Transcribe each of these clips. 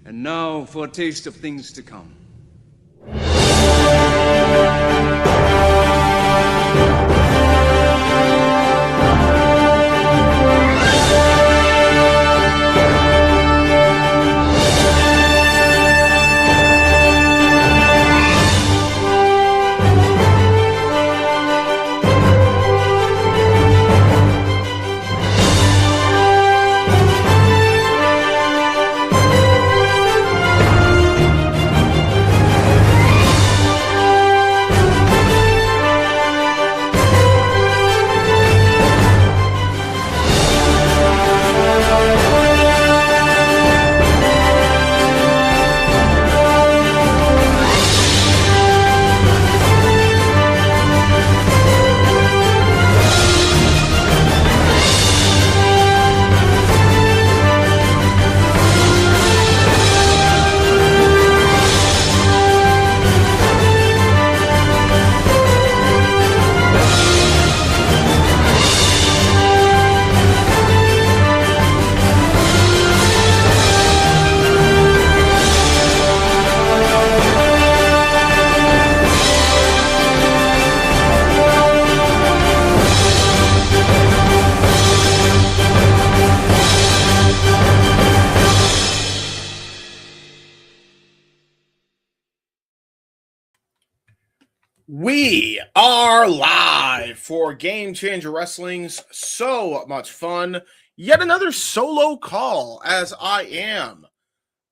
And now for a taste of things to come. We are live for Game Changer Wrestling's So Much Fun. Yet another solo call, as I am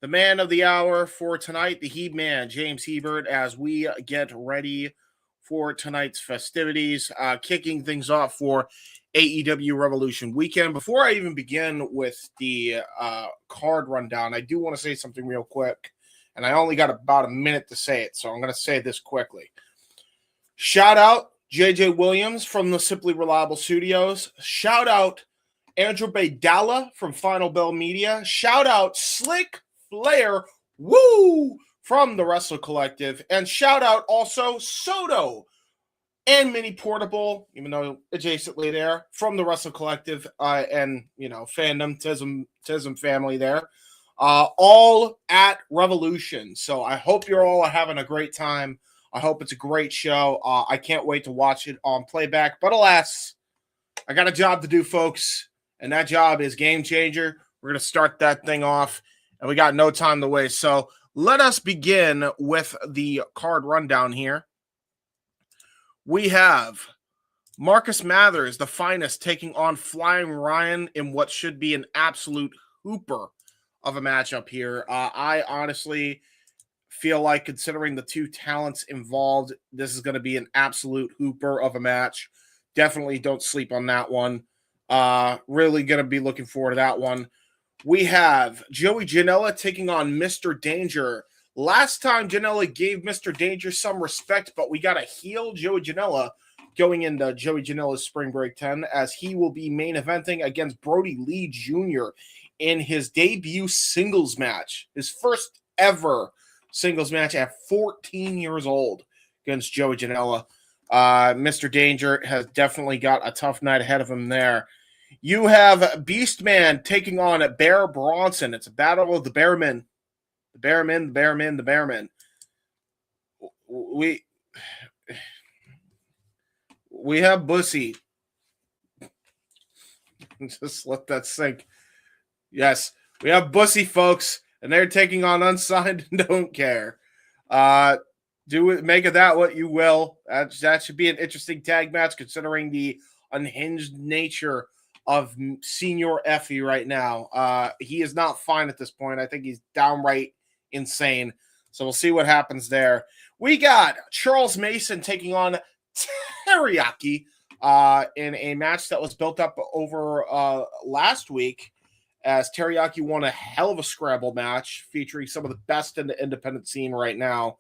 the man of the hour for tonight, the Heb Man, James Hebert, as we get ready for tonight's festivities, kicking things off for AEW Revolution Weekend. Before I even begin with the card rundown, I do want to say something real quick, and I only got about a minute to say it, so I'm going to say this quickly. Shout out JJ Williams from the Simply Reliable Studios. Shout out Andrew Baydala from Final Bell Media. Shout out Slick Flair, woo, from the Wrestle Collective. And shout out also Soto and Mini Portable, even though adjacently there, from the Wrestle Collective and, fandom, Tism family there. All at Revolution. So I hope you're all having a great time. I hope it's a great show. I can't wait to watch it on playback. But alas, I got a job to do, folks. And that job is Game Changer. We're going to start that thing off. And we got no time to waste. So let us begin with the card rundown here. We have Marcus Mathers, the finest, taking on Flyin Ryan in what should be an absolute hooper of a matchup here. I honestly feel like, considering the two talents involved, this is going to be an absolute hooper of a match. Definitely don't sleep on that one. Really going to be looking forward to that one. We have Joey Janela taking on Mr. Danger. Last time Janela gave Mr. Danger some respect, but we got a heel Joey Janela going into Joey Janela's Spring Break 10, as he will be main eventing against Brody Lee Jr. in his debut singles match, his first ever singles match at 14 years old against Joey Janela. Mr. Danger has definitely got a tough night ahead of him there. You have Beastman taking on Bear Bronson. It's a battle of the Bearmen. The Bearmen. We have Bussy. Just let that sink. Yes, we have Bussy, folks. And they're taking on Unsigned and Don't Care. Do it, make of that what you will. That should be an interesting tag match, considering the unhinged nature of Senior Effie right now. He is not fine at this point. I think he's downright insane. So we'll see what happens there. We got Charles Mason taking on Teriyaki in a match that was built up over last week, as Teriyaki won a hell of a scramble match featuring some of the best in the independent scene right now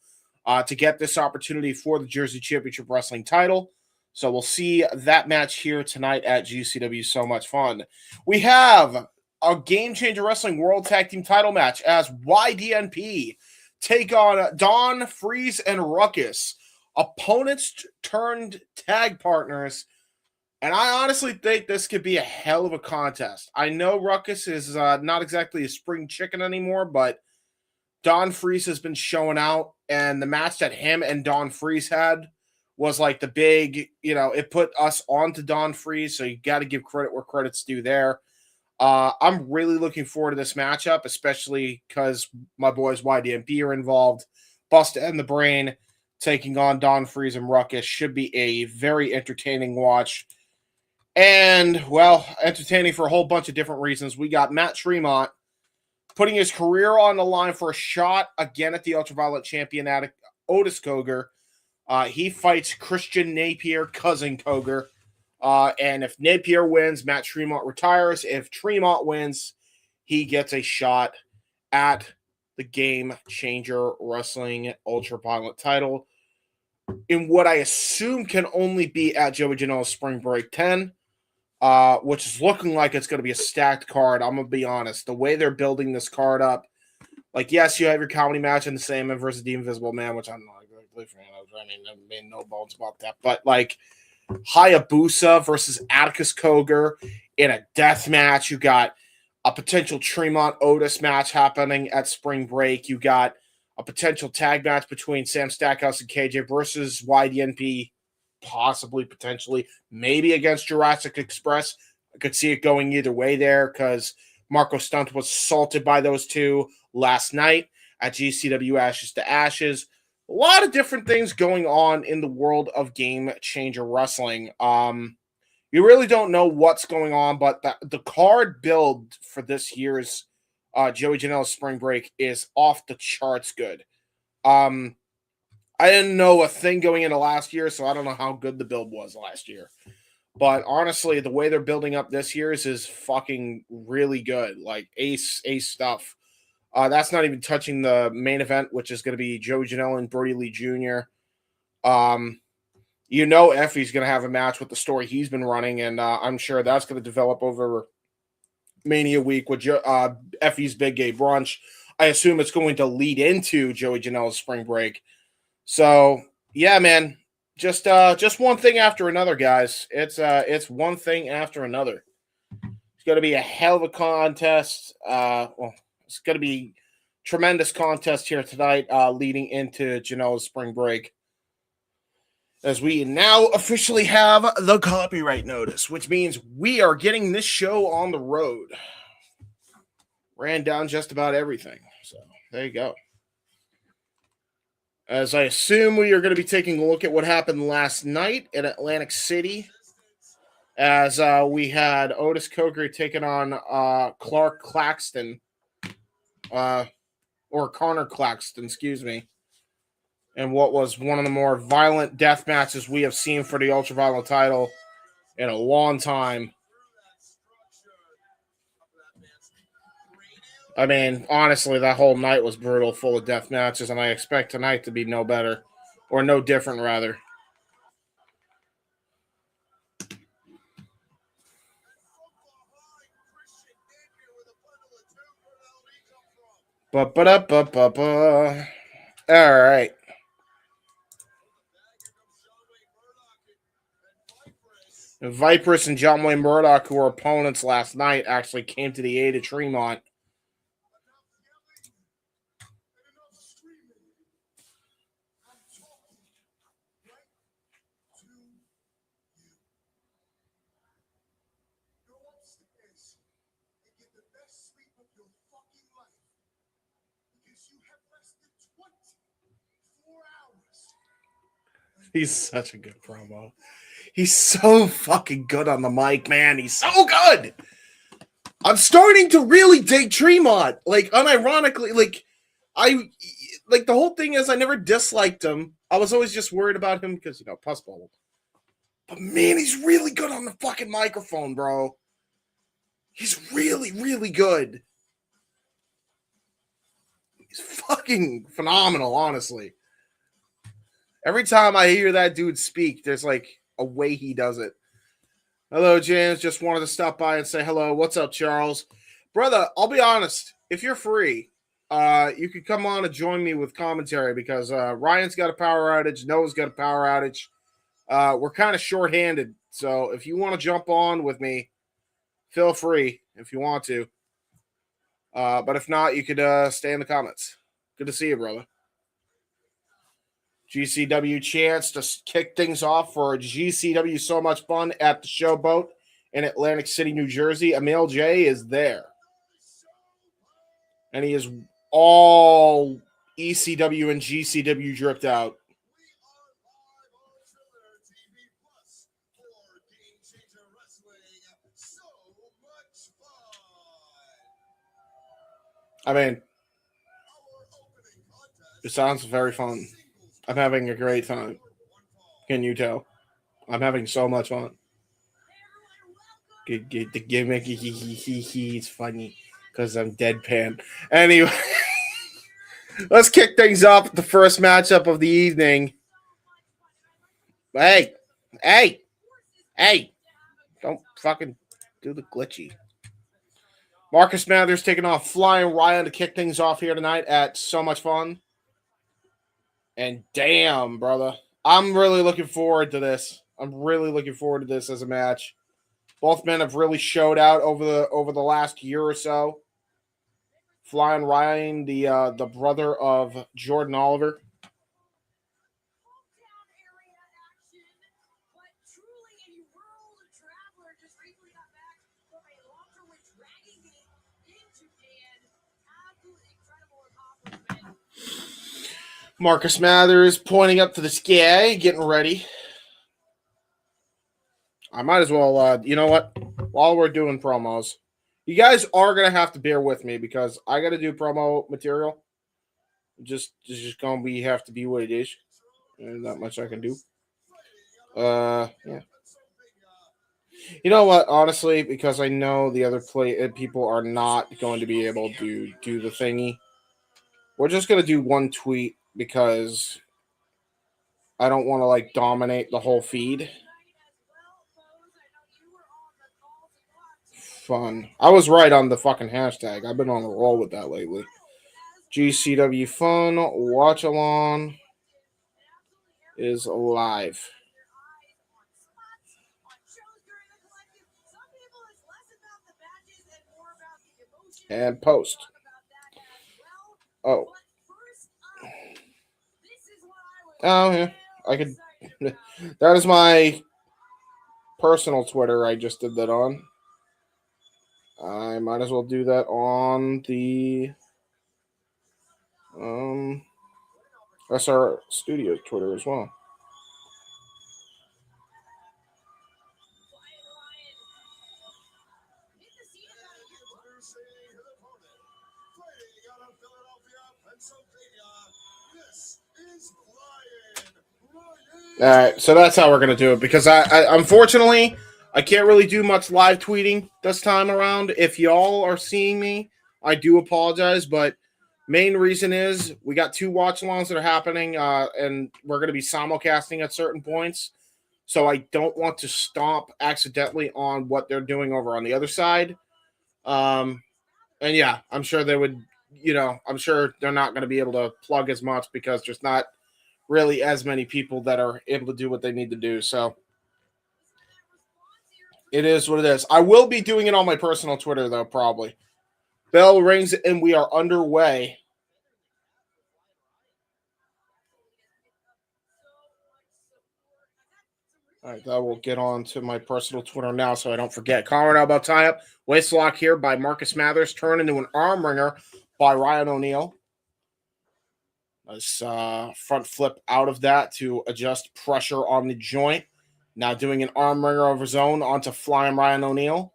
to get this opportunity for the Jersey Championship Wrestling title. So we'll see that match here tonight at GCW. So much fun. We have a Game Changer Wrestling World Tag Team title match as YDNP take on Dawn, Freeze, and Ruckus. Opponents turned tag partners. And I honestly think this could be a hell of a contest. I know Ruckus is not exactly a spring chicken anymore, but Don Freeze has been showing out, and the match that him and Don Freeze had was like the big, it put us onto Don Freeze, so you got to give credit where credit's due there. I'm really looking forward to this matchup, especially because my boys YDMP are involved. Bustah and the Brain taking on Don Freeze and Ruckus should be a very entertaining watch. And, well, entertaining for a whole bunch of different reasons. We got Matt Tremont putting his career on the line for a shot again at the Ultraviolet champion, Otis Koger. He fights Christian Napier, cousin Koger. And if Napier wins, Matt Tremont retires. If Tremont wins, he gets a shot at the Game Changer Wrestling Ultraviolet title in what I assume can only be at Joey Janela's Spring Break 10, which is looking like it's going to be a stacked card. I'm going to be honest. The way they're building this card up, like, yes, you have your comedy match in the Sandman versus the Invisible Man, which I'm not a big fan of. I mean, no bones about that. But, like, Hayabusa versus Atticus Koger in a death match. You got a potential Tremont Otis match happening at Spring Break. You got a potential tag match between Sam Stackhouse and KJ versus YDNP, possibly, potentially, maybe against Jurassic Express. I could see it going either way there because Marco Stunt was assaulted by those two last night at GCW Ashes to Ashes. A lot of different things going on in the world of Game Changer Wrestling. You really don't know what's going on, but the card build for this year's Joey Janela's Spring Break is off the charts good. I didn't know a thing going into last year, so I don't know how good the build was last year. But honestly, the way they're building up this year's is fucking really good. Like ace stuff. That's not even touching the main event, which is going to be Joey Janela and Brody Lee Jr. Effie's going to have a match with the story he's been running, and I'm sure that's going to develop over Mania week with Effie's Big Gay Brunch. I assume it's going to lead into Joey Janela's Spring Break. So, yeah, man, just one thing after another, guys. It's one thing after another. It's going to be a hell of a contest. It's going to be tremendous contest here tonight, leading into Janela's Spring Break, as we now officially have the copyright notice, which means we are getting this show on the road. Ran down just about everything. So there you go. As I assume we are going to be taking a look at what happened last night in Atlantic City, as we had Otis Koger taking on Clark Claxton, or Connor Claxton, excuse me, and what was one of the more violent death matches we have seen for the Ultraviolet title in a long time. I mean, honestly, that whole night was brutal, full of death matches, and I expect tonight to be no better, or no different, rather. All right. Viperous and John Wayne Murdoch, who were opponents last night, actually came to the aid of Tremont. He's such a good promo. He's so fucking good on the mic, man. He's so good. I'm starting to really dig Tremont. Like, unironically, the whole thing is I never disliked him. I was always just worried about him because, Puss Bowl. But man, he's really good on the fucking microphone, bro. He's really, really good. He's fucking phenomenal, honestly. Every time I hear that dude speak, there's like a way he does it. Hello, James. Just wanted to stop by and say hello. What's up, Charles? Brother, I'll be honest. If you're free, you could come on and join me with commentary because Ryan's got a power outage. Noah's got a power outage. We're kind of short-handed. So if you want to jump on with me, feel free if you want to. But if not, you could stay in the comments. Good to see you, brother. GCW chance to kick things off for GCW So Much Fun at the Showboat in Atlantic City, New Jersey. Emil J is there. And he is all ECW and GCW dripped out. I mean, it sounds very fun. I'm having a great time. Can you tell? I'm having so much fun. Get the gimmick. It's funny because I'm deadpan. Anyway, let's kick things off with the first matchup of the evening. Hey. Don't fucking do the glitchy. Marcus Mathers taking off Flyin Ryan to kick things off here tonight at So Much Fun. And damn, brother. I'm really looking forward to this. I'm really looking forward to this as a match. Both men have really showed out over the last year or so. Flyin Ryan, the brother of Jordan Oliver. Marcus Mathers pointing up to the sky, getting ready. I might as well, you know what? While we're doing promos, you guys are going to have to bear with me because I got to do promo material. It's just going to have to be what it is. There's not much I can do. Yeah. You know what? Honestly, because I know the other people are not going to be able to do the thingy, we're just going to do one tweet because I don't want to, dominate the whole feed. Fun. I was right on the fucking hashtag. I've been on the roll with that lately. GCW Fun Watch Along is live. And post. Oh, yeah. I could. That is my personal Twitter. I just did that on. I might as well do that on the SR Studio Twitter as well. All right, so that's how we're going to do it because I unfortunately, I can't really do much live tweeting this time around. If y'all are seeing me, I do apologize, but main reason is we got 2 watch-alongs that are happening, and we're going to be simulcasting at certain points, so I don't want to stomp accidentally on what they're doing over on the other side. And yeah, I'm sure they would, I'm sure they're not going to be able to plug as much because there's not really as many people that are able to do what they need to do. So it is what it is. I will be doing it on my personal Twitter, though, probably. Bell rings and we are underway. All right, that will get on to my personal Twitter now so I don't forget. Collar elbow tie-up. Waist lock here by Marcus Mathers. Turn into an arm wringer by Ryan O'Neal. Nice front flip out of that to adjust pressure on the joint. Now doing an arm wringer over zone onto Flyin Ryan O'Neal.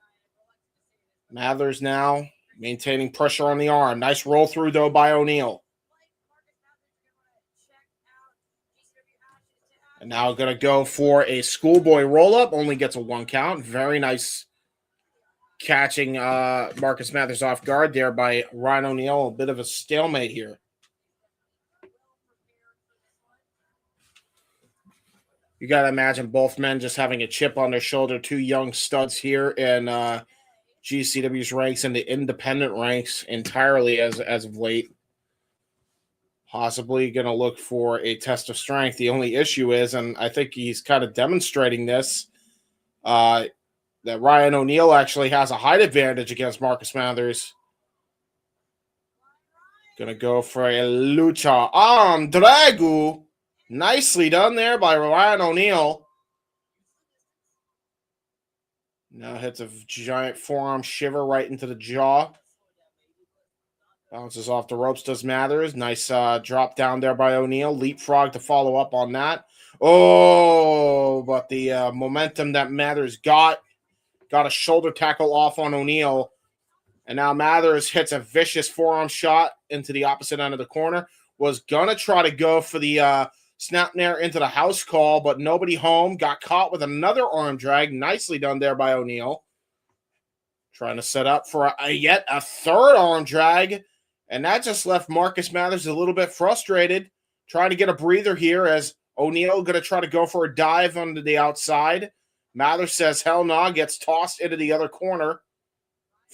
Mathers now maintaining pressure on the arm. Nice roll through, though, by O'Neal. And now going to go for a schoolboy roll-up. Only gets a 1 count. Very nice catching Marcus Mathers off guard there by Ryan O'Neal. A bit of a stalemate here. You got to imagine both men just having a chip on their shoulder. 2 young studs here in GCW's ranks and the independent ranks entirely as of late. Possibly going to look for a test of strength. The only issue is, and I think he's kind of demonstrating this, that Ryan O'Neal actually has a height advantage against Marcus Mathers. Gonna go for a lucha arm dragu. Nicely done there by Ryan O'Neal. Now hits a giant forearm shiver right into the jaw. Bounces off the ropes, does Mathers. Nice drop down there by O'Neal. Leapfrog to follow up on that. Oh, but the momentum that Mathers got a shoulder tackle off on O'Neal. And now Mathers hits a vicious forearm shot into the opposite end of the corner. Was going to try to go for the snap nair into the house call, but nobody home. Got caught with another arm drag. Nicely done there by O'Neal. Trying to set up for yet a third arm drag. And that just left Marcus Mathers a little bit frustrated. Trying to get a breather here as O'Neal going to try to go for a dive onto the outside. Mathers says, hell no, gets tossed into the other corner.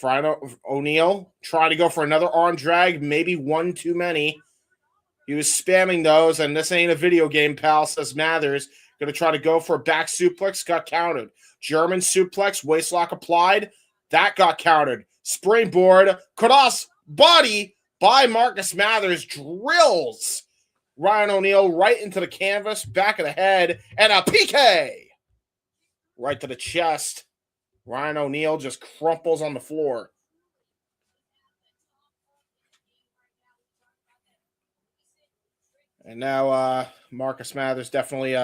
O'Neal trying to go for another arm drag, maybe one too many. He was spamming those, and this ain't a video game, pal, says Mathers. Going to try to go for a back suplex, got countered. German suplex, waistlock applied. That got countered. Springboard, cross body by Marcus Mathers, drills Ryan O'Neal right into the canvas, back of the head, and a PK right to the chest. Ryan O'Neal just crumples on the floor. And now Marcus Mathers definitely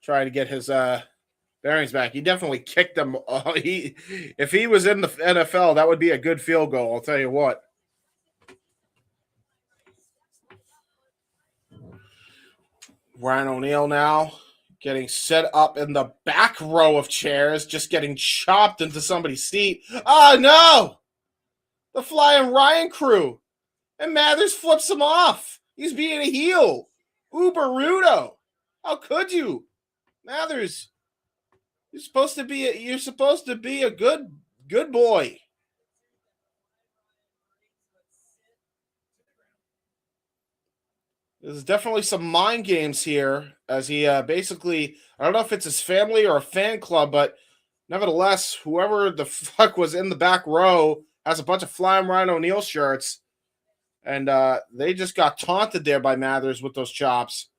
trying to get his bearings back. He definitely kicked him. If he was in the NFL, that would be a good field goal, I'll tell you what. Ryan O'Neal now getting set up in the back row of chairs, just getting chopped into somebody's seat. Oh, no! The Flyin Ryan crew. And Mathers flips him off. He's being a heel. Uber Rudo. How could you? Mathers, you're supposed to be a good boy. There's definitely some mind games here as he basically, I don't know if it's his family or a fan club, but nevertheless, whoever the fuck was in the back row has a bunch of Flyin Ryan O'Neal shirts, and they just got taunted there by Mathers with those chops.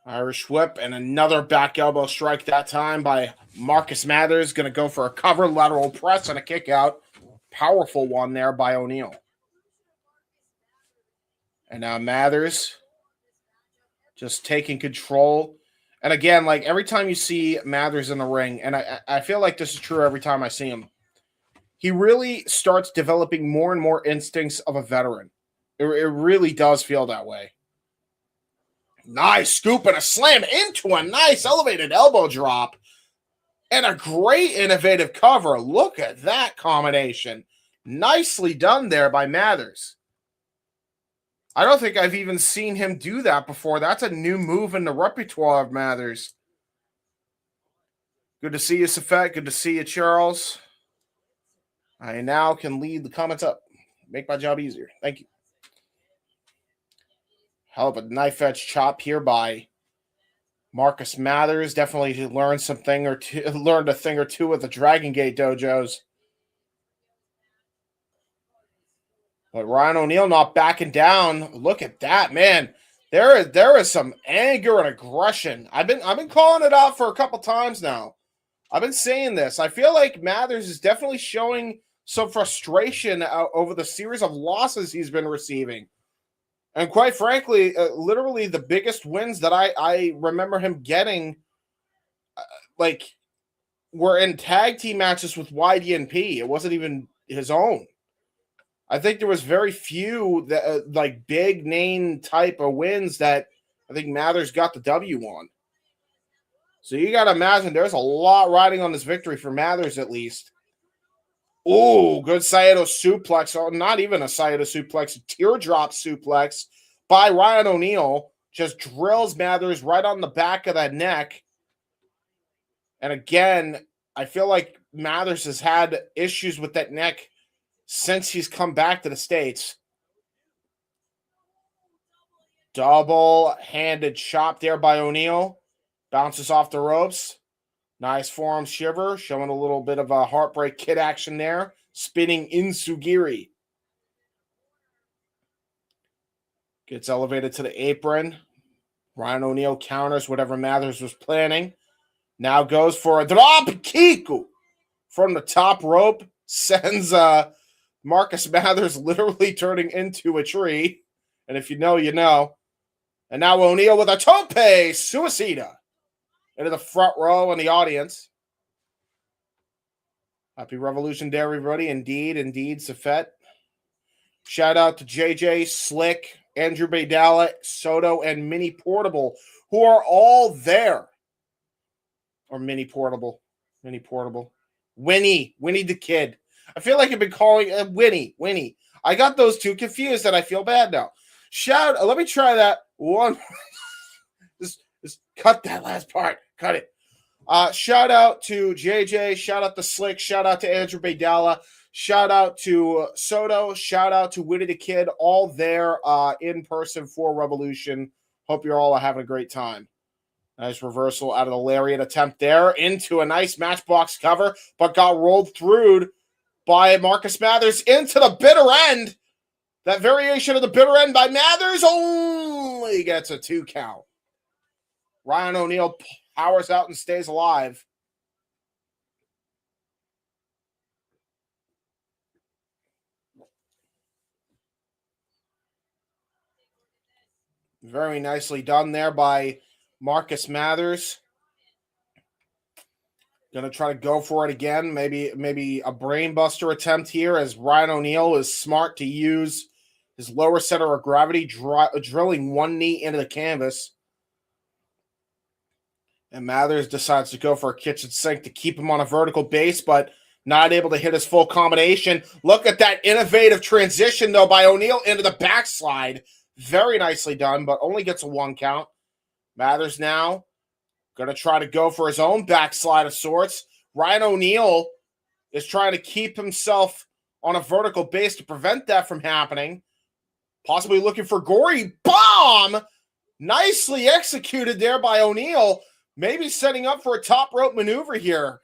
Irish whip and another back elbow strike that time by Marcus Mathers. Going to go for a cover, lateral press, and a kick out. Powerful one there by O'Neal. And now Mathers just taking control. And again, like every time you see Mathers in the ring, and I feel like this is true every time I see him, he really starts developing more and more instincts of a veteran. It really does feel that way. Nice scoop and a slam into a nice elevated elbow drop. And a great innovative cover. Look at that combination. Nicely done there by Mathers. I don't think I've even seen him do that before. That's a new move in the repertoire of Mathers. Good to see you, Safet. Good to see you, Charles. I now can lead the comments up. Make my job easier. Thank you. Hell of a knife edge chop here by Marcus Mathers. Definitely learned a thing or two with the Dragon Gate dojos. But Ryan O'Neal not backing down. Look at that, man. There is some anger and aggression. I've been calling it out for a couple times now. I've been saying this. I feel like Mathers is definitely showing some frustration over the series of losses he's been receiving. And quite frankly, literally the biggest wins that I remember him getting, were in tag team matches with YDNP. It wasn't even his own. I think there was very few that big name type of wins that I think Mathers got the W on. So you got to imagine there's a lot riding on this victory for Mathers at least. Oh, good Saito suplex. Oh, not even a Saito suplex. A teardrop suplex by Ryan O'Neal. Just drills Mathers right on the back of that neck. And again, I feel like Mathers has had issues with that neck since he's come back to the States. Double-handed chop there by O'Neal. Bounces off the ropes. Nice forearm shiver, showing a little bit of a Heartbreak Kid action there. spinning Insugiri. Gets elevated to the apron. Ryan O'Neal counters whatever Mathers was planning. Now goes for a drop kick from the top rope. Sends Marcus Mathers literally turning into a tree. And if you know, you know. And now O'Neal with a tope suicida into the front row in the audience. Happy Revolution Day, everybody. Indeed, Safet. Shout out to JJ, Slick, Andrew Baydala, Soto, and Mini Portable, who are all there. Or Mini Portable. Winnie the Kid. I feel like I've been calling Winnie. I got those two confused and I feel bad now. Let me try that one. just cut that last part. Cut it. Shout out to JJ. Shout out to Slick. Shout out to Andrew Baydala. Shout out to Soto. Shout out to Winnie the Kid. All there in person for Revolution. Hope you're all having a great time. Nice reversal out of the lariat attempt there into a nice matchbox cover, but got rolled through by Marcus Mathers into the bitter end. That variation of the bitter end by Mathers only gets a 2 count. Ryan O'Neal powers out and stays alive. Very nicely done there by Marcus Mathers. Gonna try to go for it again. Maybe a brainbuster attempt here as Ryan O'Neal is smart to use his lower center of gravity, drilling one knee into the canvas. And Mathers decides to go for a kitchen sink to keep him on a vertical base, but not able to hit his full combination. Look at that innovative transition, though, by O'Neal into the backslide. Very nicely done, but only gets a 1 count. Mathers now going to try to go for his own backslide of sorts. Ryan O'Neal is trying to keep himself on a vertical base to prevent that from happening. Possibly looking for Gory Bomb. Nicely executed there by O'Neal. Maybe setting up for a top rope maneuver here.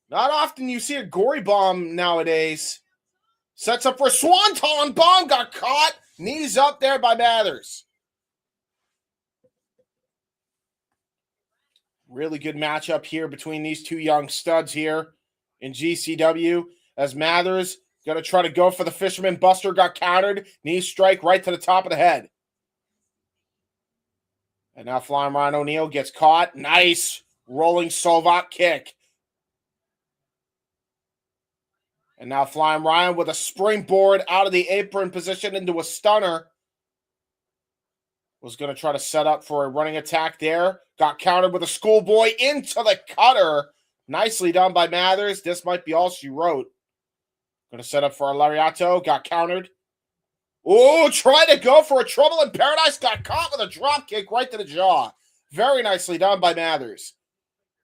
Not often you see a Gory Bomb nowadays. Sets up for a Swanton Bomb. Got caught. Knees up there by Mathers. Really good matchup here between these two young studs here in GCW. As Mathers going to try to go for the Fisherman Buster. Got countered. Knee strike right to the top of the head. And now Flyin Ryan O'Neal gets caught. Nice rolling Slovak kick. And now Flyin Ryan with a springboard out of the apron position into a stunner. Was going to try to set up for a running attack there. Got countered with a schoolboy into the cutter. Nicely done by Mathers. This might be all she wrote. Going to set up for a lariato. Got countered. Oh, tried to go for a Trouble in Paradise. Got caught with a drop kick right to the jaw. Very nicely done by Mathers.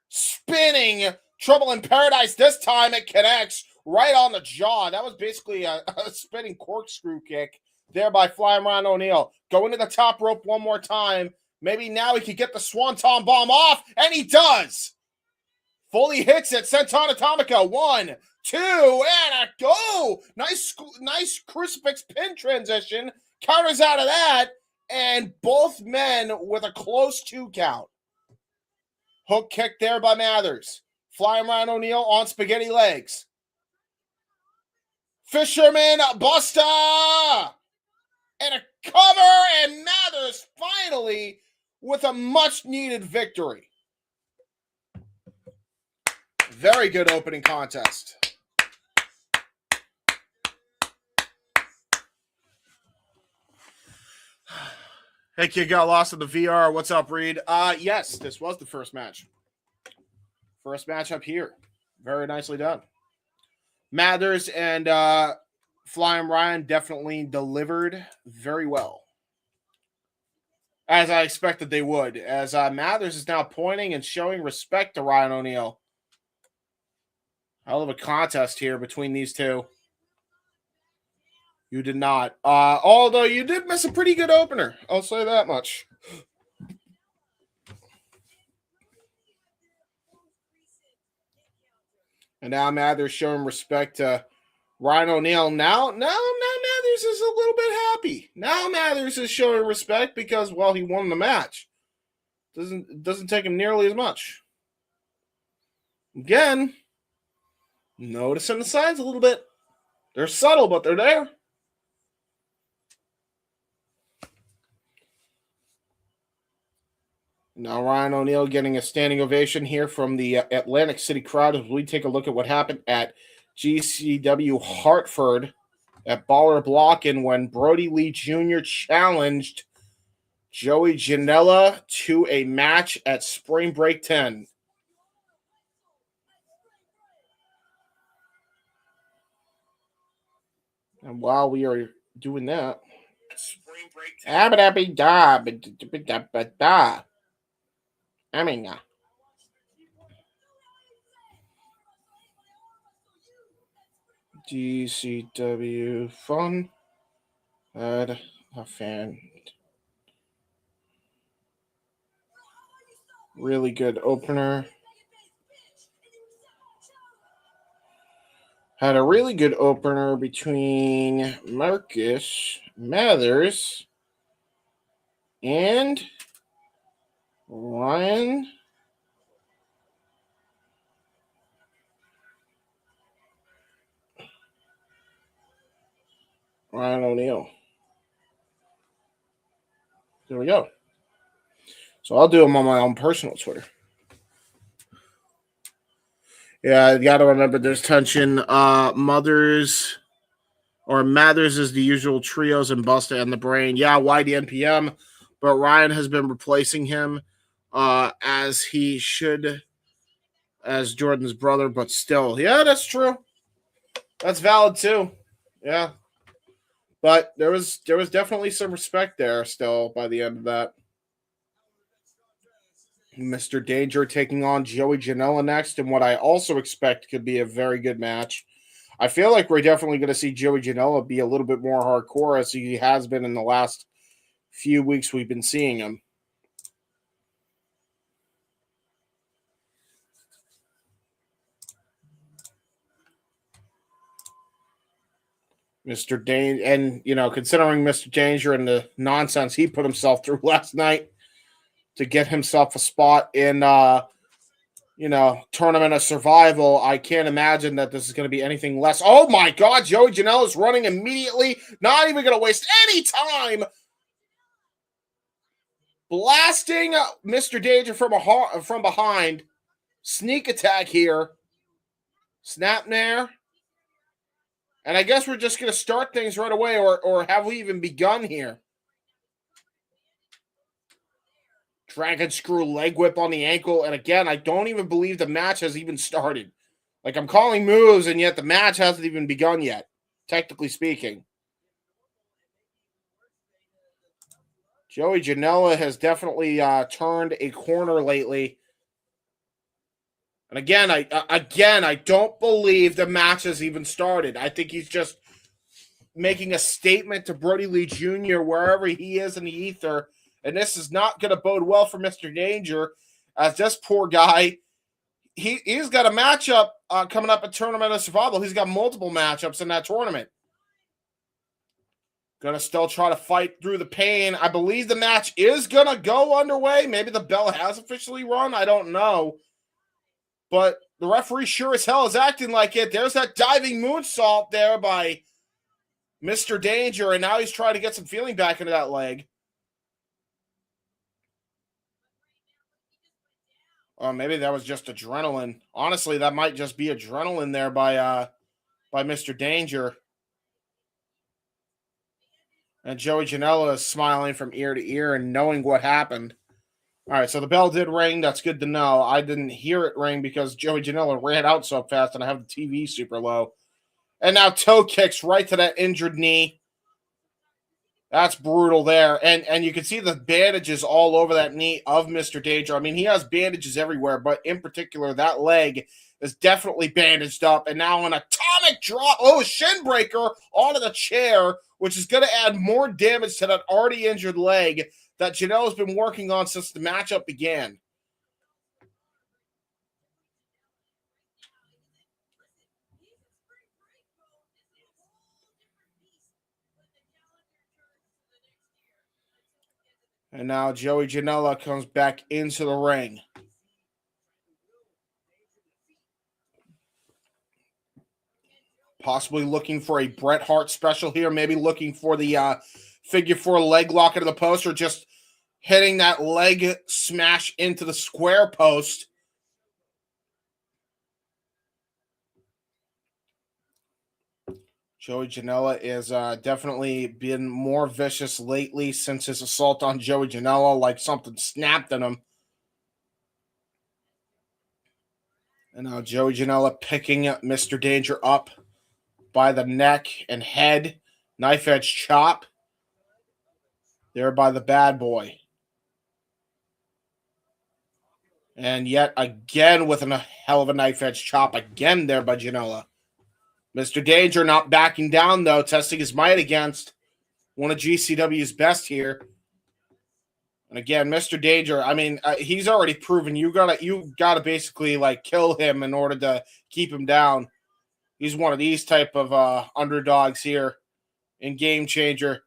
Spinning Trouble in Paradise. This time it connects right on the jaw. That was basically a spinning corkscrew kick there by Flyin Ryan O'Neal. Going to the top rope one more time. Maybe now he could get the Swanton Bomb off, and he does. Fully hits it. Senton Atomica. 1, 2, and a go. Nice crucifix pin transition. Counters out of that, and both men with a close 2 count. Hook kick there by Mathers. Flyin Ryan O'Neal on spaghetti legs. Fisherman Bustah. And a cover, and Mathers finally with a much-needed victory. Very good opening contest. Hey, kid, got lost in the VR. What's up, Reed? Yes, this was the first match. First match up here. Very nicely done. Mathers and Flyin Ryan definitely delivered very well. As I expected they would. As Mathers is now pointing and showing respect to Ryan O'Neal. Hell of a contest here between these two. You did not. Although you did miss a pretty good opener. I'll say that much. And now Mathers showing respect to Ryan O'Neal. Now Mathers is a little bit happy. Now Mathers is showing respect because, well, he won the match. Doesn't take him nearly as much. Again, noticing the signs a little bit. They're subtle, but they're there. Now Ryan O'Neal getting a standing ovation here from the Atlantic City crowd as we take a look at what happened at GCW Hartford at Baller Blockin' when Brody Lee Jr. challenged Joey Janela to a match at Spring Break 10. And while we are doing that, Spring Break 10. GCW Fun had a fan. Really good opener. Had a really good opener between Marcus Mathers and Ryan O'Neal. There we go. So I'll do them on my own personal Twitter. Yeah, you got to remember there's tension. Mathers is the usual trios and Bustah and the Brain. Yeah, YDNPM, but Ryan has been replacing him as he should as Jordan's brother, but still. Yeah, that's true. That's valid too. Yeah. But there was definitely some respect there still by the end of that. Mr. Danger taking on Joey Janela next, and what I also expect could be a very good match. I feel like we're definitely going to see Joey Janela be a little bit more hardcore as he has been in the last few weeks we've been seeing him. Mr. Danger, and, considering Mr. Danger and the nonsense he put himself through last night to get himself a spot in, tournament of survival, I can't imagine that this is going to be anything less. Oh my God, Joey Janela is running immediately, not even going to waste any time. Blasting Mr. Danger from behind. Sneak attack here. Snapmare. And I guess we're just going to start things right away, or have we even begun here? Dragon screw leg whip on the ankle. And again, I don't even believe the match has even started. Like, I'm calling moves, and yet the match hasn't even begun yet, technically speaking. Joey Janela has definitely turned a corner lately. And again, I don't believe the match has even started. I think he's just making a statement to Brody Lee Jr. wherever he is in the ether. And this is not going to bode well for Mr. Danger, as this poor guy, he's got a matchup coming up at Tournament of Survival. He's got multiple matchups in that tournament. Going to still try to fight through the pain. I believe the match is going to go underway. Maybe the bell has officially run. I don't know. But the referee sure as hell is acting like it. There's that diving moonsault there by Mr. Danger, and now he's trying to get some feeling back into that leg. Oh, maybe that was just adrenaline. Honestly, that might just be adrenaline there by Mr. Danger. And Joey Janela is smiling from ear to ear and knowing what happened. All right, so the bell did ring. That's good to know. I didn't hear it ring because Joey Janela ran out so fast and I have the TV super low. And now toe kicks right to that injured knee. That's brutal there. And you can see the bandages all over that knee of Mr. Danger. I mean, he has bandages everywhere, but in particular, that leg is definitely bandaged up. And now an atomic drop. Oh, shin breaker onto the chair, which is going to add more damage to that already injured leg that Janela's been working on since the matchup began. And now Joey Janela comes back into the ring. Possibly looking for a Bret Hart special here. Maybe looking for the figure 4 leg lock into the post, or just hitting that leg smash into the square post. Joey Janela is definitely been more vicious lately since his assault on Joey Janela, like something snapped in him. And now Joey Janela picking Mr. Danger up by the neck and head. Knife edge chop. There by the bad boy. And yet again with a hell of a knife edge chop again there by Janela. Mr. Danger not backing down though, testing his might against one of GCW's best here. And again, Mr. Danger, I mean, he's already proven you gotta basically like kill him in order to keep him down. He's one of these type of underdogs here in Game Changer.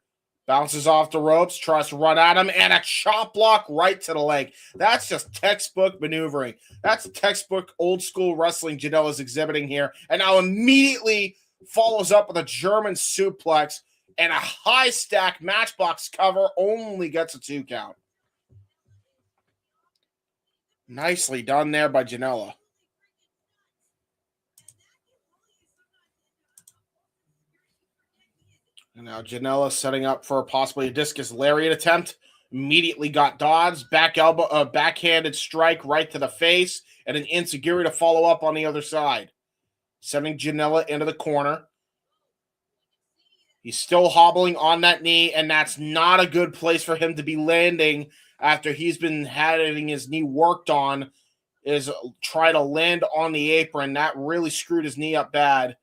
Bounces off the ropes, tries to run at him, and a chop block right to the leg. That's just textbook maneuvering. That's textbook old school wrestling Janela's exhibiting here. And now immediately follows up with a German suplex and a high stack matchbox cover, only gets a 2 count. Nicely done there by Janela. And now Janela setting up for possibly a discus lariat attempt. Immediately got dodged. Backhanded strike right to the face. And an enziguri to follow up on the other side. Sending Janela into the corner. He's still hobbling on that knee. And that's not a good place for him to be landing after he's been having his knee worked on. Is try to land on the apron. That really screwed his knee up bad.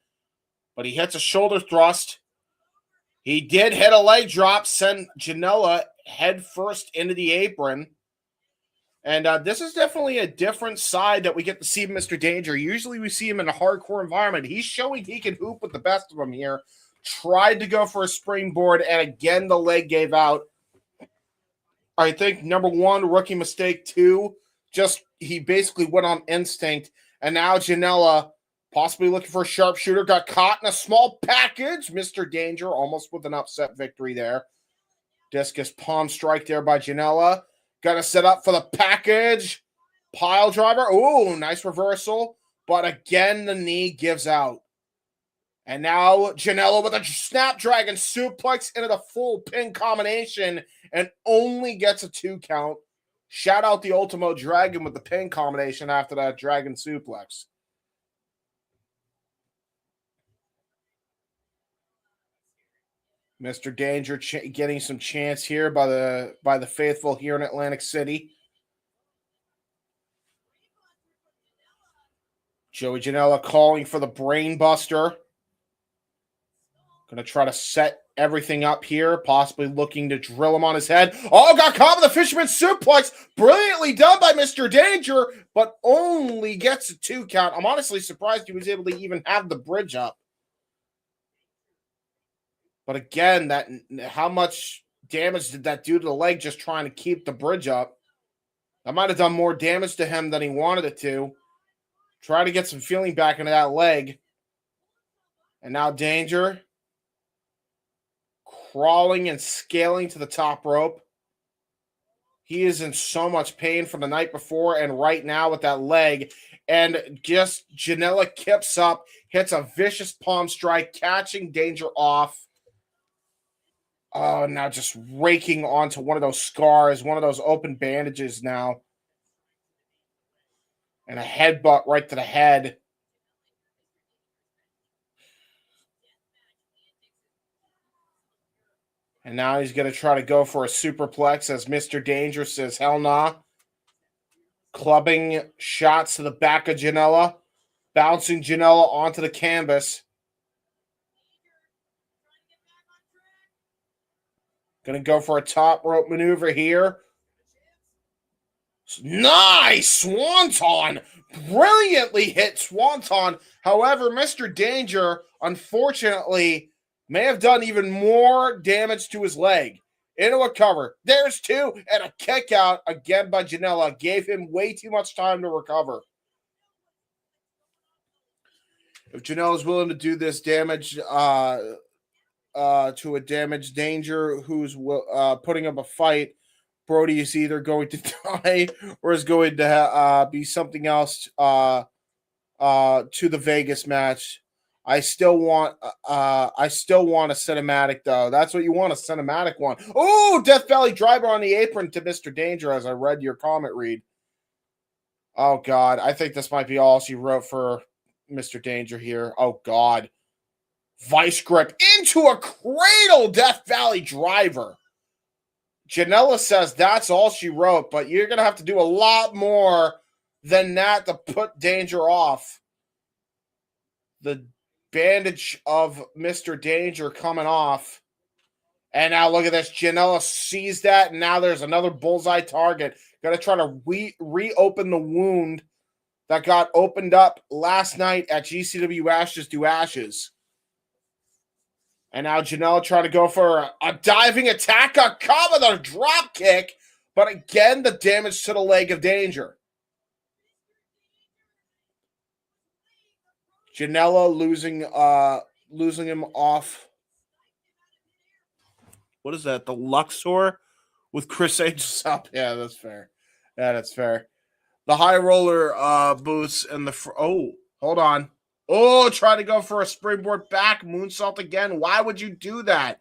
But he hits a shoulder thrust. He did hit a leg drop, send Janela head first into the apron. And this is definitely a different side that we get to see Mr. Danger. Usually we see him in a hardcore environment. He's showing he can hoop with the best of them here. Tried to go for a springboard, and again the leg gave out. I think number 1, rookie mistake. 2, just he basically went on instinct. And now Janela possibly looking for a sharpshooter. Got caught in a small package. Mr. Danger almost with an upset victory there. Discus palm strike there by Janela. Got to set up for the package. Pile driver. Oh, nice reversal. But again, the knee gives out. And now Janela with a Snapdragon suplex into the full pin combination and only gets a 2 count. Shout out the Ultimo Dragon with the pin combination after that Dragon suplex. Mr. Danger getting some chance here by the faithful here in Atlantic City. Joey Janela calling for the brain buster. Going to try to set everything up here, possibly looking to drill him on his head. Oh, got caught with the fisherman suplex. Brilliantly done by Mr. Danger, but only gets a 2 count. I'm honestly surprised he was able to even have the bridge up. But again, how much damage did that do to the leg just trying to keep the bridge up? That might have done more damage to him than he wanted it to. Try to get some feeling back into that leg. And now Danger crawling and scaling to the top rope. He is in so much pain from the night before and right now with that leg. And just Janela kips up, hits a vicious palm strike, catching Danger off. Oh, now just raking onto one of those scars, one of those open bandages now. And a headbutt right to the head. And now he's going to try to go for a superplex as Mr. Danger says, hell nah. Clubbing shots to the back of Janela. Bouncing Janela onto the canvas. Going to go for a top rope maneuver here. Nice swanton. Brilliantly hit swanton. However, Mr. Danger, unfortunately, may have done even more damage to his leg. into a cover. There's 2, and a kick out again by Janela. Gave him way too much time to recover. If Janela's willing to do this damage to a damaged Danger who's putting up a fight, Brody is either going to die or is going to be something else to the Vegas match. I still want a cinematic though. That's what you want, a cinematic one. Oh, Death Valley driver on the apron to Mr. Danger as I read your comment read. Oh God, I think this might be all she wrote for Mr. Danger here. Oh God. Vice grip into a cradle Death Valley driver. Janela says that's all she wrote, but you're going to have to do a lot more than that to put Danger off. The bandage of Mr. Danger coming off. And now look at this. Janela sees that, and now there's another bullseye target. Going to try to reopen the wound that got opened up last night at GCW Ashes to Ashes. And now Janela trying to go for a diving attack, a cover, the drop kick. But again, the damage to the leg of Danger. Janela losing him off. What is that? The Luxor with Chris Angels up. Yeah, that's fair. Yeah, that's fair. The high roller boots and the hold on. Oh, try to go for a springboard back moonsault again. Why would you do that?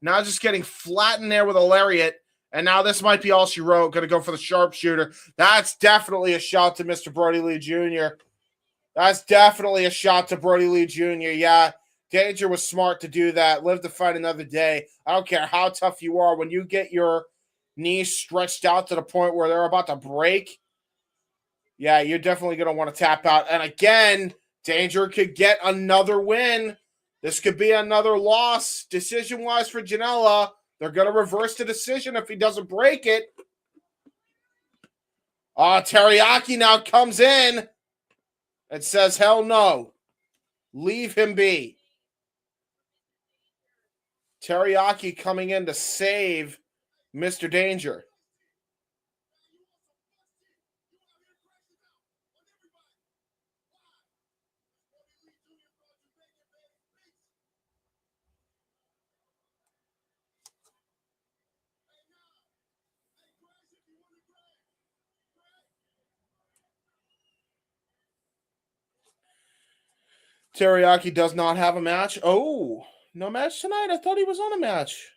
Now just getting flattened there with a lariat. And now this might be all she wrote. Going to go for the sharpshooter. That's definitely a shot to Mr. Brody Lee Jr. That's definitely a shot to Brody Lee Jr. Yeah, Danger was smart to do that. Live to fight another day. I don't care how tough you are. When you get your knees stretched out to the point where they're about to break, yeah, you're definitely going to want to tap out. And again, Danger could get another win. This could be another loss decision-wise for Janela. They're going to reverse the decision if he doesn't break it. Teriyaki now comes in and says, hell no. Leave him be. Teriyaki coming in to save Mr. Danger. Teriyaki does not have a match. Oh, no match tonight. I thought he was on a match.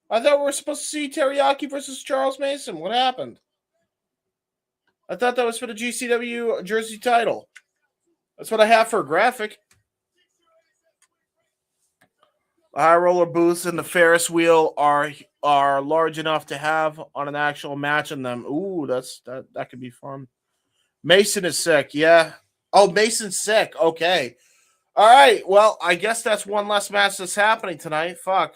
I thought we were supposed to see Teriyaki versus Charles Mason. What happened? I thought that was for the GCW Jersey title. That's what I have for a graphic. The high roller booths and the Ferris wheel are large enough to have on an actual match in them. Ooh, that could be fun. Mason is sick. Yeah. Oh, Mason's sick. Okay. All right. Well, I guess that's one less match that's happening tonight. Fuck.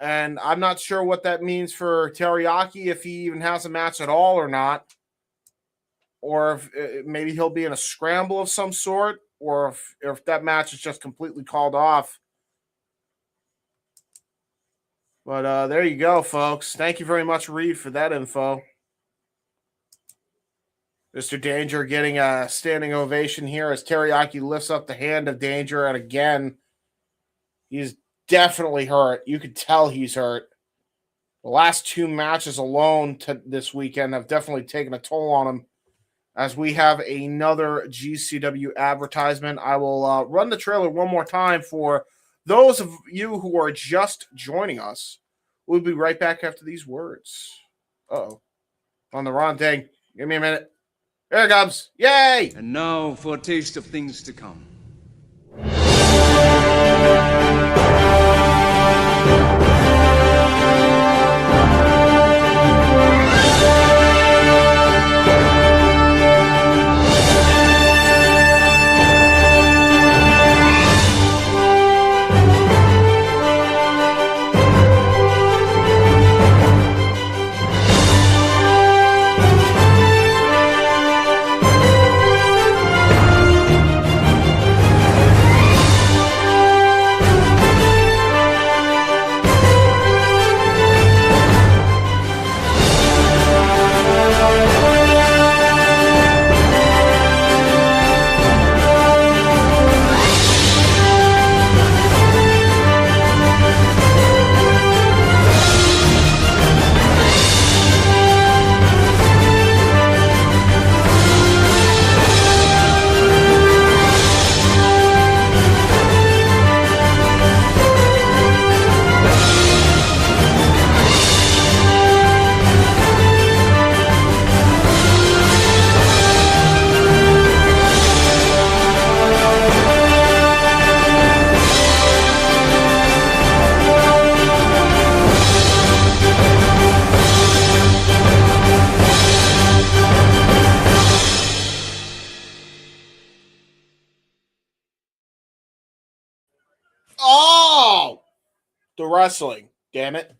And I'm not sure what that means for Teriyaki, if he even has a match at all or not. Or if maybe he'll be in a scramble of some sort, or if that match is just completely called off. But there you go, folks. Thank you very much, Reed, for that info. Mr. Danger getting a standing ovation here as Teriyaki lifts up the hand of Danger. And again, he's definitely hurt. You could tell he's hurt. The last 2 matches alone this weekend have definitely taken a toll on him. As we have another GCW advertisement, I will run the trailer one more time for those of you who are just joining us. We'll be right back after these words. Uh-oh. On the wrong thing. Give me a minute. Here it comes. Yay! And now for a taste of things to come. the wrestling, damn it.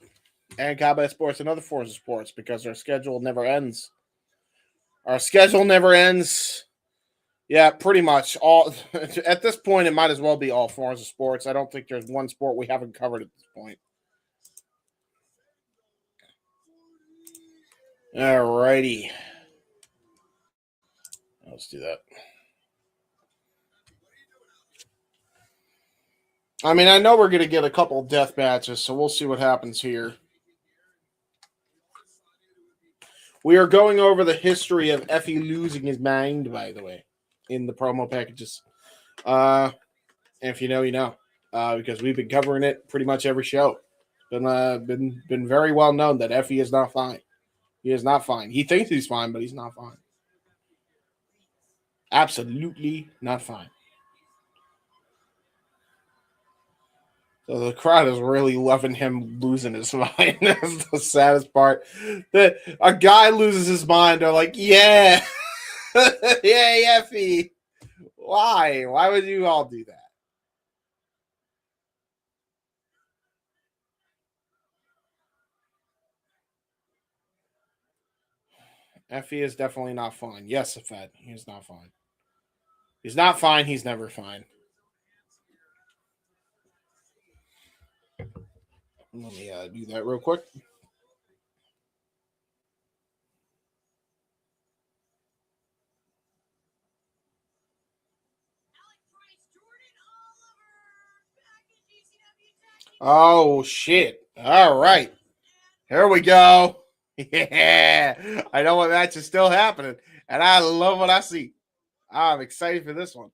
And combat sports and other forms of sports because our schedule never ends. Our schedule never ends. Yeah, pretty much. All at this point, it might as well be all forms of sports. I don't think there's one sport we haven't covered at this point. Alrighty. Let's do that. I mean, I know we're going to get a couple death matches, so we'll see what happens here. We are going over the history of Effie losing his mind, by the way, in the promo packages. If you know, you know, because we've been covering it pretty much every show. Been very well known that Effie is not fine. He is not fine. He thinks he's fine, but he's not fine. Absolutely not fine. So the crowd is really loving him losing his mind. That's the saddest part. That a guy loses his mind, they're like, yeah. Yay, Effie. Why? Why would you all do that? Effie is definitely not fine. Yes, Fed. He's not fine. He's not fine. He's never fine. Let me do that real quick. Oh, shit. All right. Here we go. Yeah. I know what match is still happening, and I love what I see. I'm excited for this one.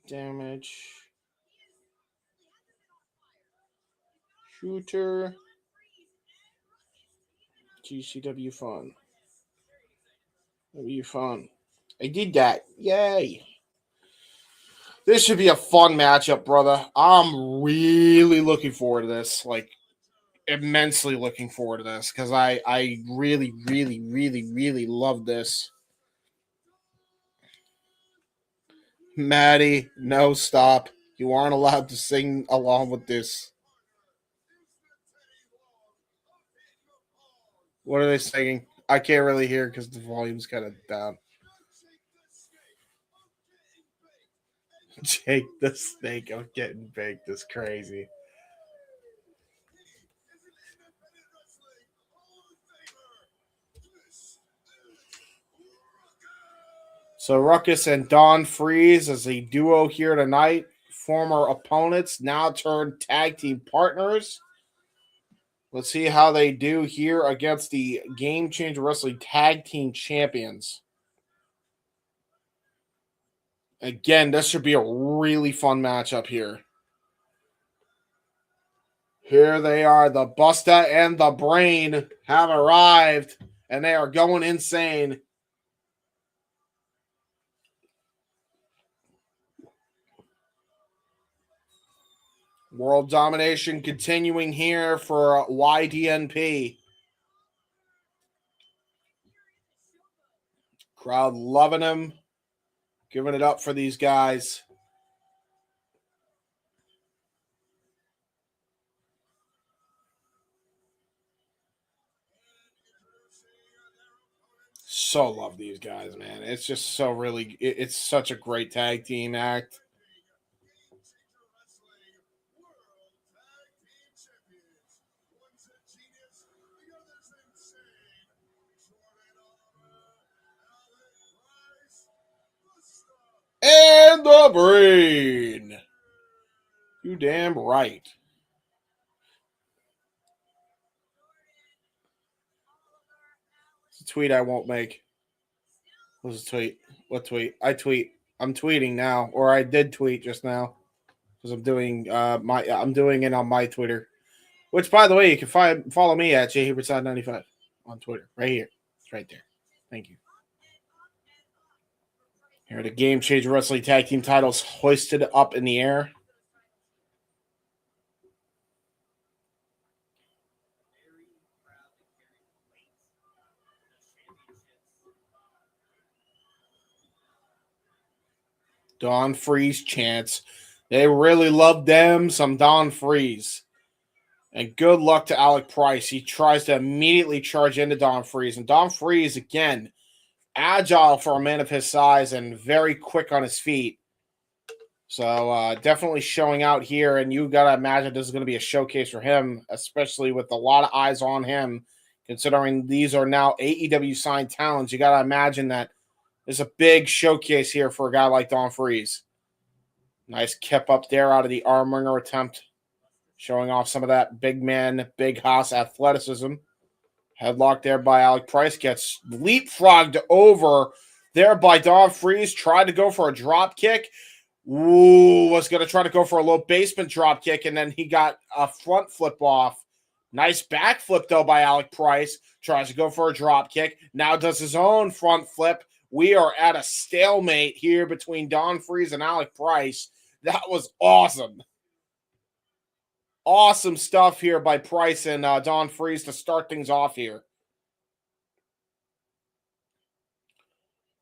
Damage. Shooter. GCW fun. W fun. I did that. Yay. This should be a fun matchup, brother. I'm really looking forward to this. Like, immensely looking forward to this because I really, really, really, really love this. Maddie, no, stop. You aren't allowed to sing along with this. What are they singing? I can't really hear because the volume's kind of down. Jake the Snake of getting baked is crazy. So Ruckus and Don Freeze as a duo here tonight. Former opponents, now turned tag team partners. Let's see how they do here against the Game Changer Wrestling Tag Team Champions. Again, this should be a really fun matchup here. Here they are. The Bustah and the Brain have arrived, and they are going insane. World domination continuing here for YDNP. Crowd loving him. Giving it up for these guys. So love these guys, man. It's just so really, it's such a great tag team act. And the Brain. You damn right. It's a tweet I won't make. What was the tweet? What tweet? I tweet. I'm tweeting now, or I did tweet just now because I'm doing I'm doing it on my Twitter. Which, by the way, you can follow me at jhebertside95 on Twitter. Right here. It's right there. Thank you. Here are the Game Changer Wrestling Tag Team titles hoisted up in the air. Don Freeze chants. They really love them some Don Freeze. And good luck to Alec Price. He tries to immediately charge into Don Freeze. And Don Freeze, again, agile for a man of his size and very quick on his feet. So definitely showing out here. And you got to imagine this is going to be a showcase for him, especially with a lot of eyes on him, considering these are now AEW signed talents. You got to imagine that there's a big showcase here for a guy like Don Freeze. Nice kip up there out of the arm wringer attempt. Showing off some of that big man, big house athleticism. Headlock there by Alec Price. Gets leapfrogged over there by Don Freeze. Tried to go for a drop kick. Ooh, was going to try to go for a low basement drop kick, and then he got a front flip off. Nice back flip, though, by Alec Price. Tries to go for a drop kick. Now does his own front flip. We are at a stalemate here between Don Freeze and Alec Price. That was awesome. Awesome stuff here by Price and Don Freeze to start things off here.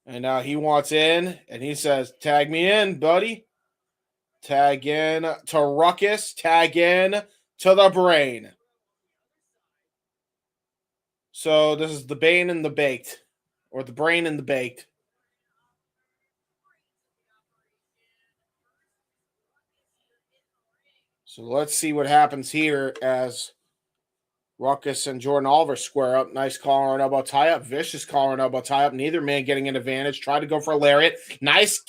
And he wants in, and he says, tag me in, buddy. Tag in to Ruckus. Tag in to the Brain. So this is the Bane and the Baked. Or the Brain and the Baked. So let's see what happens here as Ruckus and Jordan Oliver square up. Nice collar and elbow tie up. Vicious collar and elbow tie up. Neither man getting an advantage. Tried to go for a lariat. Nice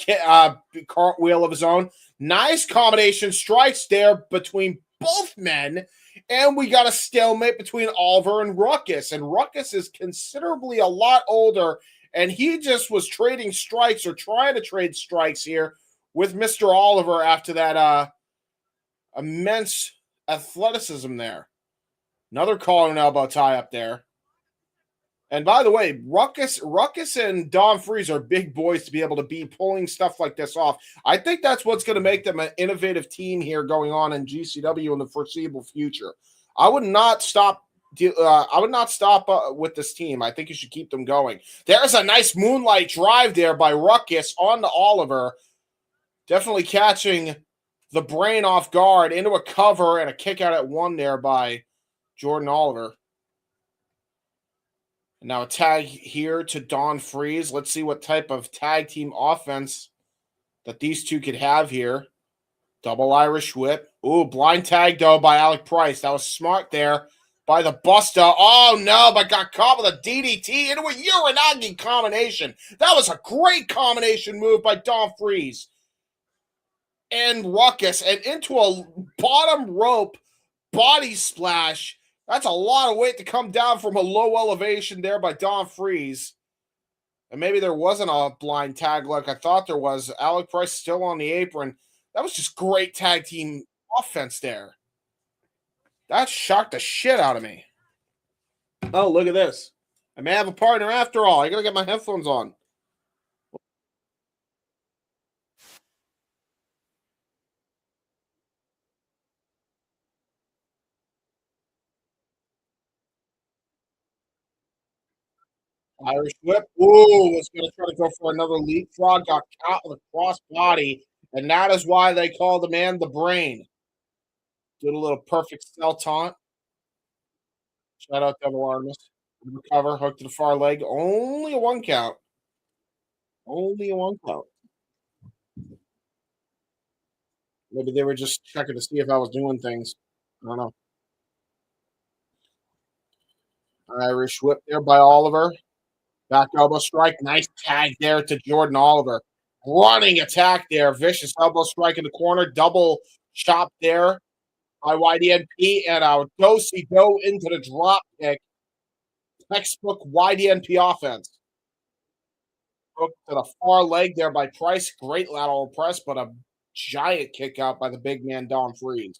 cartwheel of his own. Nice combination strikes there between both men. And we got a stalemate between Oliver and Ruckus. And Ruckus is considerably a lot older. And he just was trading strikes or trying to trade strikes here with Mr. Oliver after that immense athleticism there. Another collar and elbow tie up there. And by the way, Ruckus and Don Freeze are big boys to be able to be pulling stuff like this off. I think that's what's going to make them an innovative team here going on in GCW in the foreseeable future. I would not stop with this team. I think you should keep them going. There's a nice moonlight drive there by Ruckus on to Oliver. Definitely catching the Brain off guard into a cover and a kick out at one there by Jordan Oliver. And now a tag here to Don Freeze. Let's see what type of tag team offense that these two could have here. Double Irish whip. Ooh, blind tag, though, by Alec Price. That was smart there by the Bustah. Oh, no, but got caught with a DDT into a Uranagi combination. That was a great combination move by Don Freeze and Ruckus, and into a bottom rope body splash. That's a lot of weight to come down from a low elevation there by Don Freeze. And maybe there wasn't a blind tag like I thought there was. Alec Price still on the apron. That was just great tag team offense there. That shocked the shit out of me. Oh, look at this. I may have a partner after all. I got to get my headphones on. Irish whip. Ooh, was going to try to go for another leapfrog. Got caught with a cross body. And that is why they call the man the Brain. Did a little perfect cell taunt. Shout out Devil Artemis. Recover, hook to the far leg. Only a one count. Only a one count. Maybe they were just checking to see if I was doing things. I don't know. Irish whip there by Oliver. Back elbow strike. Nice tag there to Jordan Oliver. Running attack there. Vicious elbow strike in the corner. Double chop there by YDNP. And a do-si-do into the drop kick. Textbook YDNP offense. hook to the far leg there by Price. Great lateral press, but a giant kick out by the big man, Don Freeze.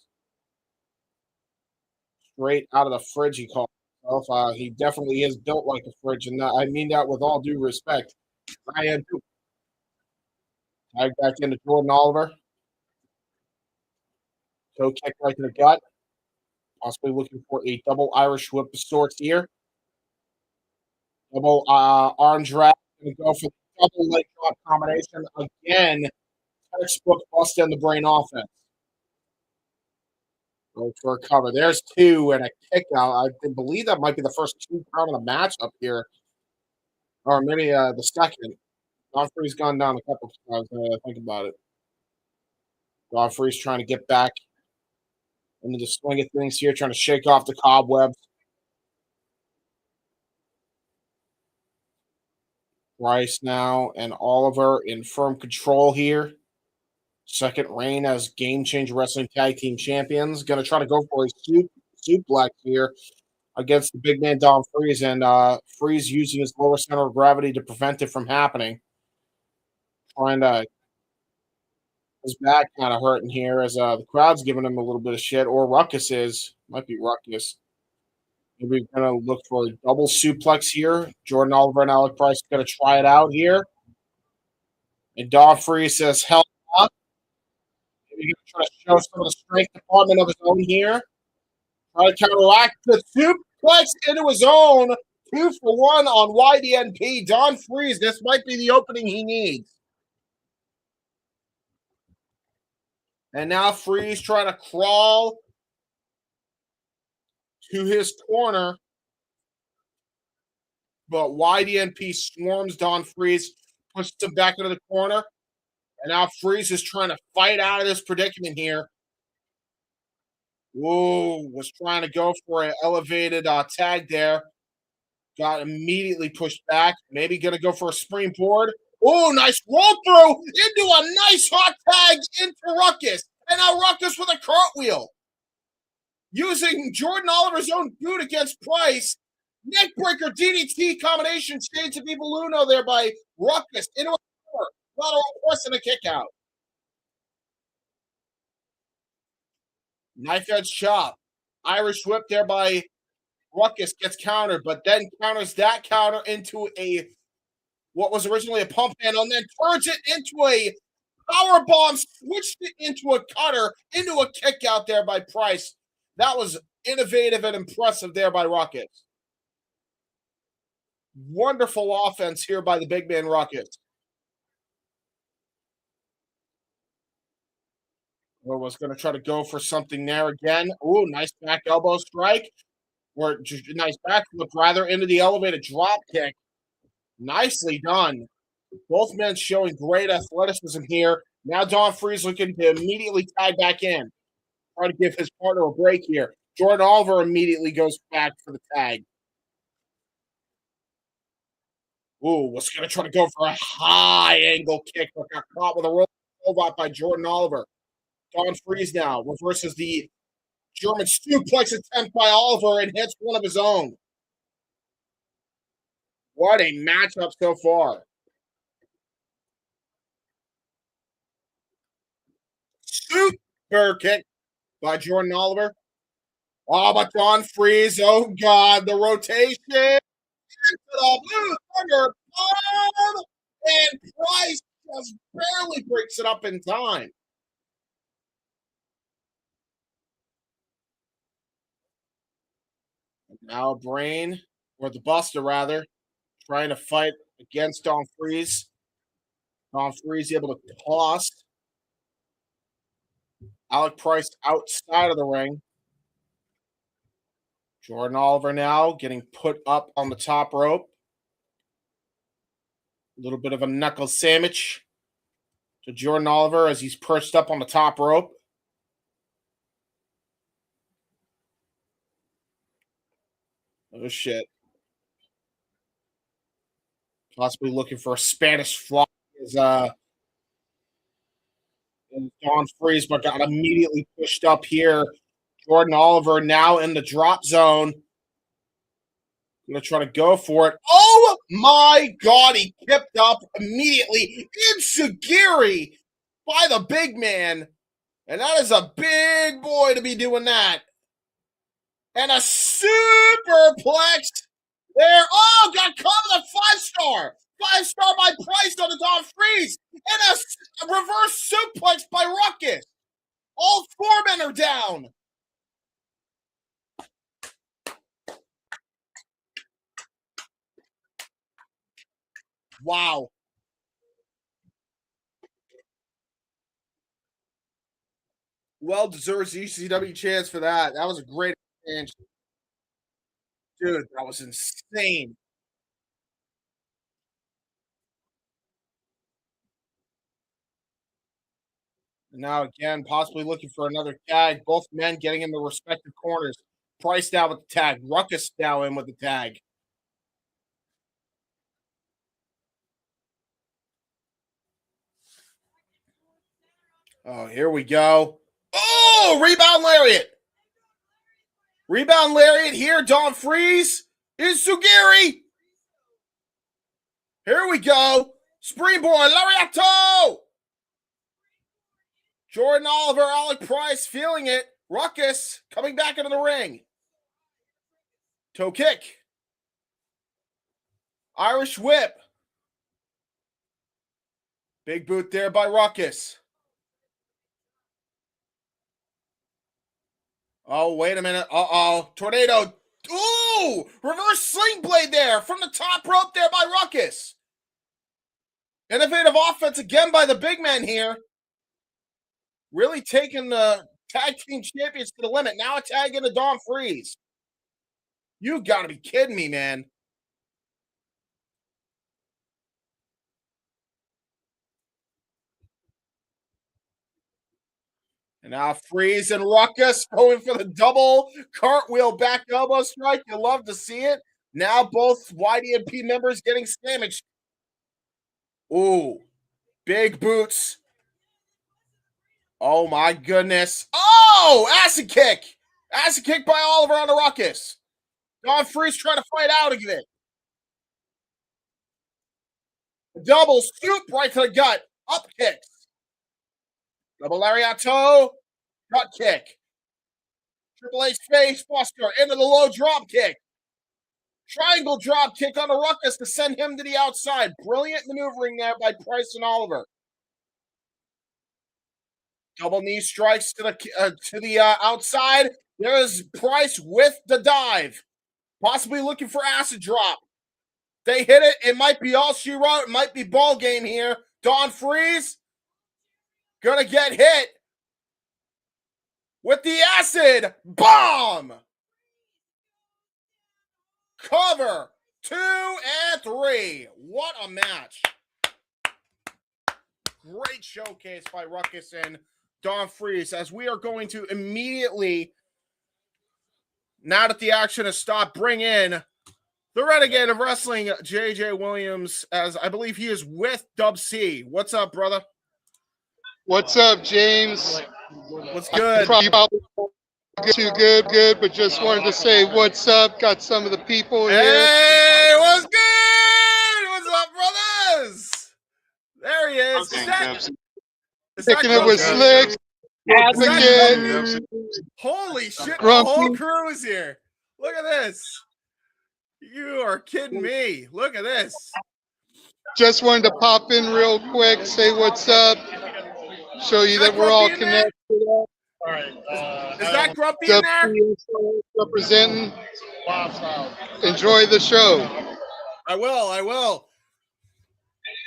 Straight out of the fridge, he called himself. He definitely is built like a fridge, and I mean that with all due respect. I am too. Tag back into Jordan Oliver. Toe kick right to the gut. Possibly looking for a double Irish whip of sorts here. Double arm drag. Going to go for the double leg drop combination again. Textbook bust in the brain offense. Go for a cover. There's two and a kick out. I believe that might be the first 2 count of the match up here. Or maybe the second. Godfrey's gone down a couple of times. Think about it. Godfrey's trying to get back into the swing of things here, trying to shake off the cobwebs. Bryce now and Oliver in firm control here. Second reign as Game Changer Wrestling Tag Team Champions. Going to try to go for a suplex here against the big man Don Freeze, and Freeze using his lower center of gravity to prevent it from happening. Trying to his back kind of hurting here as the crowd's giving him a little bit of shit, or Ruckus is. Might be Ruckus. Maybe we're going to look for a double suplex here. Jordan Oliver and Alec Price are going to try it out here. And Don Freeze says, hell up. Maybe he's going to try to show some of the strength department of his own here. Try to counteract the suplex into his own. 2 for 1 on YDNP. Don Freeze, this might be the opening he needs. And now Freeze trying to crawl to his corner. But YDNP swarms Don Freeze, pushes him back into the corner. And now Freeze is trying to fight out of this predicament here. Whoa, was trying to go for an elevated tag there. Got immediately pushed back. Maybe going to go for a springboard. Oh, nice roll through into a nice hot tag into Ruckus. And now Ruckus with a cartwheel. Using Jordan Oliver's own boot against Price. Neckbreaker DDT combination shades of Evil Uno there by Ruckus. Into a lateral press and a kick out. Knife edge chop. Irish whip there by Ruckus gets countered, but then counters that counter into a what was originally a pump handle, and then turns it into a power bomb, switched it into a cutter, into a kick out there by Price. That was innovative and impressive there by Ruckus. Wonderful offense here by the big man Ruckus. Or was going to try to go for something there again. Ooh, nice back elbow strike. Or nice back flip, rather, into the elevated drop kick. Nicely done. Both men showing great athleticism here. Now Don Freeze looking to immediately tag back in. Try to give his partner a break here. Jordan Oliver immediately goes back for the tag. Ooh, was going to try to go for a high angle kick, but got caught with a robot by Jordan Oliver. Don Freeze now reverses the German suplex attempt by Oliver and hits one of his own. What a matchup so far. Super kick by Jordan Oliver. Oh, but Don Freeze, oh God, the rotation. The Blue Thunder bomb, and Price just barely breaks it up in time. Now Brain, or the Bustah rather, trying to fight against Don Freeze. Don Freeze able to toss Alec Price outside of the ring. Jordan Oliver now getting put up on the top rope. A little bit of a knuckle sandwich to Jordan Oliver as he's perched up on the top rope. Oh, shit. Possibly looking for a Spanish fly as Don Freeze, but got immediately pushed up here. Jordan Oliver now in the drop zone. Gonna try to go for it. Oh my God, he kept up immediately. Enziguri by the big man. And that is a big boy to be doing that. And a superplex there. Oh, got caught with a 5-star. 5-star by Price on the Don Freeze. And a reverse suplex by Ruckus. All 4 men are down. Wow. Well-deserved GCW chance for that. That was a great exchange. Dude, that was insane. Now again, possibly looking for another tag. Both men getting in the respective corners. Price down with the tag. Ruckus now in with the tag. Oh, here we go. Oh, rebound lariat. Rebound lariat here. Don Freeze is Sugiri. Here we go. Springboard lariato. Jordan Oliver, Alec Price feeling it. Ruckus coming back into the ring. Toe kick. Irish whip. Big boot there by Ruckus. Oh, wait a minute. Uh-oh. Tornado. Ooh! Reverse sling blade there from the top rope there by Ruckus. Innovative offense again by the big man here. Really taking the tag team champions to the limit. Now a tag into Don Freeze. You got to be kidding me, man. And now Freeze and Ruckus going for the double cartwheel back elbow strike. You love to see it. Now both YDMP members getting sandwiched. Ooh, big boots. Oh my goodness. Oh, acid kick. Acid kick by Oliver on the Ruckus. Don Freeze trying to fight out of it. Double scoop right to the gut. Up kicks. Double lariato. Gut kick. Triple H face buster into the low drop kick. Triangle drop kick on the Ruckus to send him to the outside. Brilliant maneuvering there by Price and Oliver. Double knee strikes to the outside. There's Price with the dive. Possibly looking for acid drop. They hit it. It might be all she wrote. It might be ball game here. Don Freeze gonna get hit with the acid bomb. Cover 2 and 3. What a match. Great showcase by Ruckus and Don Freeze as we are going to immediately, now that the action has stopped, bring in the Renegade of Wrestling, JJ Williams, as I believe he is with Dub C. What's up, brother? What's up, James? What's good? Probably too good, but just wanted to say what's up. Got some of the people here. Hey, what's good? What's up, brothers? There he is. Picking it with Slick. Holy shit, Grumpy. the whole crew is here. Look at this. You are kidding me. Look at this. Just wanted to pop in real quick, say what's up, show you that we're all connected. All right. Is that Grumpy in there? Representing. Enjoy the show. I will.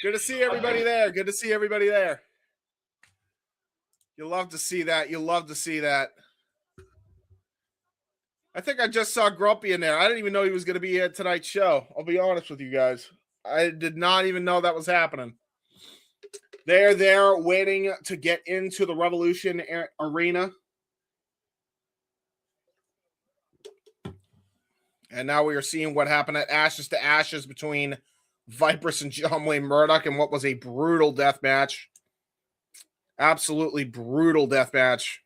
Good to see everybody there. Good to see everybody there. You love to see that. You love to see that. I think I just saw Grumpy in there. I didn't even know he was going to be at tonight's show. I'll be honest with you guys. I did not even know that was happening. They're there waiting to get into the Revolution Arena. And now we are seeing what happened at Ashes to Ashes between Viperous and John Wayne Murdoch and what was a brutal death match. Absolutely brutal death match.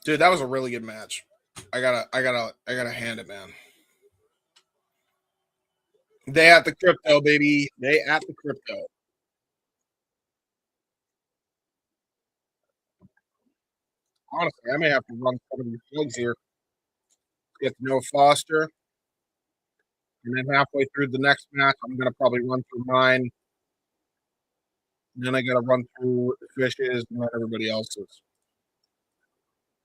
Dude, that was a really good match. I gotta hand it, man. They at the crypto, baby. They at the crypto. Honestly, I may have to run some of these plugs here. Get to know Foster. And then halfway through the next match, I'm going to probably run through mine. And then I got to run through the Fishes and then everybody else's.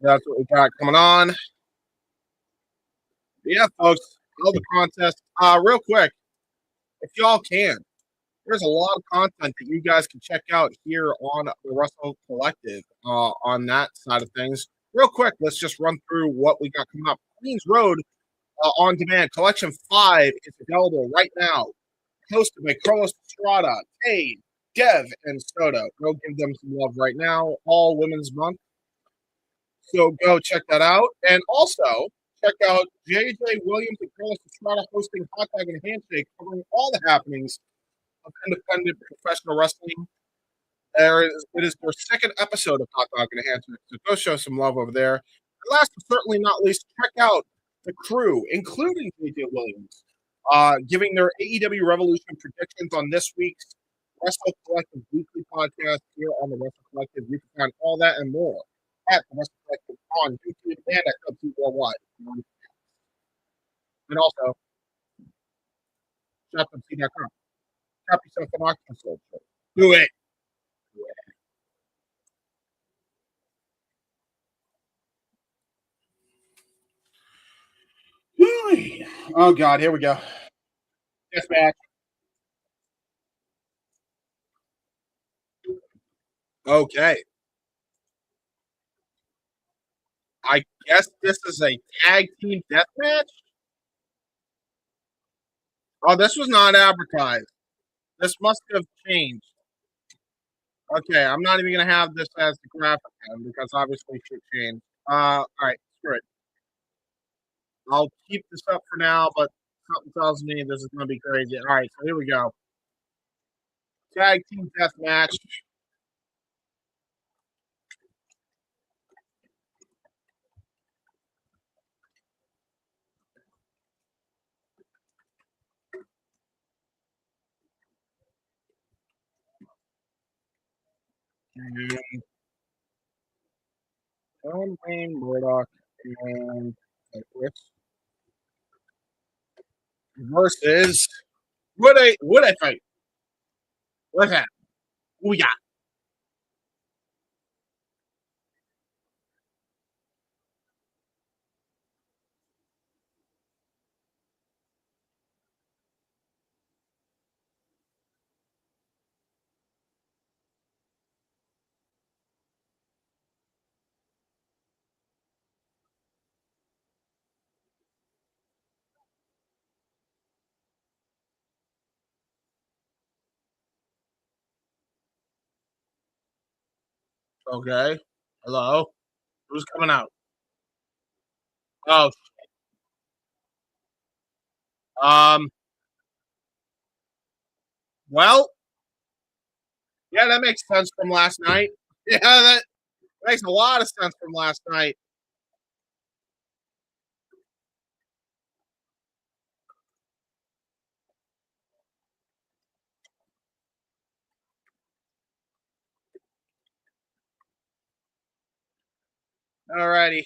That's what we got coming on. But yeah, folks, all the contest. Real quick, if y'all can, there's a lot of content that you guys can check out here on the Wrestle Collective on that side of things. Real quick, let's just run through what we got coming up. Queens Road on demand. Collection 5 is available right now. Hosted by Carlos Estrada, Tay, Dev, and Soto. Go give them some love right now. All Women's Month. So go check that out. And also, check out JJ Williams and Carlos Estrada hosting Hot Dog and Handshake, covering all the happenings of independent professional wrestling. It is their second episode of Hot Dog and Handshake, so go show some love over there. And last but certainly not least, check out the crew, including JJ Williams, giving their AEW Revolution predictions on this week's Wrestle Collective Weekly podcast here on the Wrestle Collective. You can find all that and more at the Wrestle Collective on YouTube and at WC Worldwide. And also, shopwc.com. Shop yourself an Oculus. Do it. Oh, God, here we go. Death match. Okay. I guess this is a tag team death match? Oh, this was not advertised. This must have changed. Okay, I'm not even going to have this as the graphic then, because obviously it should change. All right, screw it. I'll keep this up for now, but something tells me this is going to be crazy. All right, so here we go. Tag team death match. And John Wayne Murdoch and Chris versus would I fight? What's that? Who we got? Okay. Hello. Who's coming out? Oh, um. Well, yeah, that makes sense from last night. Yeah, that makes a lot of sense from last night. Alrighty.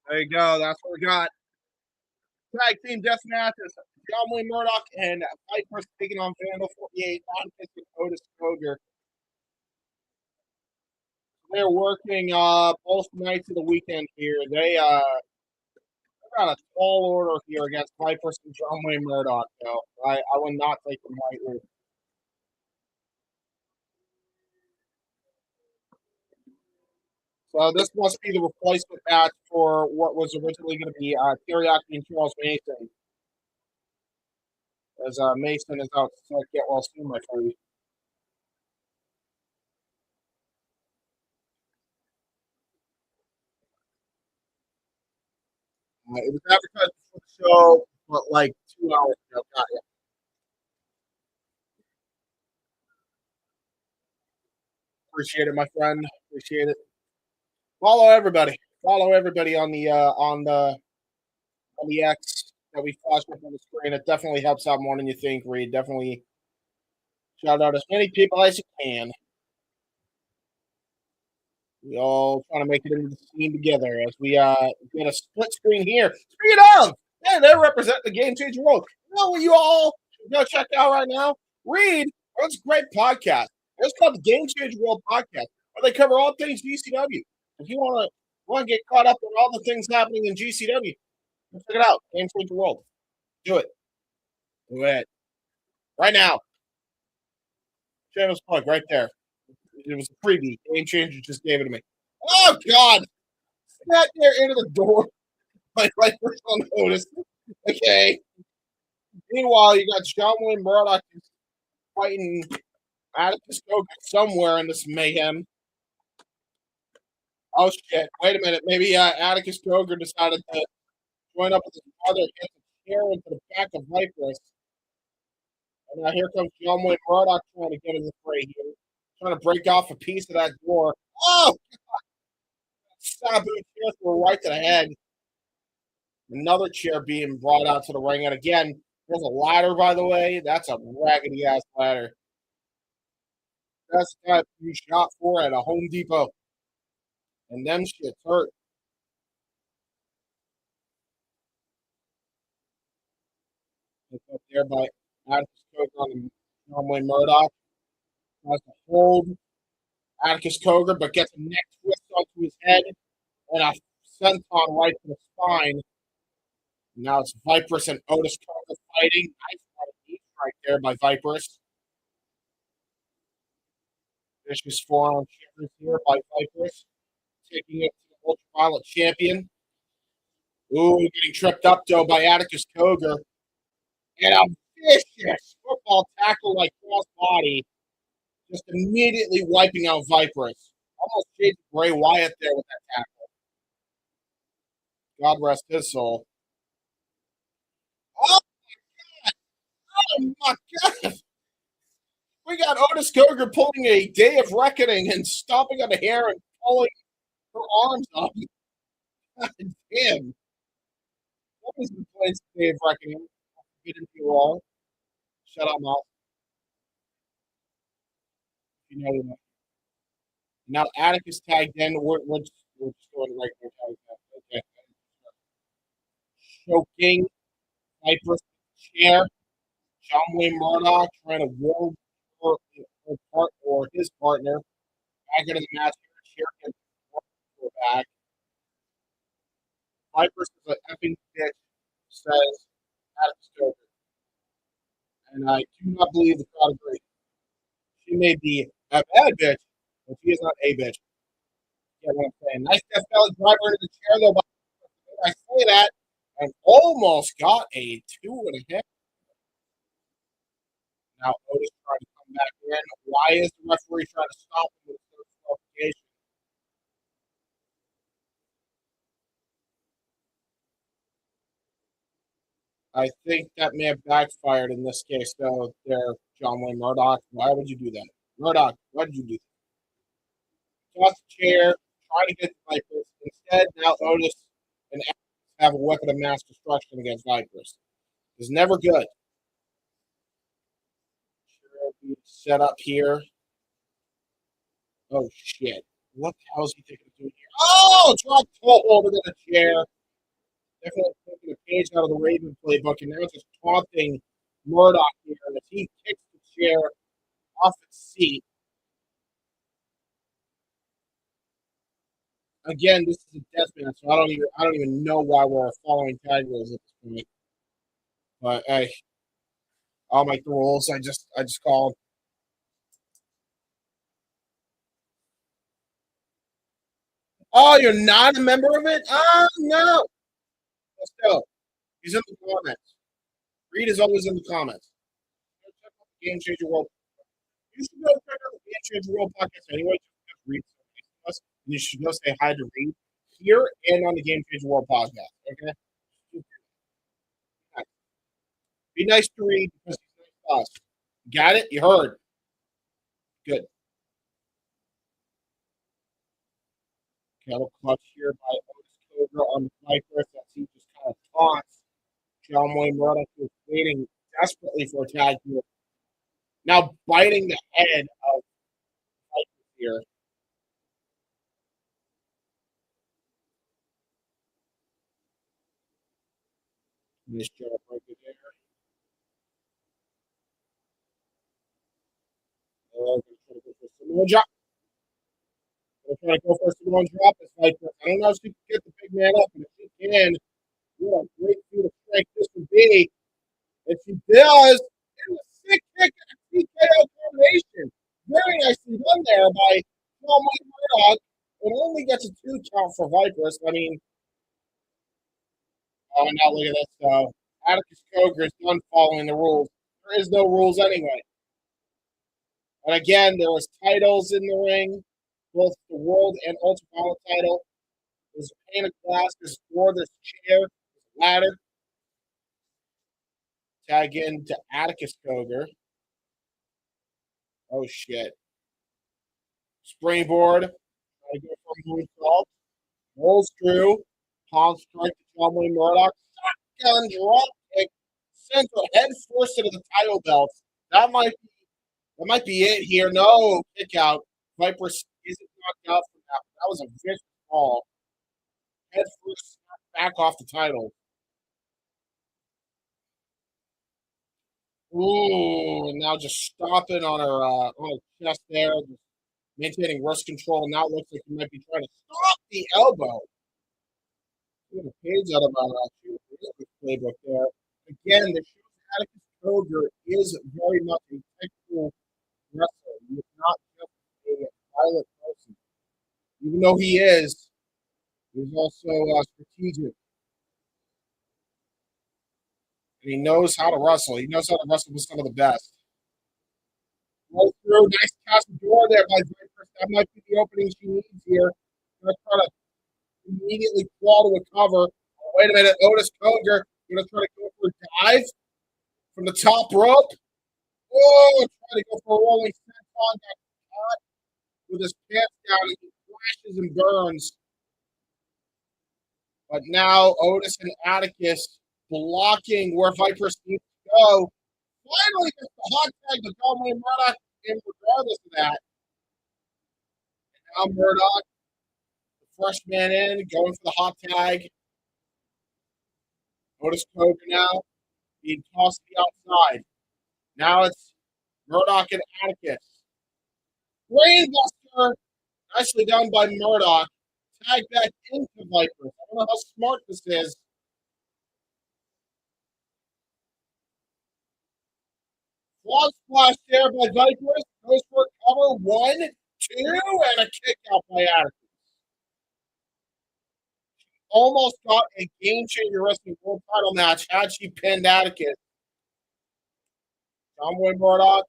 There you go. That's what we got. Tag team deathmatch is John Wayne Murdoch and Viper's taking on Vandal 48 on Pittsburgh Otis Kroger. They're working both nights of the weekend here. They got a tall order here against Vipers and John Wayne Murdoch, though. I will not take them lightly. So this must be the replacement match for what was originally going to be Yaki and Charles Mason. As Mason is out to get well soon, my friend. It was advertised before the show, but like 2 hours ago. Got it. Appreciate it, my friend. Appreciate it. Follow everybody. Follow everybody on the X that we flashed up on the screen. It definitely helps out more than you think, Reed. Definitely shout out as many people as you can. We all trying to make it into the scene together as we get a split screen here. Speaking of, man, they represent the Game Changer World. You know what you all should go check out right now? Reed runs a great podcast. It's called the Game Changer World Podcast, where they cover all things GCW. If you want to get caught up on all the things happening in GCW, check it out. Game Changer World. Do it. Do it. Right now. Shameless plug right there. It was a freebie. Game Changer just gave it to me. Oh, God. Sat there into the door. My first on notice. Okay. Meanwhile, you got John Wayne Murdoch fighting Atticus Coker somewhere in this mayhem. Oh, shit. Wait a minute. Maybe Atticus Coker decided to join up with his brother, get the chair into the back of Viper's. And now here comes John Wayne Murdoch trying to get in the fray here. Trying to break off a piece of that door. Oh, God. Sabu chair through right to the head. Another chair being brought out to the ring. And again, there's a ladder, by the way. That's a raggedy-ass ladder. That's got you shot for at a Home Depot. And them shits hurt. It's up there by Atticus Coker on the John Wayne Murdoch. Tries to hold Atticus Coker, but gets a neck twist onto his head and a senton right to the spine. Now it's Viper's and Otis Coker fighting. Nice right there by Viper's. Vicious forearm shivers here by Viper's. Taking it to the Ultraviolet champion. Ooh, getting tripped up, though, by Atticus Coker. And a vicious football tackle like crossbody. Just immediately wiping out Viper's. Almost Jason Bray Wyatt there with that tackle. God rest his soul. Oh, my God. Oh, my God. We got Otis Coker pulling a Day of Reckoning and stomping on the hair and pulling her arms up. God damn. What was the place Day of Reckoning? Get into you all. Shut up, mouth. You know that. Now Atticus tagged in. We're just going right there. Okay. Choking Viper's chair. John Wayne Murdoch trying to roll her part or his partner back into the match. Chair gets back. Viper's is an effing bitch, says Atticus Coker. And I do not believe the crowd agrees. She may be a bad bitch, but she is not a bitch. Yeah, what I'm saying. Nice death belly driver into the chair, though. But I say that and almost got a 2.5. Now Otis trying to come back in. Why is the referee trying to stop him with a disqualification? I think that may have backfired in this case, though. There, John Wayne Murdoch. Why would you do that? Murdoch, why did you do that? Toss the chair, try to get the Vipers. Instead, now Otis and Alex have a weapon of mass destruction against Vipers. It's never good. Set up here. Oh, shit. What the hell is he thinking of doing here? Oh, drop toe over to the chair. Definitely taking a page out of the Raven playbook, and now just taunting Murdoch here as he kicks the chair off its seat. Again, this is a death match, so I don't even know why we're following tag rules at this point. But hey, I'll make the rules. I just called. Oh, you're not a member of it? Oh no. Let's go. He's in the comments. Reed is always in the comments. Check out the Game Changer World. You should go check out the Game Changer World podcast anyway. Just Reed us, and you should go say hi to Reed here and on the Game Changer World podcast. Okay. Be nice to Reed because he's nice to us. Got it? You heard. Good. Cattle clutch here by Otis Cobra on the Viper as he just kind of taunts John Wayne Murdoch, who's waiting desperately for a tag here. Now biting the head of Viper here. Nice job right there. Going to try to go for Samoa drop. Going to try to go for a Samoa drop. This Viper. I don't know if she can get the big man up, but if she can, what a great feat of strength this would be. If she does, it was a sick kick and a TKO combination. Very nicely done there by John Wayne Murdoch. It only gets a 2 count for Vipers. I mean, oh, now look at this. Atticus Cogar is done following the rules. There is no rules anyway. And again, there was titles in the ring, both the World and Ultraviolet title. There's a pane of glass, there's a door, there's a chair, there's a ladder. Tag in to Atticus Cogar. Oh, shit. Springboard. Try to go for moonsault. Rolls through. Palm strike to John Wayne Murdoch. Shotgun drop kick. Sends her head first into the title belts. That might be it here. No, kick out. Viper isn't knocked out from that. That was a vicious fall. Head first, back off the title. Ooh, and now just stomping on her chest there, just maintaining wrist control. Now it looks like he might be trying to stop the elbow. Get a page out of our playbook there. Again, the shows Atticus Cogar is very much a technical wrestler. He is not just a violent person. Even though he is, he's also strategic. And he knows how to wrestle. He knows how to wrestle with some of the best. Roll through. Nice cast door there by Viper. That might be the opening she needs here. Gonna try to immediately crawl to a cover. Oh, wait a minute. Otis Cogar gonna try to go for a dive from the top rope. Oh, trying to go for a rolling senton. Got caught with his pants down and he flashes and burns. But now Otis and Atticus blocking where Viper needs to go. Finally gets the hot tag to John Wayne Murdoch, and regardless of that. And now Murdoch, the fresh man in, going for the hot tag. Otis Cogar now being tossed to the outside. Now it's Murdoch and Atticus. Brainbuster, nicely done by Murdoch. Tag back into Viper. I don't know how smart this is. Frog splash there by Vipers. Goes for a cover. 1, 2, and a kick out by Atticus. Almost got a game-changer wrestling world title match had she pinned Atticus. John Wayne Murdoch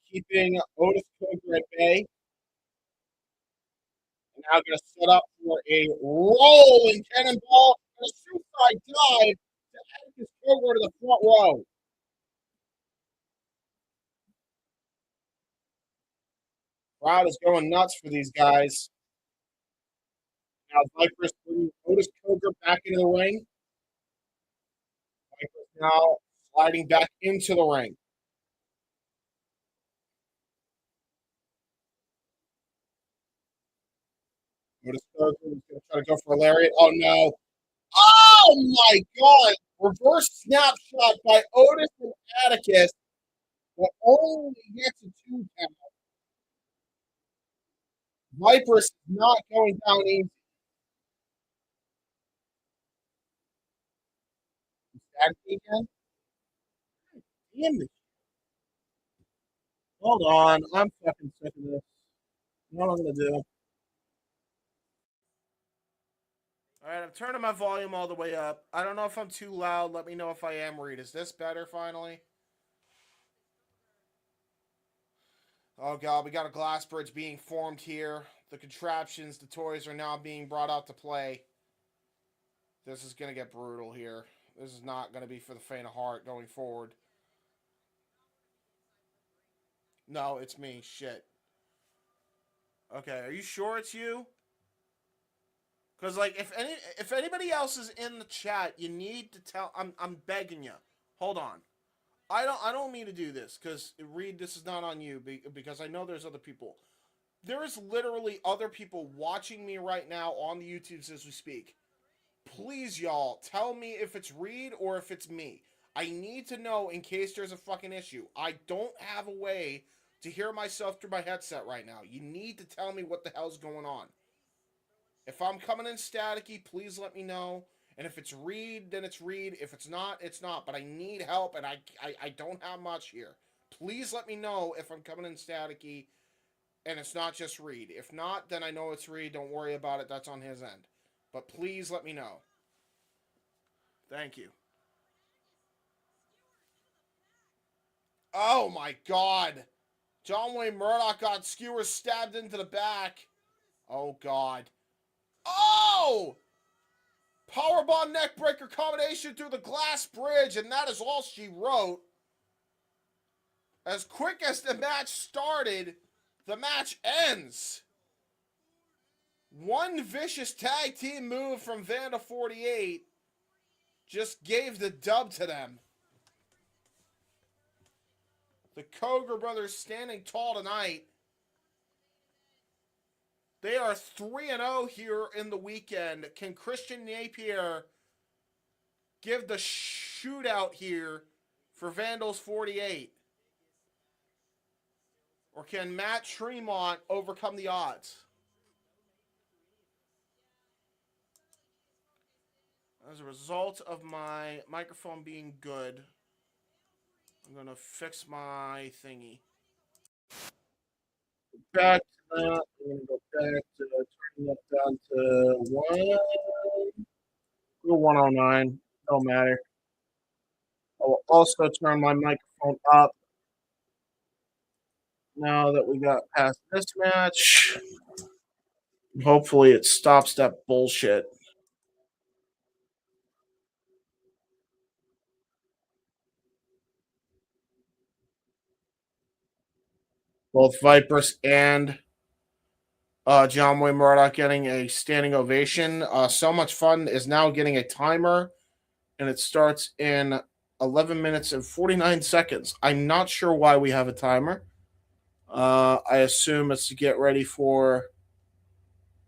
keeping Otis Cogar at bay. And now going to set up for a rolling cannonball and a suicide dive to Atticus Cogar to the front row. Crowd is going nuts for these guys. Now Viper's bringing Otis Cogar back into the ring. Viper's now sliding back into the ring. Otis Cogar is going to try to go for a lariat. Oh, no. Oh, my God. Reverse snapshot by Otis and Atticus, but only gets a 2 count. Vipers is not going down easy. Static again? Damn it. Hold on. I'm fucking sick of this. You know what I'm going to do? All right, I'm turning my volume all the way up. I don't know if I'm too loud. Let me know if I am, Reed. Is this better finally? Oh, God, we got a glass bridge being formed here. The contraptions, the toys are now being brought out to play. This is going to get brutal here. This is not going to be for the faint of heart going forward. No, it's me. Shit. Okay, are you sure it's you? Because like if anybody else is in the chat, you need to tell. I'm begging you. Hold on. I don't mean to do this because Reed, this is not on you because I know there's other people. There is literally other people watching me right now on the YouTubes as we speak. Please, y'all, tell me if it's Reed or if it's me. I need to know in case there's a fucking issue. I don't have a way to hear myself through my headset right now. You need to tell me what the hell's going on. If I'm coming in staticky, please let me know. And if it's Reed, then it's Reed. If it's not, it's not. But I need help, and I don't have much here. Please let me know if I'm coming in staticky, and it's not just Reed. If not, then I know it's Reed. Don't worry about it. That's on his end. But please let me know. Thank you. Oh, my God. John Wayne Murdoch got skewers stabbed into the back. Oh, God. Oh! Powerbomb neckbreaker combination through the glass bridge, and that is all she wrote. As quick as the match started, the match ends. One vicious tag team move from Vanda 48 just gave the dub to them. The Koger brothers standing tall tonight. They are 3-0 here in the weekend. Can Christian Napier give the shootout here for Vandals 48? Or can Matt Tremont overcome the odds? As a result of my microphone being good, I'm going to fix my thingy. Back to that. I'm going to go back to turning that down to 109. Don't matter. I will also turn my microphone up now that we got past this match. Hopefully it stops that bullshit. Both Vipers and John Wayne Murdoch getting a standing ovation. So Much Fun is now getting a timer, and it starts in 11 minutes and 49 seconds. I'm not sure why we have a timer. I assume it's to get ready for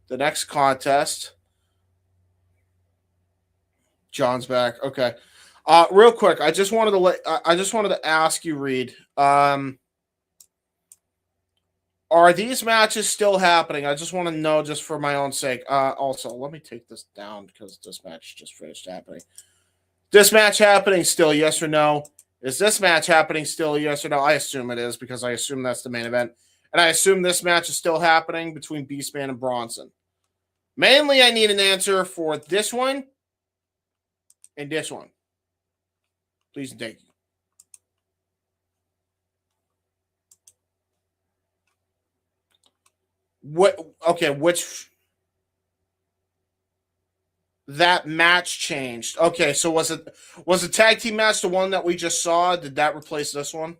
the next contest. John's back. Okay. Real quick, I just wanted to ask you, Reed. Are these matches still happening? I just want to know, just for my own sake. Also, let me take this down because this match just finished happening. This match happening still, yes or no? Is this match happening still, yes or no? I assume it is because I assume that's the main event. And I assume this match is still happening between Beastman and Bronson. Mainly, I need an answer for this one and this one. Please and thank you. Which that match changed. Okay, so was the tag team match the one that we just saw? Did that replace this one?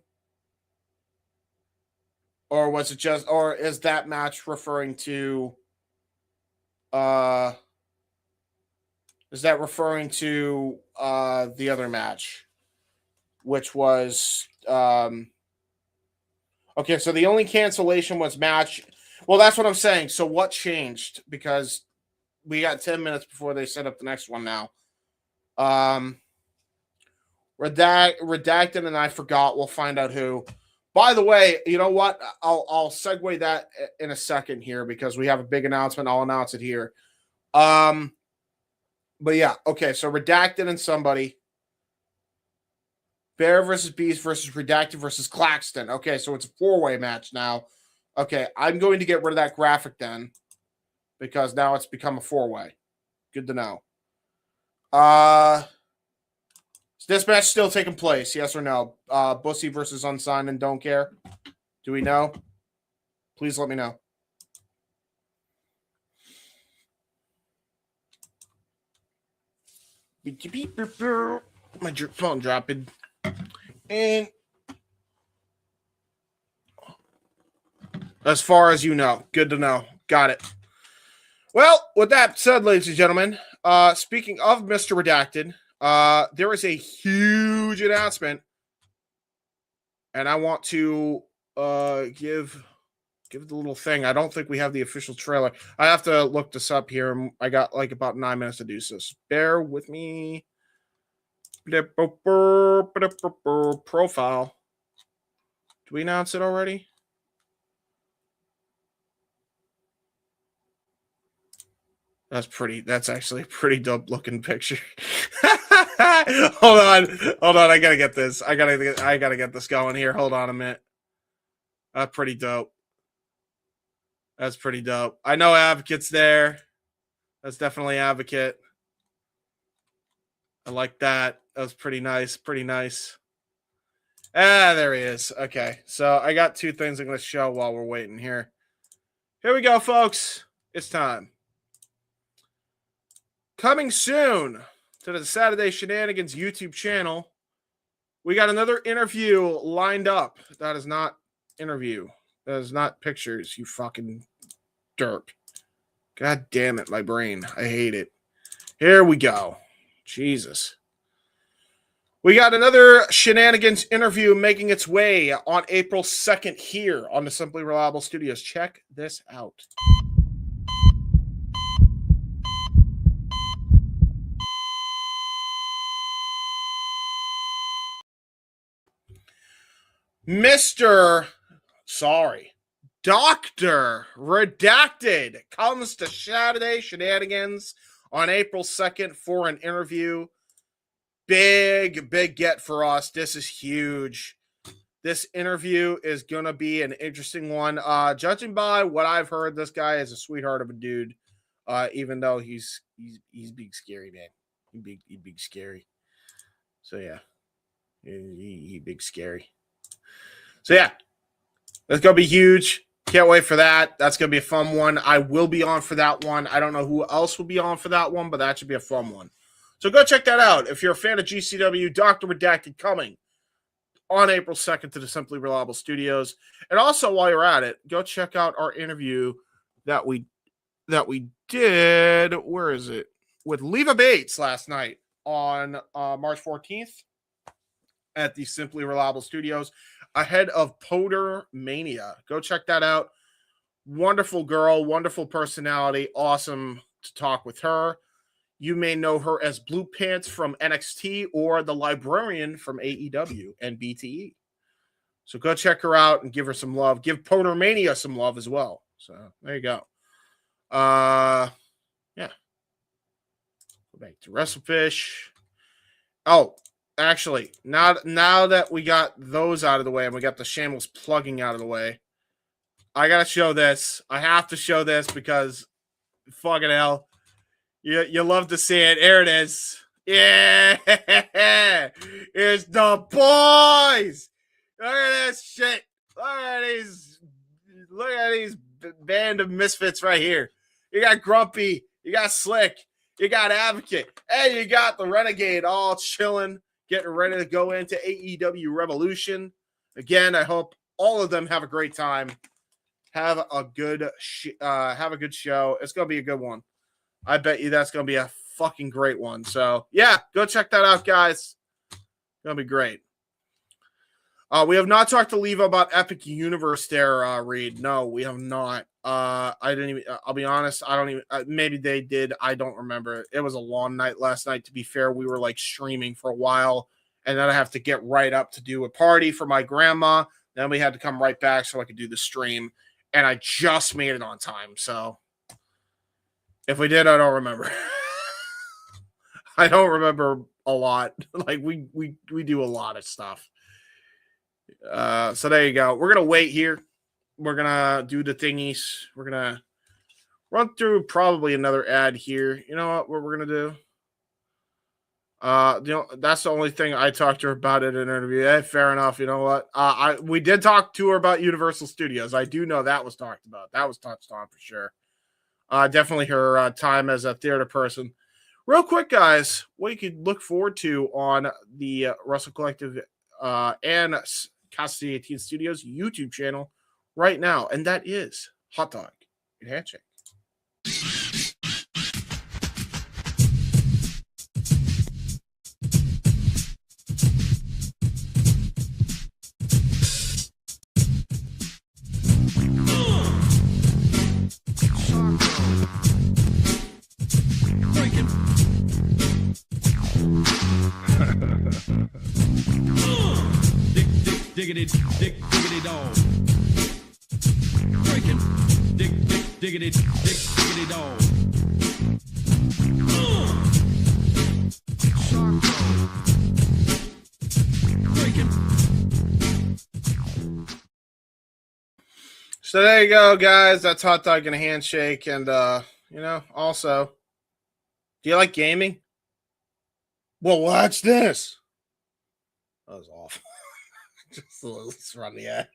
Or was it just, or is that match referring to is that referring to the other match, which was okay, so the only cancellation was match. Well, that's what I'm saying. So what changed? Because we got 10 minutes before they set up the next one now. Redacted and I forgot. We'll find out who. By the way, you know what? I'll segue that in a second here because we have a big announcement. I'll announce it here. But yeah, okay. So Redacted and somebody. Bear versus Beast versus Redacted versus Claxton. Okay, so it's a 4-way match now. Okay, I'm going to get rid of that graphic then because now it's become a 4-way. Good to know. Is this match still taking place? Yes or no? Bussy versus Unsigned and Don't Care. Do we know? Please let me know. My phone dropping. And as far as you know, good to know. Got it. Well, with that said, ladies and gentlemen, speaking of Mr. Redacted, there is a huge announcement, and I want to give the little thing. I don't think we have the official trailer. I have to look this up here. I got like about 9 minutes to do this. Bear with me. Profile. Do we announce it already? That's actually a pretty dope looking picture. Hold on. I gotta get this. I gotta get this going here. Hold on a minute. That's pretty dope. I know Advocate's there. That's definitely Advocate. I like that. That was pretty nice. There he is. Okay. So I got two things I'm going to show while we're waiting here. Here we go, folks. It's time. Coming soon to the Saturday Shenanigans YouTube channel, we got another interview lined up. That is not interview. That is not pictures, you fucking derp. God damn it, my brain. I hate it. Here we go. Jesus. We got another Shenanigans interview making its way on April 2nd here on the Simply Reliable Studios. Check this out. Dr. Redacted comes to Saturday Shenanigans on April 2nd for an interview. Big get for us. This is huge. This interview is going to be an interesting one. Judging by what I've heard, this guy is a sweetheart of a dude, even though he's big scary, man. He big scary. So, yeah. He big scary. So, yeah. That's going to be huge. Can't wait for that. That's going to be a fun one. I will be on for that one. I don't know who else will be on for that one, but that should be a fun one. So go check that out. If you're a fan of GCW, Dr. Redacted coming on April 2nd to the Simply Reliable Studios. And also, while you're at it, go check out our interview that we did. Where is it? With Leva Bates last night on March 14th at the Simply Reliable Studios ahead of Poder Mania. Go check that out. Wonderful girl, wonderful personality. Awesome to talk with her. You may know her as Blue Pants from NXT or the Librarian from AEW and BTE. So go check her out and give her some love. Give Poder Mania some love as well. So there you go. Yeah. Go back to WrestleFish. Oh, actually, now that we got those out of the way and we got the shameless plugging out of the way, I gotta show this. I have to show this because fucking hell. You love to see it. Here it is. Yeah. It's the boys. Look at this shit. Look at these band of misfits right here. You got Grumpy. You got Slick. You got Advocate. And you got the Renegade all chilling, getting ready to go into AEW Revolution. Again, I hope all of them have a great time. Have a good show. It's going to be a good one. I bet you that's going to be a fucking great one. So, yeah, go check that out, guys. Going to be great. We have not talked to Leva about Epic Universe there, Reed. No, we have not. I didn't even, I'll be honest, I don't even, maybe they did. I don't remember. It was a long night last night. To be fair, we were like streaming for a while, and then I have to get right up to do a party for my grandma. Then we had to come right back so I could do the stream, and I just made it on time. So, if we did, I don't remember. I don't remember a lot. Like we do a lot of stuff. So there you go. We're gonna wait here. We're gonna do the thingies. We're gonna run through probably another ad here. You know what we're gonna do? That's the only thing I talked to her about in an interview. Hey, fair enough. You know what? We did talk to her about Universal Studios. I do know that was talked about. That was touched on for sure. Definitely her time as a theater person. Real quick, guys, what you could look forward to on the Wrestle Collective and Castity 18 Studios YouTube channel right now, and that is Hot Dog and Handshake. Diggity dog. Breaking. Diggity dog. Breaking. So there you go, guys. That's Hot Dog and a Handshake. And, also, do you like gaming? Well, watch this. That was awful. Let's run the ad.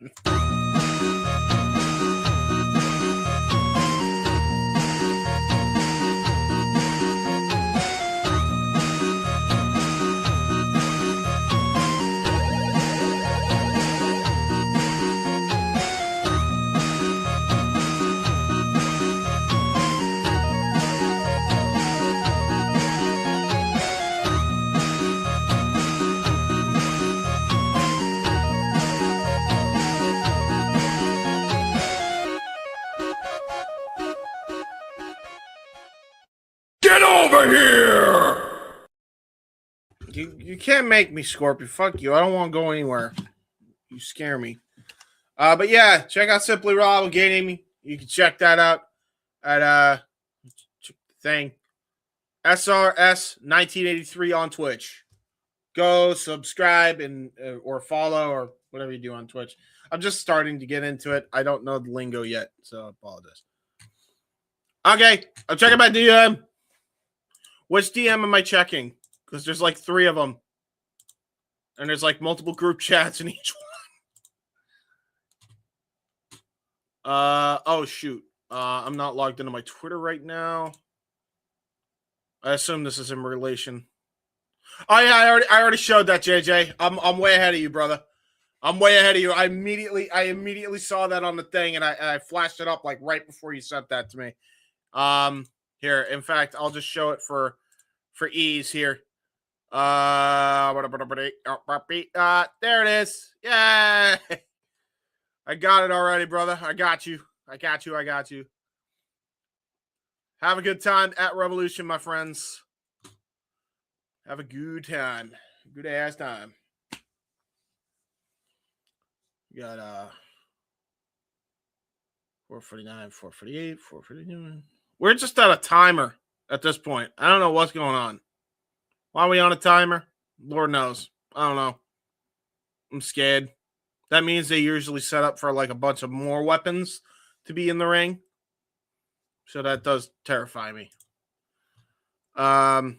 Get over here! You can't make me, Scorpio. Fuck you. I don't want to go anywhere. You scare me. But yeah, check out Simply Rob Gaming. You can check that out at thing SRS 1983 on Twitch. Go subscribe and or follow or whatever you do on Twitch. I'm just starting to get into it. I don't know the lingo yet, so I apologize. Okay, I'm checking my DM. Which DM am I checking? Because there's like 3 of them. And there's like multiple group chats in each one. Oh, shoot. I'm not logged into my Twitter right now. I assume this is in relation. Oh, yeah, I already showed that, JJ. I'm way ahead of you, brother. I'm way ahead of you. I immediately saw that on the thing, and I flashed it up like right before you sent that to me. Here, in fact, I'll just show it for ease here. There it is. Yeah. I got it already, brother. I got you. Have a good time at Revolution, my friends. Have a good time. Good ass time. You got 449, 448, 449. We're just at a timer at this point. I don't know what's going on. Why are we on a timer? Lord knows. I don't know. I'm scared. That means they usually set up for like a bunch of more weapons to be in the ring. So that does terrify me. I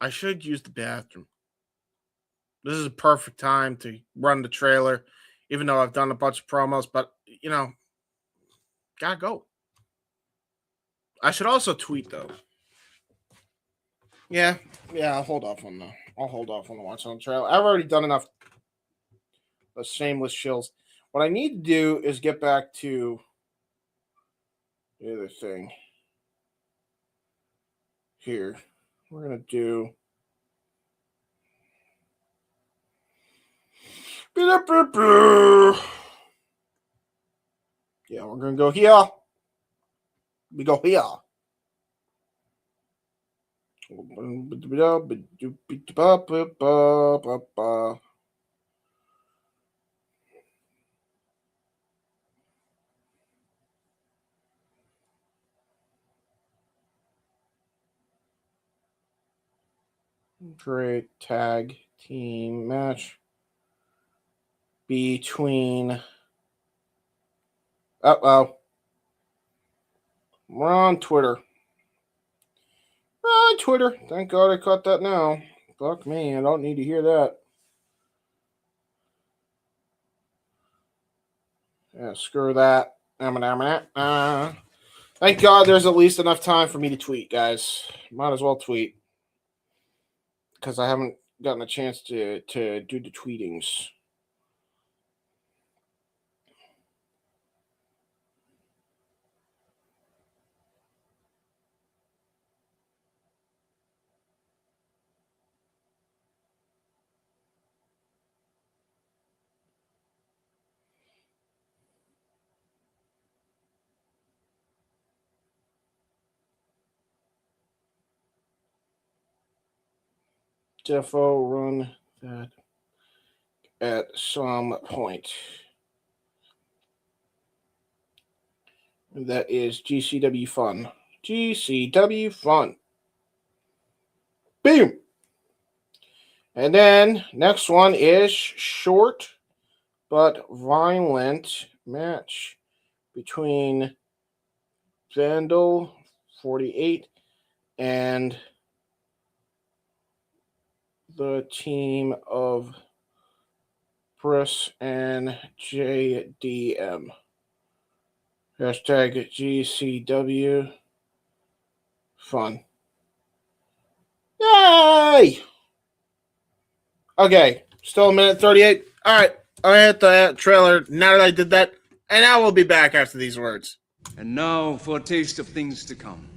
should use the bathroom. This is a perfect time to run the trailer, even though I've done a bunch of promos, but, gotta go. I should also tweet, though. Yeah, I'll hold off on the watching the trailer. I've already done enough of shameless shills. What I need to do is get back to the other thing. Here. We're going to do... Yeah, we're going to go here. We go here. Great tag team match between... Uh-oh. We're on Twitter. Twitter. Thank God I caught that now. Fuck me. I don't need to hear that. Yeah, screw that. Thank God there's at least enough time for me to tweet, guys. Might as well tweet. Because I haven't gotten a chance to do the tweetings. defo run that at some point. And that is GCW fun. GCW fun. Boom. And then next one is short but violent match between Vandal 48 and the team of Briss and JDM. Hashtag GCW fun. Yay! Okay, still a minute 38. All right, I hit the trailer now that I did that, and now we'll be back after these words. And now for a taste of things to come.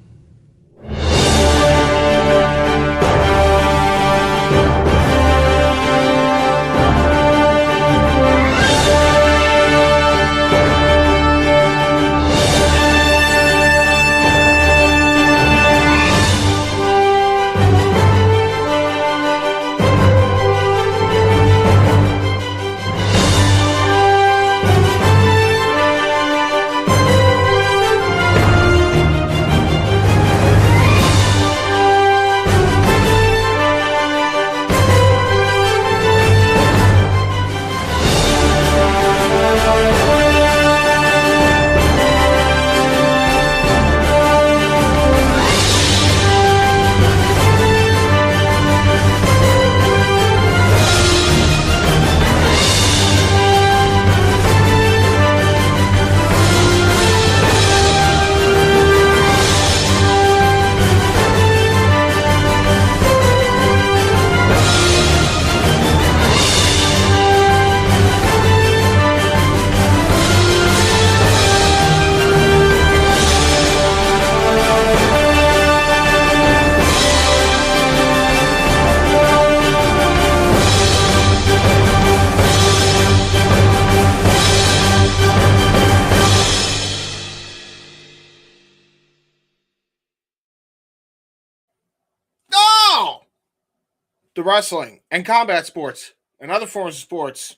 The wrestling and combat sports and other forms of sports,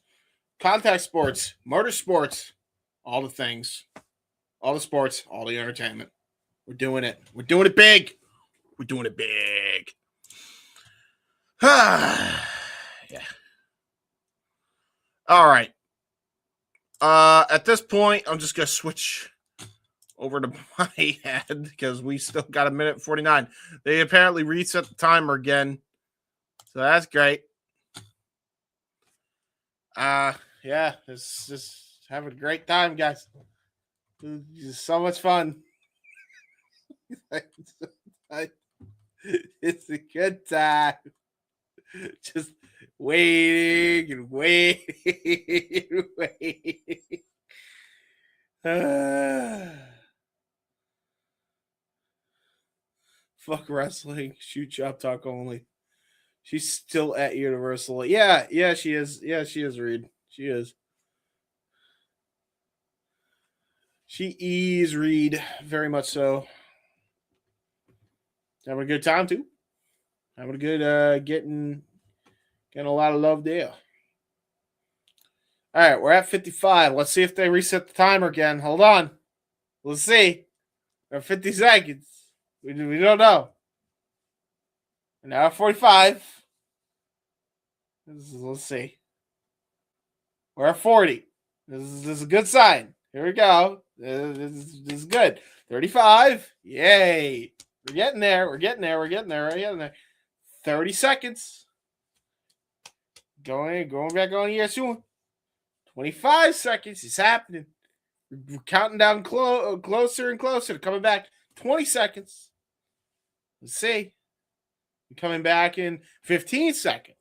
contact sports, motorsports, all the things, all the sports, all the entertainment. We're doing it. We're doing it big. We're doing it big. Yeah. All right. At this point, I'm just going to switch over to my head because we still got a minute 49. They apparently reset the timer again. So that's great. Yeah, it's just having a great time, guys. It's so much fun. It's a good time. Just waiting and waiting and waiting. Fuck wrestling. Shoot job talk only. She's still at Universal. Yeah, she is. Yeah, she is, Reed. She is. She is, Reed. Very much so. Having a good time, too. Having a good, getting a lot of love there. All right, we're at 55. Let's see if they reset the timer again. Hold on. Let's see. We're at 50 seconds. We don't know. And now at 45. Let's see. We're at 40. This is a good sign. Here we go. This is good. 35. Yay. We're getting there. We're getting there. 30 seconds. Going back on here soon. 25 seconds. It's happening. We're counting down closer and closer. Coming back. 20 seconds. Let's see. We're coming back in 15 seconds.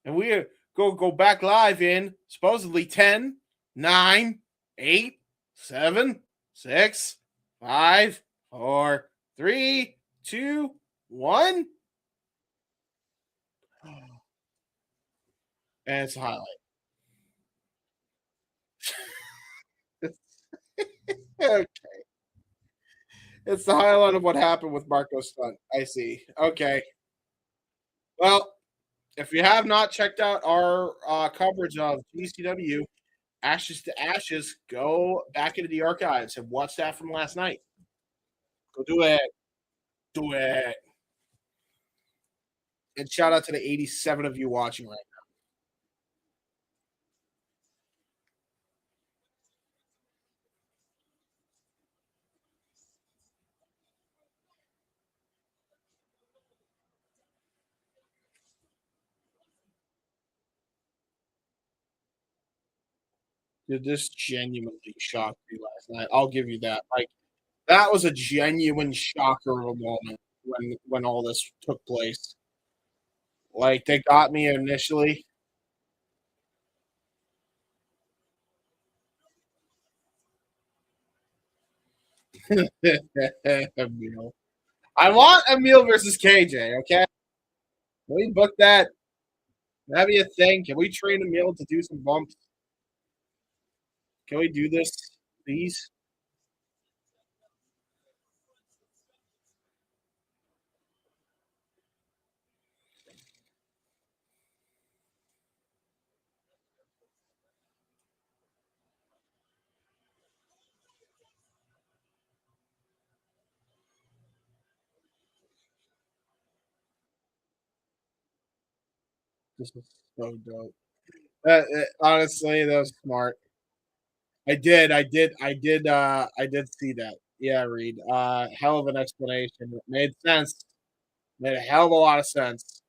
And we go back live in supposedly 10, 9, 8, 7, 6, 5, 4, 3, 2, 1. And it's a highlight. Okay. It's the highlight of what happened with Marco's stunt. I see. Okay. Well, If you have not checked out our coverage of GCW Ashes to Ashes, go back into the archives and watch that from last night. Go do it. Do it. And shout out to the 87 of you watching right now. Dude, this genuinely shocked me last night. I'll give you that. Like, that was a genuine shocker of a moment when all this took place. Like, they got me initially. Emil. I want Emil versus KJ, okay? Can we book that? That'd be a thing. Can we train Emil to do some bumps? Can we do this, please? This is so dope. Honestly, that was smart. I did see that. Yeah, Reed. Hell of an explanation. It made sense. Made a hell of a lot of sense.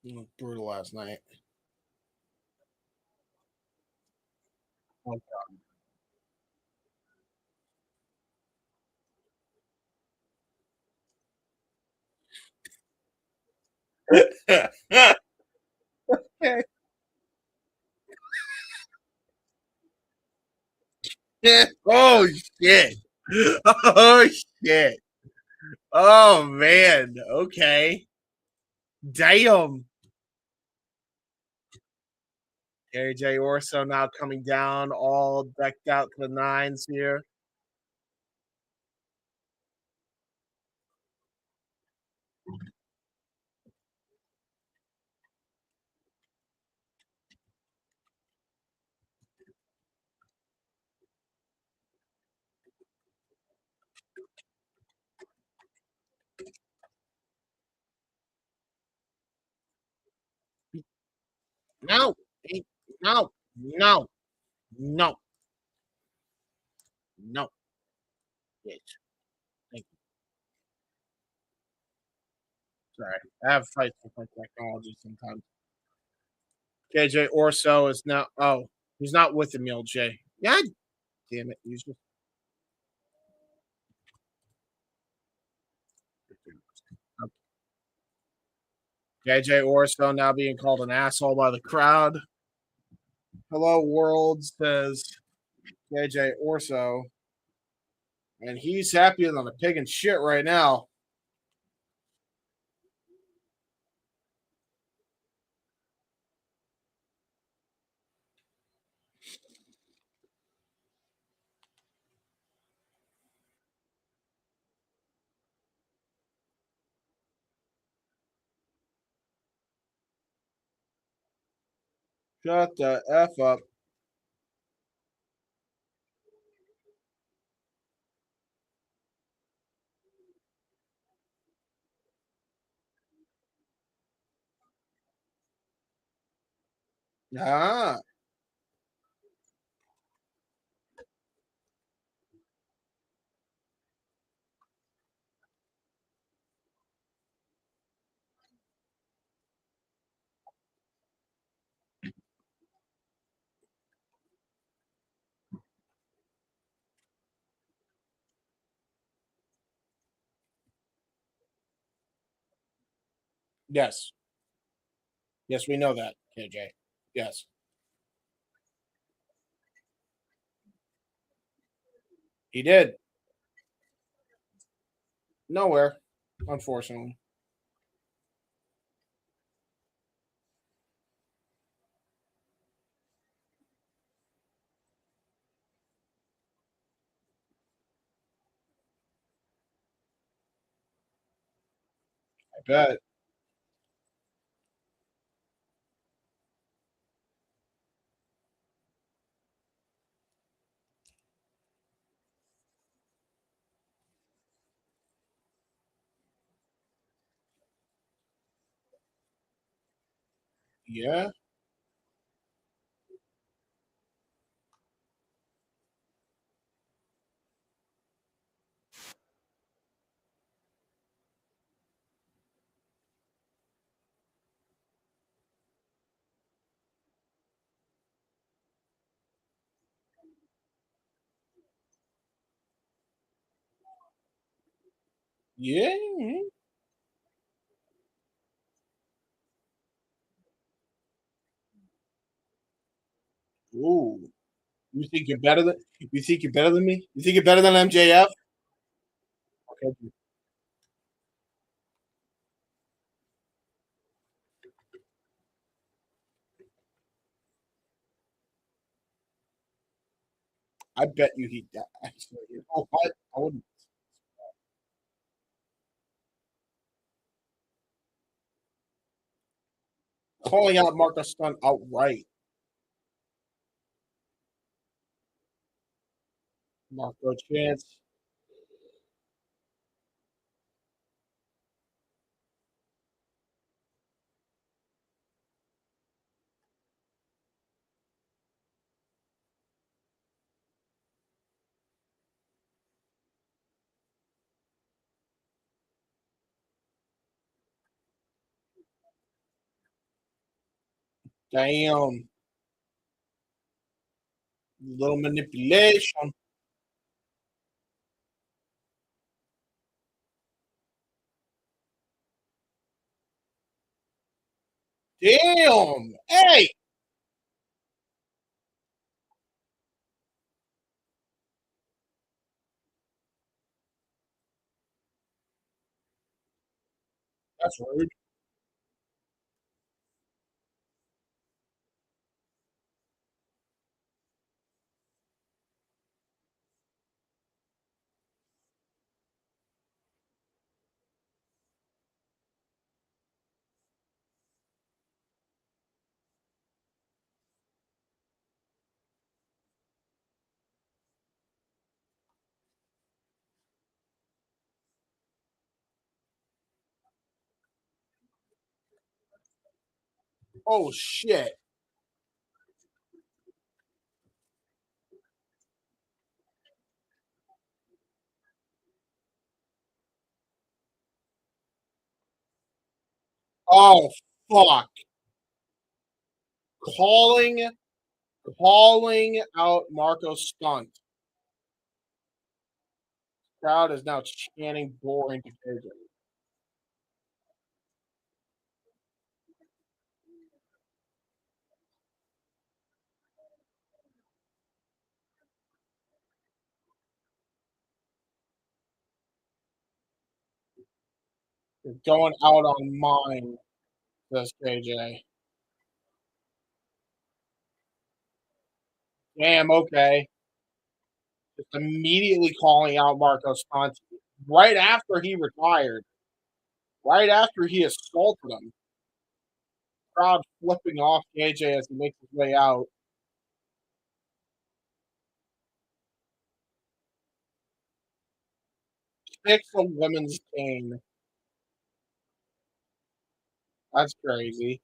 It was brutal last night. Oh, oh shit. Oh shit. Oh man. Okay. Damn. AJ Orso now coming down, all decked out to the nines here. No, no, no, no, no. Bitch. Thank you. Sorry. I have fights with my technology sometimes. KJ Orso is now. Oh, he's not with Emil J. God damn it. He's just. KJ Orso now being called an asshole by the crowd. Hello, world, says KJ Orso. And he's happier than a pig in shit right now. Shut the F up. Ah. Yes. Yes, we know that, KJ. Yes. He did. Nowhere, unfortunately. I bet. Yeah. Yeah. Ooh. You think you're better than me? You think you're better than MJF? Okay. I bet you he actually. Oh, I wouldn't calling out Marco Stunt outright. Marco Chance. Damn. Little manipulation. Damn. Hey. That's rude. Oh shit. Oh fuck. Calling calling out Marco Stunt. Crowd is now chanting boring to KJ. You're going out on mine, says KJ. Damn, okay. Just immediately calling out Marco Stunt right after he retired, right after he assaulted him. Crowd flipping off KJ as he makes his way out. Picks a women's cane. That's crazy.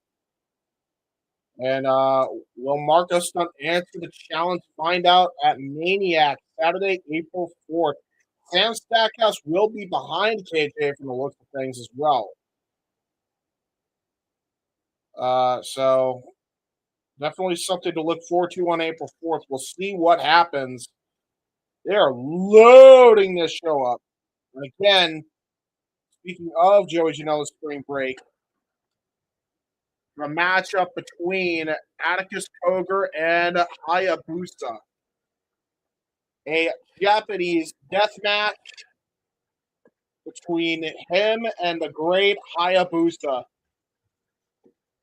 And will Marco Stunt answer the challenge? Find out at Maniac Saturday, April 4th. Sam Stackhouse will be behind KJ from the looks of things as well. So definitely something to look forward to on April 4th. We'll see what happens. They are loading this show up. And again, speaking of Joey Janela's spring break, the matchup between Atticus Koger and Hayabusa. A Japanese death match between him and the great Hayabusa.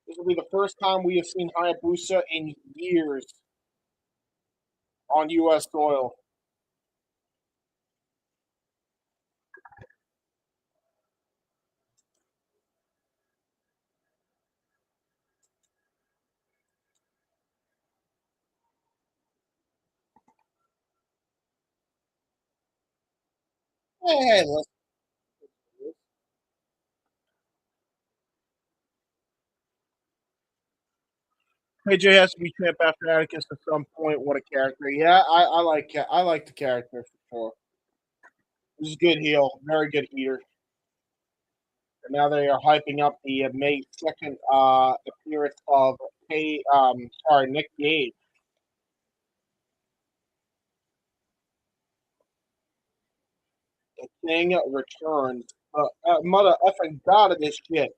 This will be the first time we have seen Hayabusa in years on U.S. soil. Hey, let's. AJ has to be champ after Atticus at some point. What a character! Yeah, I like the character for sure. He's a good heel, very good eater. And now they are hyping up the May 2nd appearance of Nick Gage. The King returns. Mother effing god of this shit.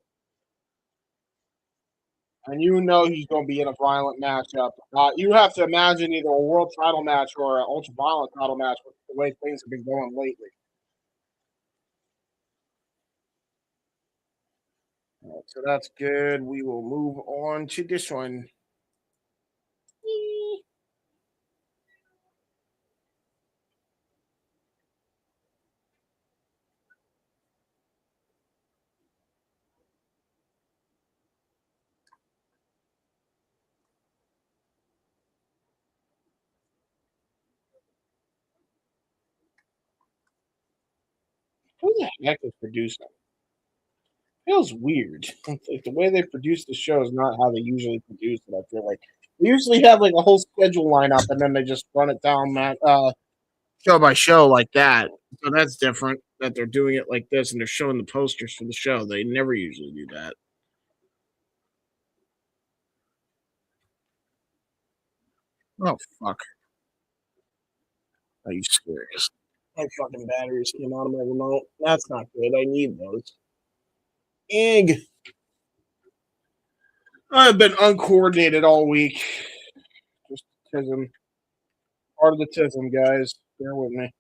And you know he's going to be in a violent matchup. You have to imagine either a world title match or an ultra violent title match with the way things have been going lately. So that's good. We will move on to this one. Who the heck is producing? Feels weird. Like the way they produce the show is not how they usually produce it. I feel like they usually have like a whole schedule lineup and then they just run it down show by show like that. So that's different that they're doing it like this and they're showing the posters for the show. They never usually do that. Oh fuck! Are you serious? My fucking batteries came out of my remote. That's not good. I need those. Ig. I've been uncoordinated all week. Just tism. Part of the tism, guys. Bear with me.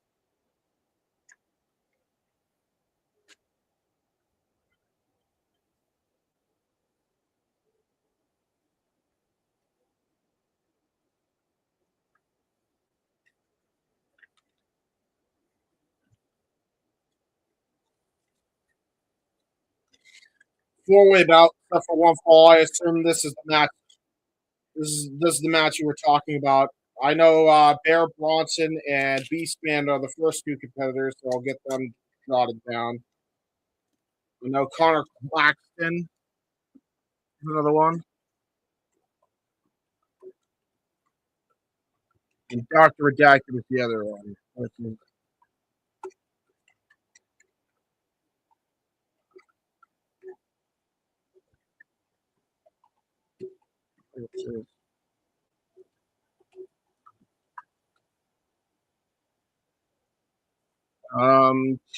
Four-way bout, except for one fall. I assume this is the match. This is the match you were talking about. I know Bear Bronson and Beastman are the first two competitors, so I'll get them jotted down. I know Connor Claxton is another one, and Doctor Redacted is the other one.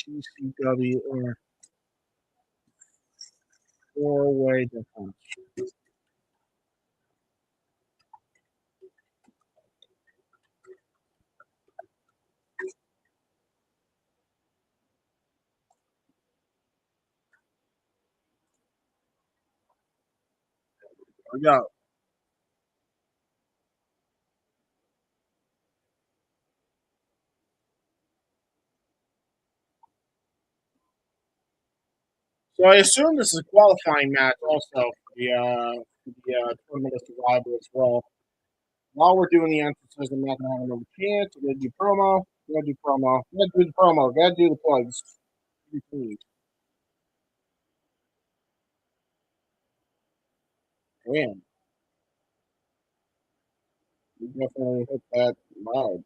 GCW or four-way difference. We got. So I assume this is a qualifying match also for the tournament of survival as well. While we're doing the emphasis, I'm not gonna have another chance. We're gonna do promo. We're gonna do promo. We're gonna do the promo. We're gonna do the plugs. Man, we definitely hit that loud.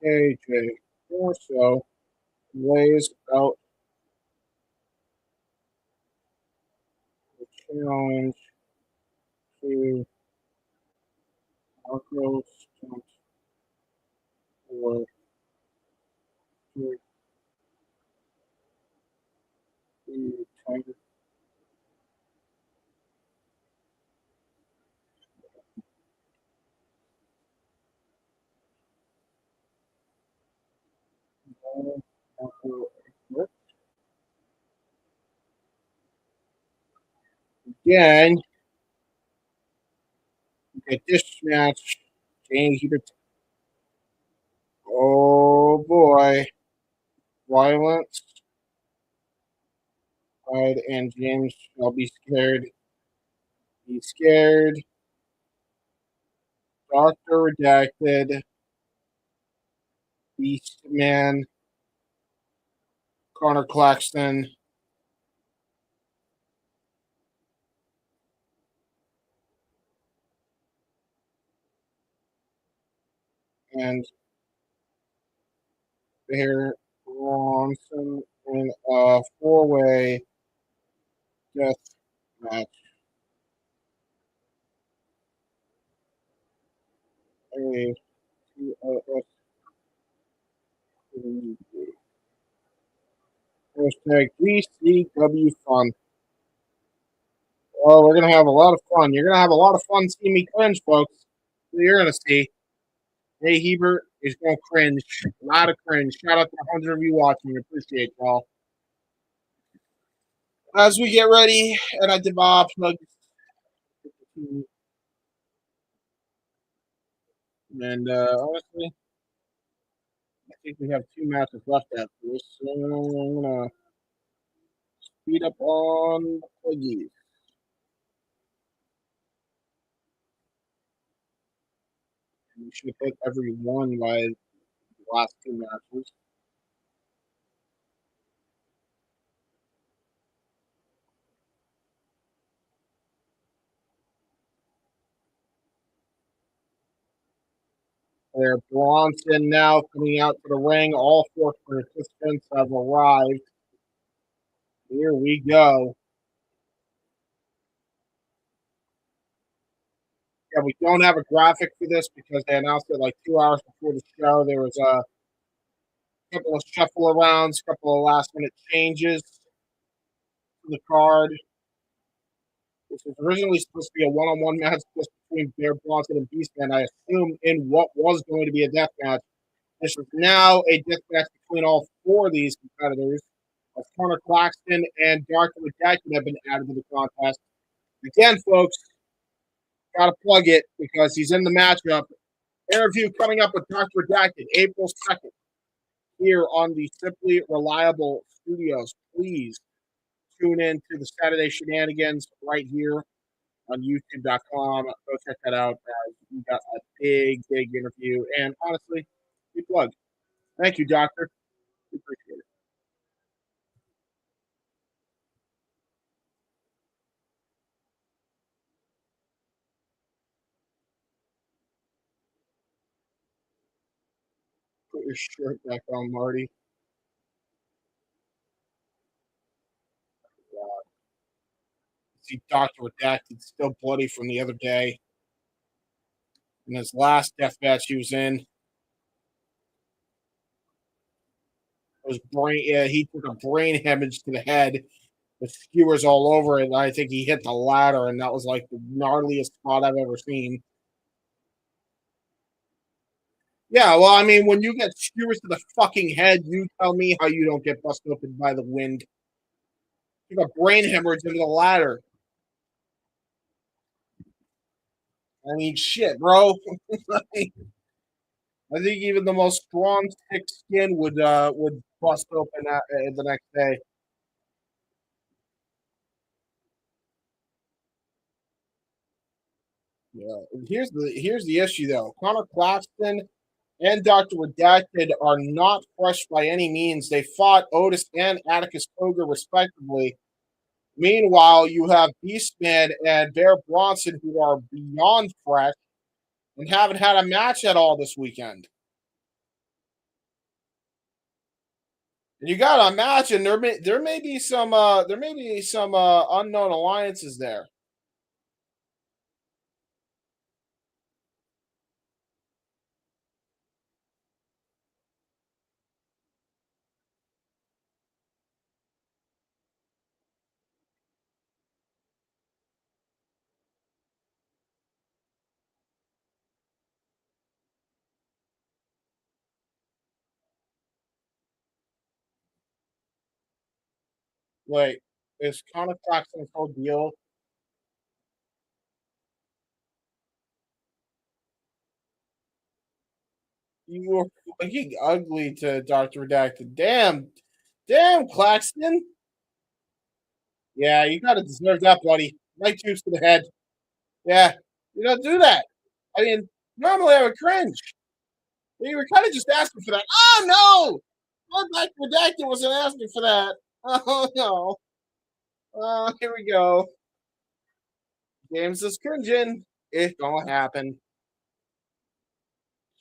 AJ, more so, lays out the challenge to Marco Stunt for the title. Marco again. Get this match. James Hebert. Oh boy. Violence. Pride and James shall be scared. Be scared. Doctor Redacted. Beastman. Connor Claxton. And Bear Bronson in a four-way death match. A hashtag GCW fun. Oh, we're gonna have a lot of fun. You're gonna have a lot of fun seeing me cringe, folks. You're gonna see. Hey, Hebert is gonna cringe. A lot of cringe. Shout out to the 100 of you watching. Appreciate y'all. As we get ready, and I did my plug. And honestly, I think we have 2 matches left after this. So I'm gonna speed up on the pluggies. We should hit every one by the last 2 matches. There, Bronson now coming out to the ring. All 4 participants have arrived. Here we go. Yeah, we don't have a graphic for this because they announced it like 2 hours before the show. There was a couple of shuffle arounds, a couple of last minute changes to the card. This was originally supposed to be a one-on-one match just between Bear Bronson and Beastman. I assume in what was going to be a death match. This is now a death match between all 4 of these competitors. As Connor Claxton and Dr. Redacted have been added to the contest. Again, folks, gotta plug it because he's in the matchup. Interview coming up with Dr. Redacted April 2nd here on the Simply Reliable Studios. Please tune in to the Saturday Shenanigans right here on YouTube.com. Go check that out. We got a big interview. And honestly, we plug. Thank you, Doctor. We appreciate it. Put your shirt back on, Marty. See Dr. Redacted still bloody from the other day. In his last death match he was in, his brain, he took a brain hemorrhage to the head with skewers all over it. And I think he hit the ladder, and that was like the gnarliest spot I've ever seen. Yeah, well, I mean, when you get skewers to the fucking head, you tell me how you don't get busted open by the wind. You got brain hemorrhage into the ladder. I mean, shit, bro. I think even the most strong, thick skin would bust open the next day. Yeah. Here's the issue though. Connor Claxton and Dr. Redacted are not fresh by any means. They fought Otis and Atticus Koger respectively. Meanwhile, you have Beastman and Bear Bronson who are beyond fresh and haven't had a match at all this weekend. And you gotta imagine there may be some unknown alliances there. Wait, is Connor Claxton's whole deal You were looking ugly to Dr. Redacted. Damn, Claxton. Yeah, you gotta deserve that, buddy. Light juice to the head. Yeah, you don't do that. I mean, normally I would cringe. But you were kind of just asking for that. Oh no! Well, Dr. Redacted wasn't asking for that. Oh no. Here we go. James is cringing. It's gonna happen.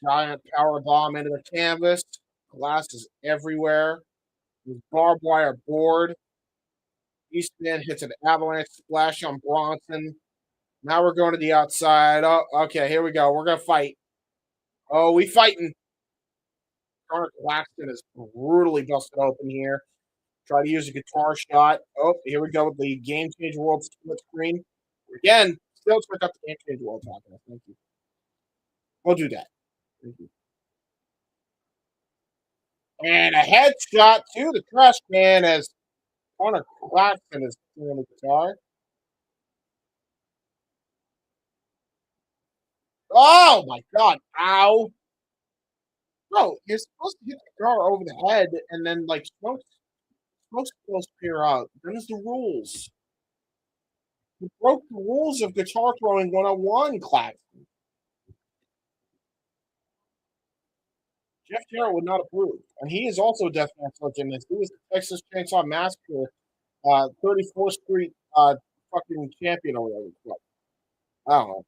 Giant power bomb into the canvas. Glass is everywhere. There's barbed wire board. Beastman hits an avalanche splash on Bronson. Now we're going to the outside. Oh, okay, here we go. We're gonna fight. Oh, we fighting. Connor Claxton is brutally busted open here. Try to use a guitar shot. Oh, here we go with the Game Change World split screen. Again, still check out the Game Change World podcast. Thank you. We'll do that. Thank you. And a headshot to the trash can as Connor Claxton is doing the guitar. Oh my god. Ow. Bro, you're supposed to hit the guitar over the head and then like smoke's supposed to clear out. Those the rules. You broke the rules of guitar throwing 101, Claxton. Jeff Jarrett would not approve. And he is also a deathmatch legend. He was the Texas Chainsaw Massacre 34th Street fucking champion or whatever. I don't know.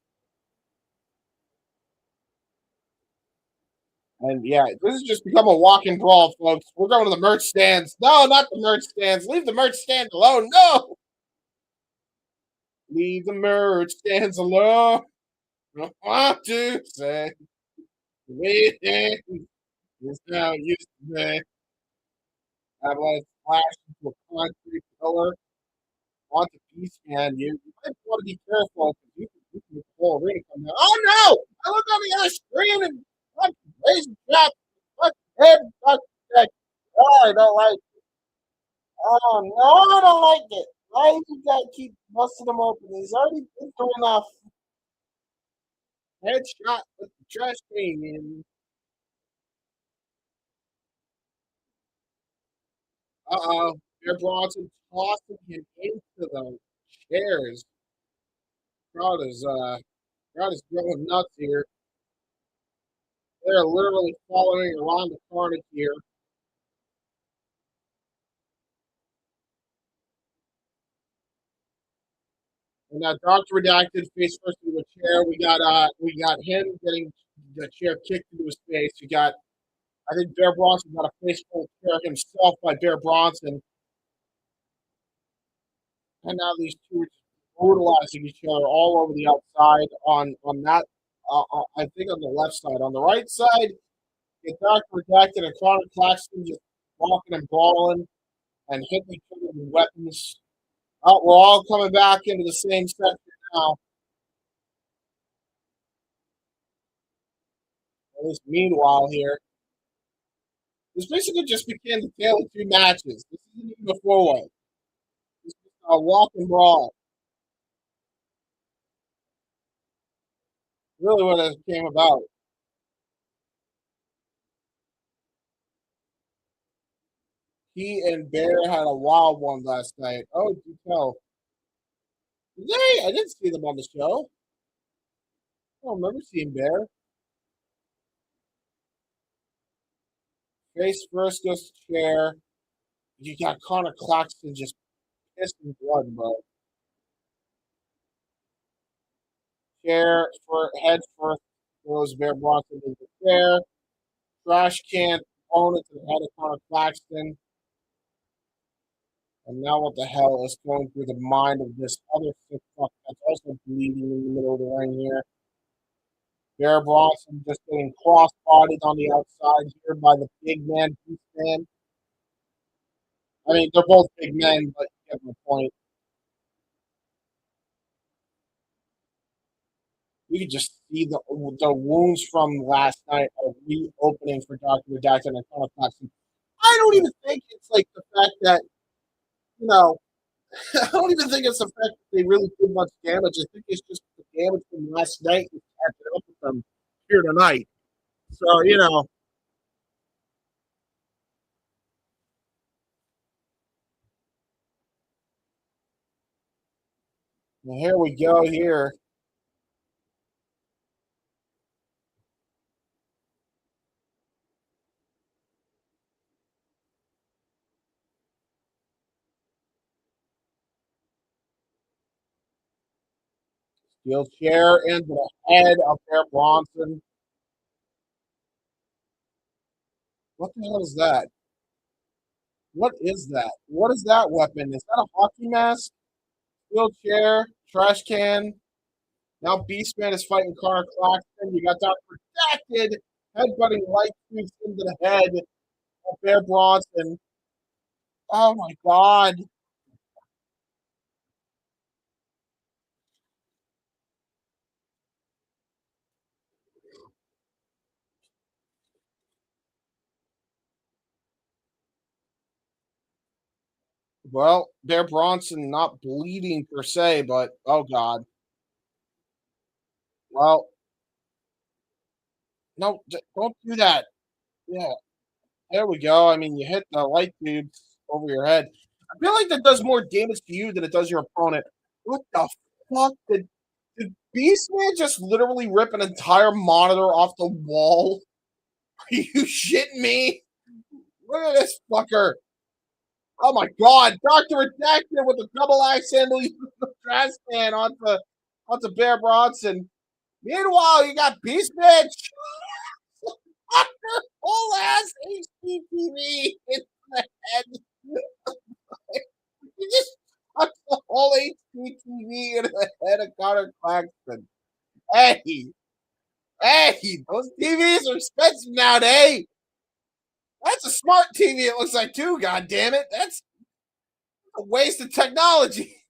And yeah, this has just become a walking brawl, folks. We're going to the merch stands. No, not the merch stands. Leave the merch stand alone. No. Leave the merch stands alone. I want to say everything is now used to be. I was flashed into a concrete pillar onto Beastman. You might want to be careful because you can pull a ring come down. Oh no! I look on the other screen and I'm crazy crap. Fuck head, fuck head. Oh, I don't like it. Oh no, I don't like it. Why do you gotta keep busting him open? He's already been through enough. Headshot with the trash can in. Uh-oh. Bear Bronson tossing him into the chairs. Crowd is going nuts here. They're literally following around the carnage here. And now Dr. Redacted face first into a chair. We got him getting the chair kicked into his face. I think Bear Bronson got a face full chair himself by Bear Bronson. And now these two are brutalizing each other all over the outside on that. I think on the left side. On the right side, get Dr. Redacted and Connor Claxton just walking and brawling and hitting each other with weapons. Oh, we're all coming back into the same sector now. At least meanwhile here. This basically just became the tale of two matches. This isn't even a four-way. This is a walk and brawl. Really what it came about. He and Bear had a wild one last night. Oh, you tell. Did they? I didn't see them on the show. I don't remember seeing Bear. Face first goes to chair. You got Connor Claxton just pissing blood, bro. Chair for head first goes Bear Bronson into the chair. Trash can thrown into the head of Connor Claxton. And now what the hell is going through the mind of this other sick fuck that's also bleeding in the middle of the ring here? Bear Bronson just getting cross-bodied on the outside here by the big man, Beastman. I mean, they're both big men, but you get my point. You could just see the wounds from last night are reopening for Dr. Redacted and Connor Claxton. I don't even think it's like the fact that, you know, I don't even think it's the fact that they really did much damage. I think it's just the damage from last night is catching up with them here tonight. So, you know, And here we go here. Steel chair into the head of their Bronson. What the hell is that? What is that? What is that weapon? Is that a hockey mask? Steel chair, trash can. Now Beastman is fighting Connor Claxton. You got Dr. Protected headbutting light shoots into the head of Bear Bronson. Oh my God. Well, Bear Bronson not bleeding per se, but oh God. Well, no, don't do that. Yeah, there we go. I mean, you hit the light tubes over your head. I feel like that does more damage to you than it does your opponent. What the fuck? Did Beastman just literally rip an entire monitor off the wall? Are you shitting me? Look at this fucker. Oh my God. Dr. Redacted with a double axe handle using the trash can onto Bear Bronson. Meanwhile, you got Beastman Dr. Whole ass HDTV in the head. You just stuck the whole HDTV into the head of Connor Claxton. Hey, those TVs are expensive nowadays. That's a smart TV, it looks like, too, god damn it. That's a waste of technology.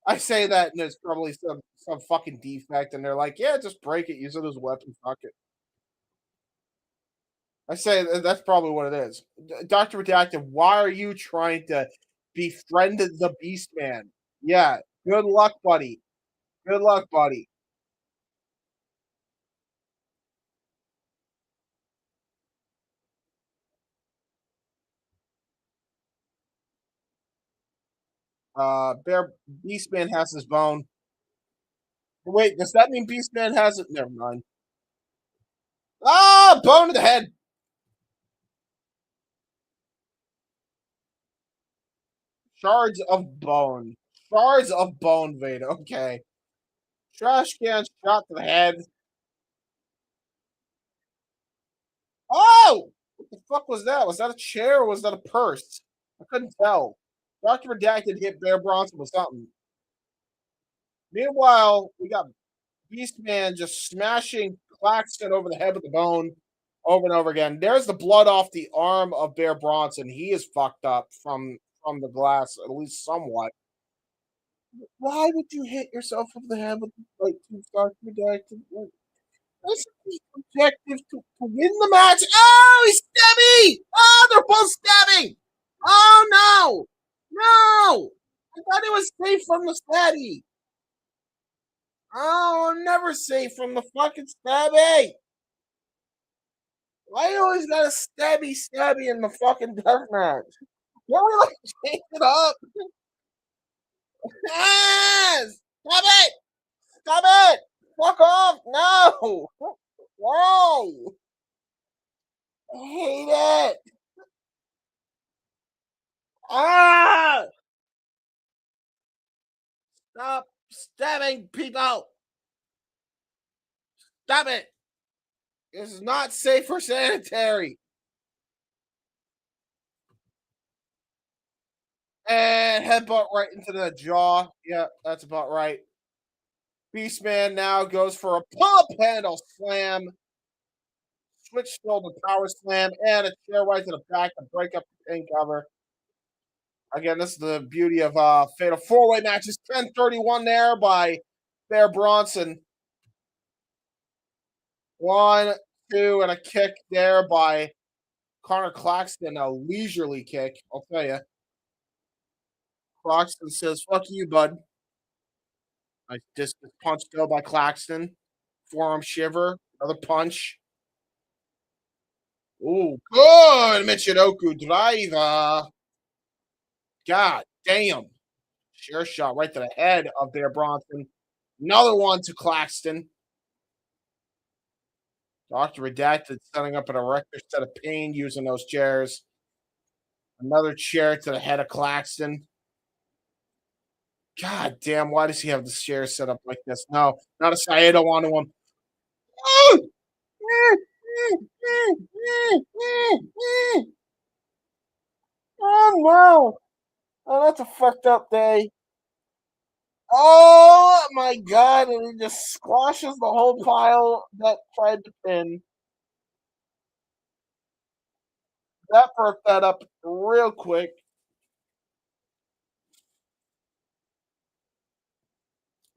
I say that, and there's probably some fucking defect, and they're like, yeah, just break it, use it as a weapon, fuck it. I say that's probably what it is. Dr. Redacted, why are you trying to befriend the Beastman? Yeah, good luck, buddy. Good luck, buddy. Bear Beastman has his bone. Wait, does that mean Beastman has it? Never mind. Ah, bone to the head. Shards of bone. Shards of bone, Veda. Okay. Trash can shot to the head. Oh! What the fuck was that? Was that a chair or was that a purse? I couldn't tell. Dr. Redacted hit Bear Bronson with something. Meanwhile, we got Beastman just smashing Claxton over the head with the bone over and over again. There's the blood off the arm of Bear Bronson. He is fucked up from the glass, at least somewhat. Why would you hit yourself over the head with like two Dr. Redacted? That's the objective to win the match. Oh, he's stabbing! Oh, they're both stabbing! Oh no! No! I thought it was safe from the stabby. Oh, never safe from the fucking stabby. Why you always got a stabby in the fucking deathmatch? Can't we like change it up? Yes! Stop it! Stop it! Fuck off! No! Why? I hate it! Ah! Stop stabbing people! Stop it! This is not safe or sanitary. And headbutt right into the jaw. Yeah, that's about right. Beastman now goes for a pull-up handle slam. Switch shoulder power slam and a chair right to the back to break up the pin cover. Again, this is the beauty of Fatal 4-Way matches. 10:31 there by Bear Bronson. 1, 2, and a kick there by Connor Claxton. A leisurely kick, I'll tell you. Claxton says, fuck you, bud. Nice discus punch go by Claxton. Forearm shiver. Another punch. Ooh, good Michinoku driver. God damn. chair shot right to the head of Bear Bronson. Another one to Claxton. Dr. Redacted setting up an erector set of pain using those chairs. Another chair to the head of Claxton. God damn, why does he have the chair set up like this? No, not a Saedo onto him. Oh no! Oh, that's a fucked up day. Oh my god, and he just squashes the whole pile that tried to pin. That broke that up real quick.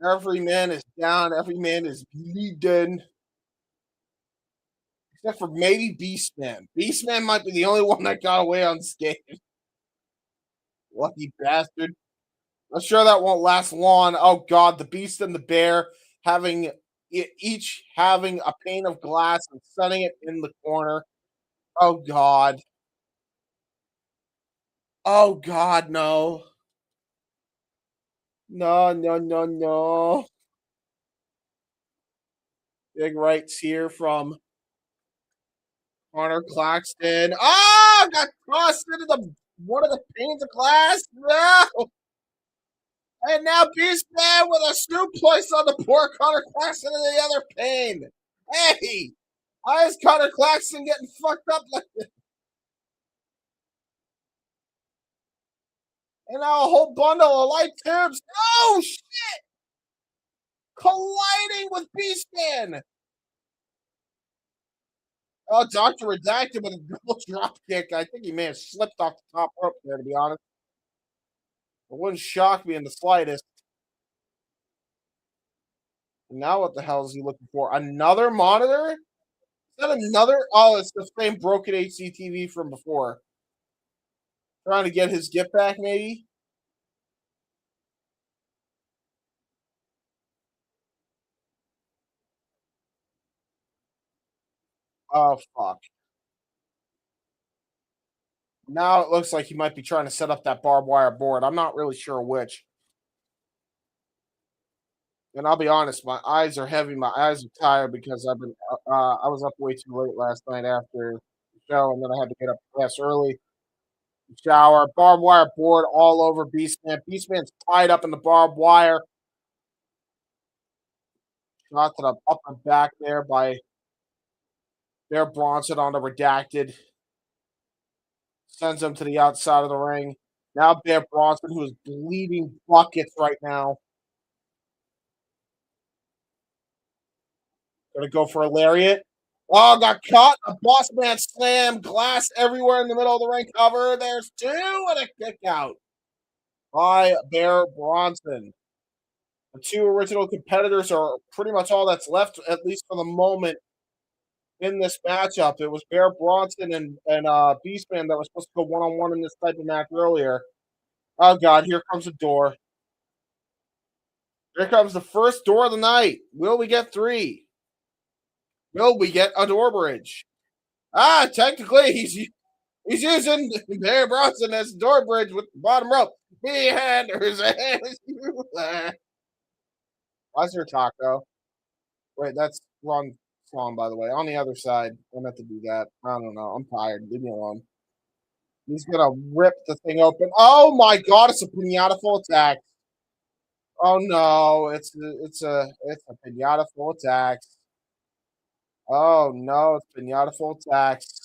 Every man is down, every man is bleeding. Except for maybe Beastman. Beastman might be the only one that got away unscathed. Lucky bastard. I'm sure that won't last long. Oh god, the Beast and the Bear having each having a pane of glass and setting it in the corner. Oh god. Oh god, no. No, no, no, no. Big rights here from Connor Claxton. Oh, got tossed into the one of the panes of glass. No. And now Beastman with a suplex on the poor Connor Claxton in the other pane. Hey, why is Connor Claxton getting fucked up like this? And now a whole bundle of light tubes. Oh, shit! Colliding with Beastman. Oh, Dr. Redacted with a double drop kick. I think he may have slipped off the top rope there, to be honest. It wouldn't shock me in the slightest. Now what the hell is he looking for? Another monitor? Is that another? Oh, it's the same broken HDTV from before. Trying to get his get back, maybe? Oh, fuck. Now it looks like he might be trying to set up that barbed wire board. I'm not really sure which. And I'll be honest, my eyes are heavy. My eyes are tired because I've been. I was up way too late last night after the show, and then I had to get up class early. Shower, barbed wire board all over Beastman. Beastman's tied up in the barbed wire. Shot to the upper back there by Bear Bronson on the redacted. Sends him to the outside of the ring. Now Bear Bronson, who is bleeding buckets right now. Gonna go for a lariat. Oh, got caught. A boss man slam. Glass everywhere in the middle of the ring cover. There's two and a kick out by Bear Bronson. The two original competitors are pretty much all that's left, at least for the moment, in this matchup. It was Bear Bronson and Beastman that was supposed to go one-on-one in this type of match earlier. Oh, God, here comes the door. Here comes the first door of the night. Will we get three? Will we get a door bridge? Technically, he's using Bear Bronson as door bridge with the bottom rope. Behind his ass. Why's there taco? Wait, that's wrong song, by the way. On the other side. I meant to do that. I don't know. I'm tired. Leave me alone. He's gonna rip the thing open. Oh my god, it's a pinata full attack. Oh no, it's a pinata full attack. Oh no, it's pinata full attacks.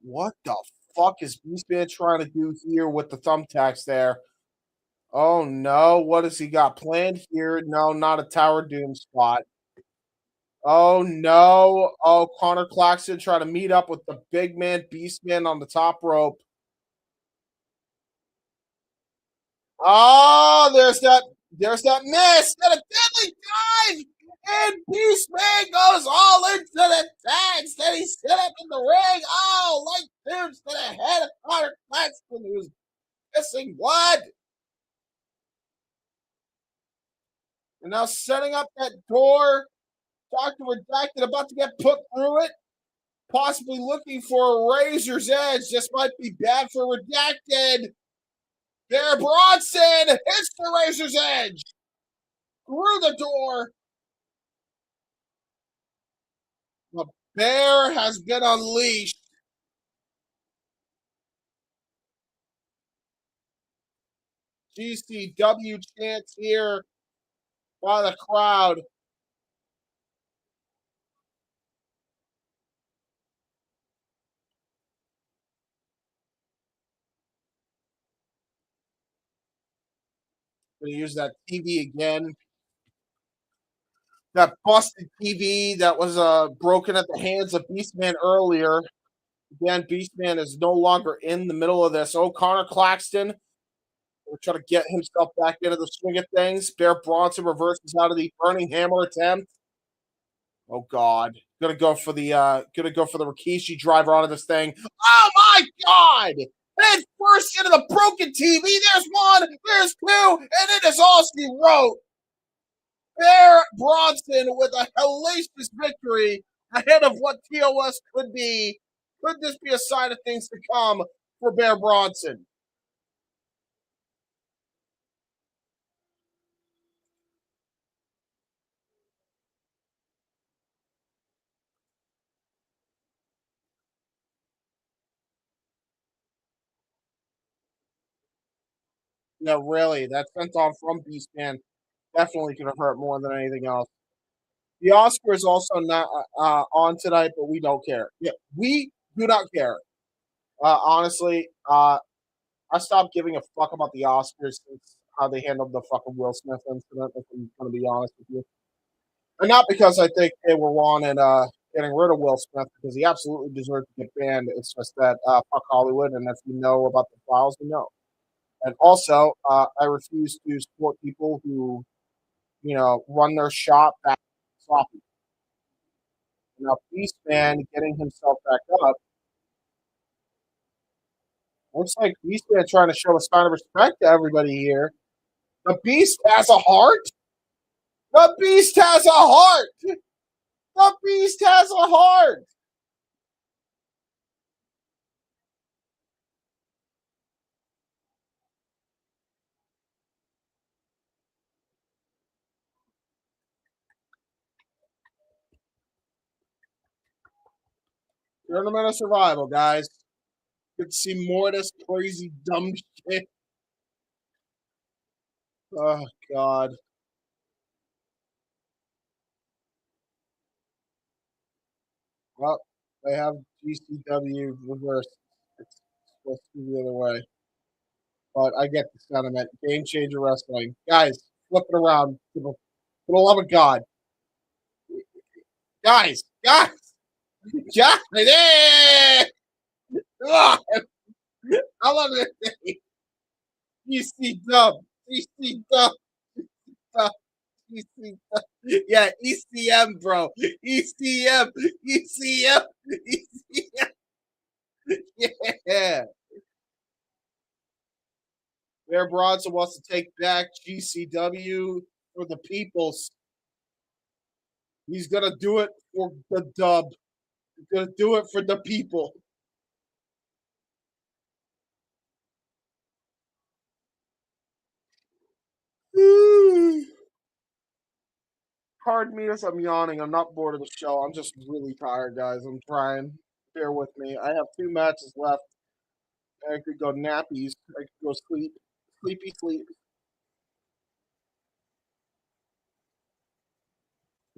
What the fuck is Beastman trying to do here with the thumbtacks there? Oh no, what has he got planned here? No, not a Tower Doom spot. Oh no. Oh, Connor Claxton trying to meet up with the big man Beastman on the top rope. Oh, there's that miss and a deadly dive. And Beastman goes all into the tags. Then he's set up in the ring. Oh, like tubes to the head of Connor Claxton, who's pissing blood. And now setting up that door. Dr. Redacted about to get put through it. possibly looking for a razor's edge. This might be bad for Redacted. There, Bronson hits the razor's edge through the door. The bear has been unleashed. GCW chants here by the crowd. Gonna use that TV again. That busted TV that was broken at the hands of Beastman earlier. Again, Beastman is no longer in the middle of this. Oh, Connor Claxton will try to get himself back into the swing of things. Bear Bronson reverses out of the burning hammer attempt. Oh God, gonna go for the Rikishi driver onto this thing. Oh my God! Head first into the broken TV. There's one, there's two, and it is all she wrote. Bear Bronson with a hellacious victory ahead of what TOS could be. Could this be a sign of things to come for Bear Bronson? Yeah, really. That senton from Beastman definitely could have hurt more than anything else. The Oscar is also not on tonight, but we don't care. Yeah, we do not care. Honestly, I stopped giving a fuck about the Oscars since how they handled the fucking Will Smith incident, if I'm going to be honest with you. And not because I think they were wrong in getting rid of Will Smith, because he absolutely deserved to get banned. It's just that fuck Hollywood, and if you know about the files, you know. And also, I refuse to support people who, run their shop back sloppy. Now, Beastman getting himself back up. Looks like Beastman trying to show a sign of respect to everybody here. The Beast has a heart. The Beast has a heart. The Beast has a heart. Tournament of Survival, guys. Could see more of this crazy dumb shit. Oh God. Well, they have GCW reversed. It's supposed to be the other way. But I get the sentiment. Game changer wrestling. Guys, flip it around. For the love of God. Guys. Hey! I love this. EC dub. Yeah, ECM, bro. ECM. Yeah. Bear Bronson wants to take back GCW for the peoples. He's going to do it for the dub. He's going to do it for the people. Pardon me as I'm yawning. I'm not bored of the show. I'm just really tired, guys. I'm trying. Bear with me. I have 2 matches left. I could go nappies. I could go sleep. Sleep.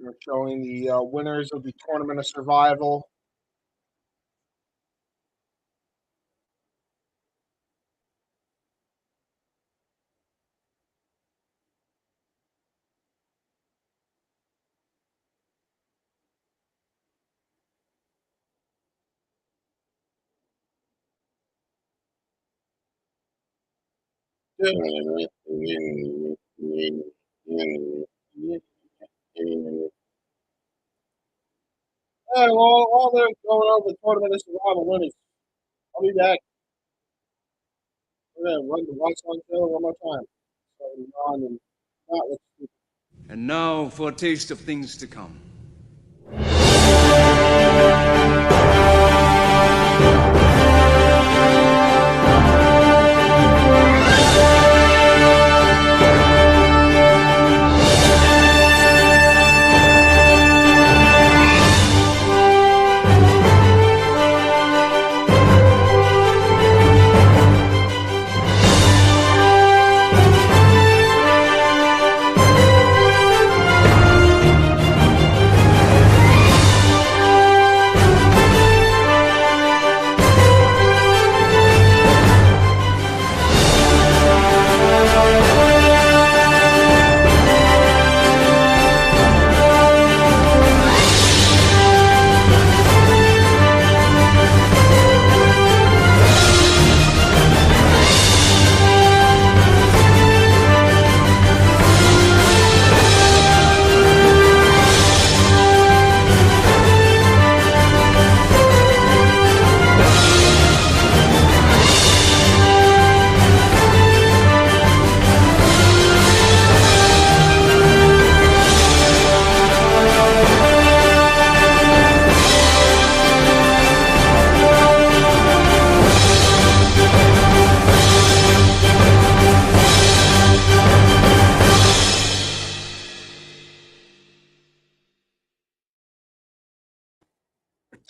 We're showing the winners of the Tournament of Survival. Hey, well, while they're going over the Tournament of Survival winners, I'll be back. We're going to run the lights on trailer one more time. So, and not with And now for a taste of things to come.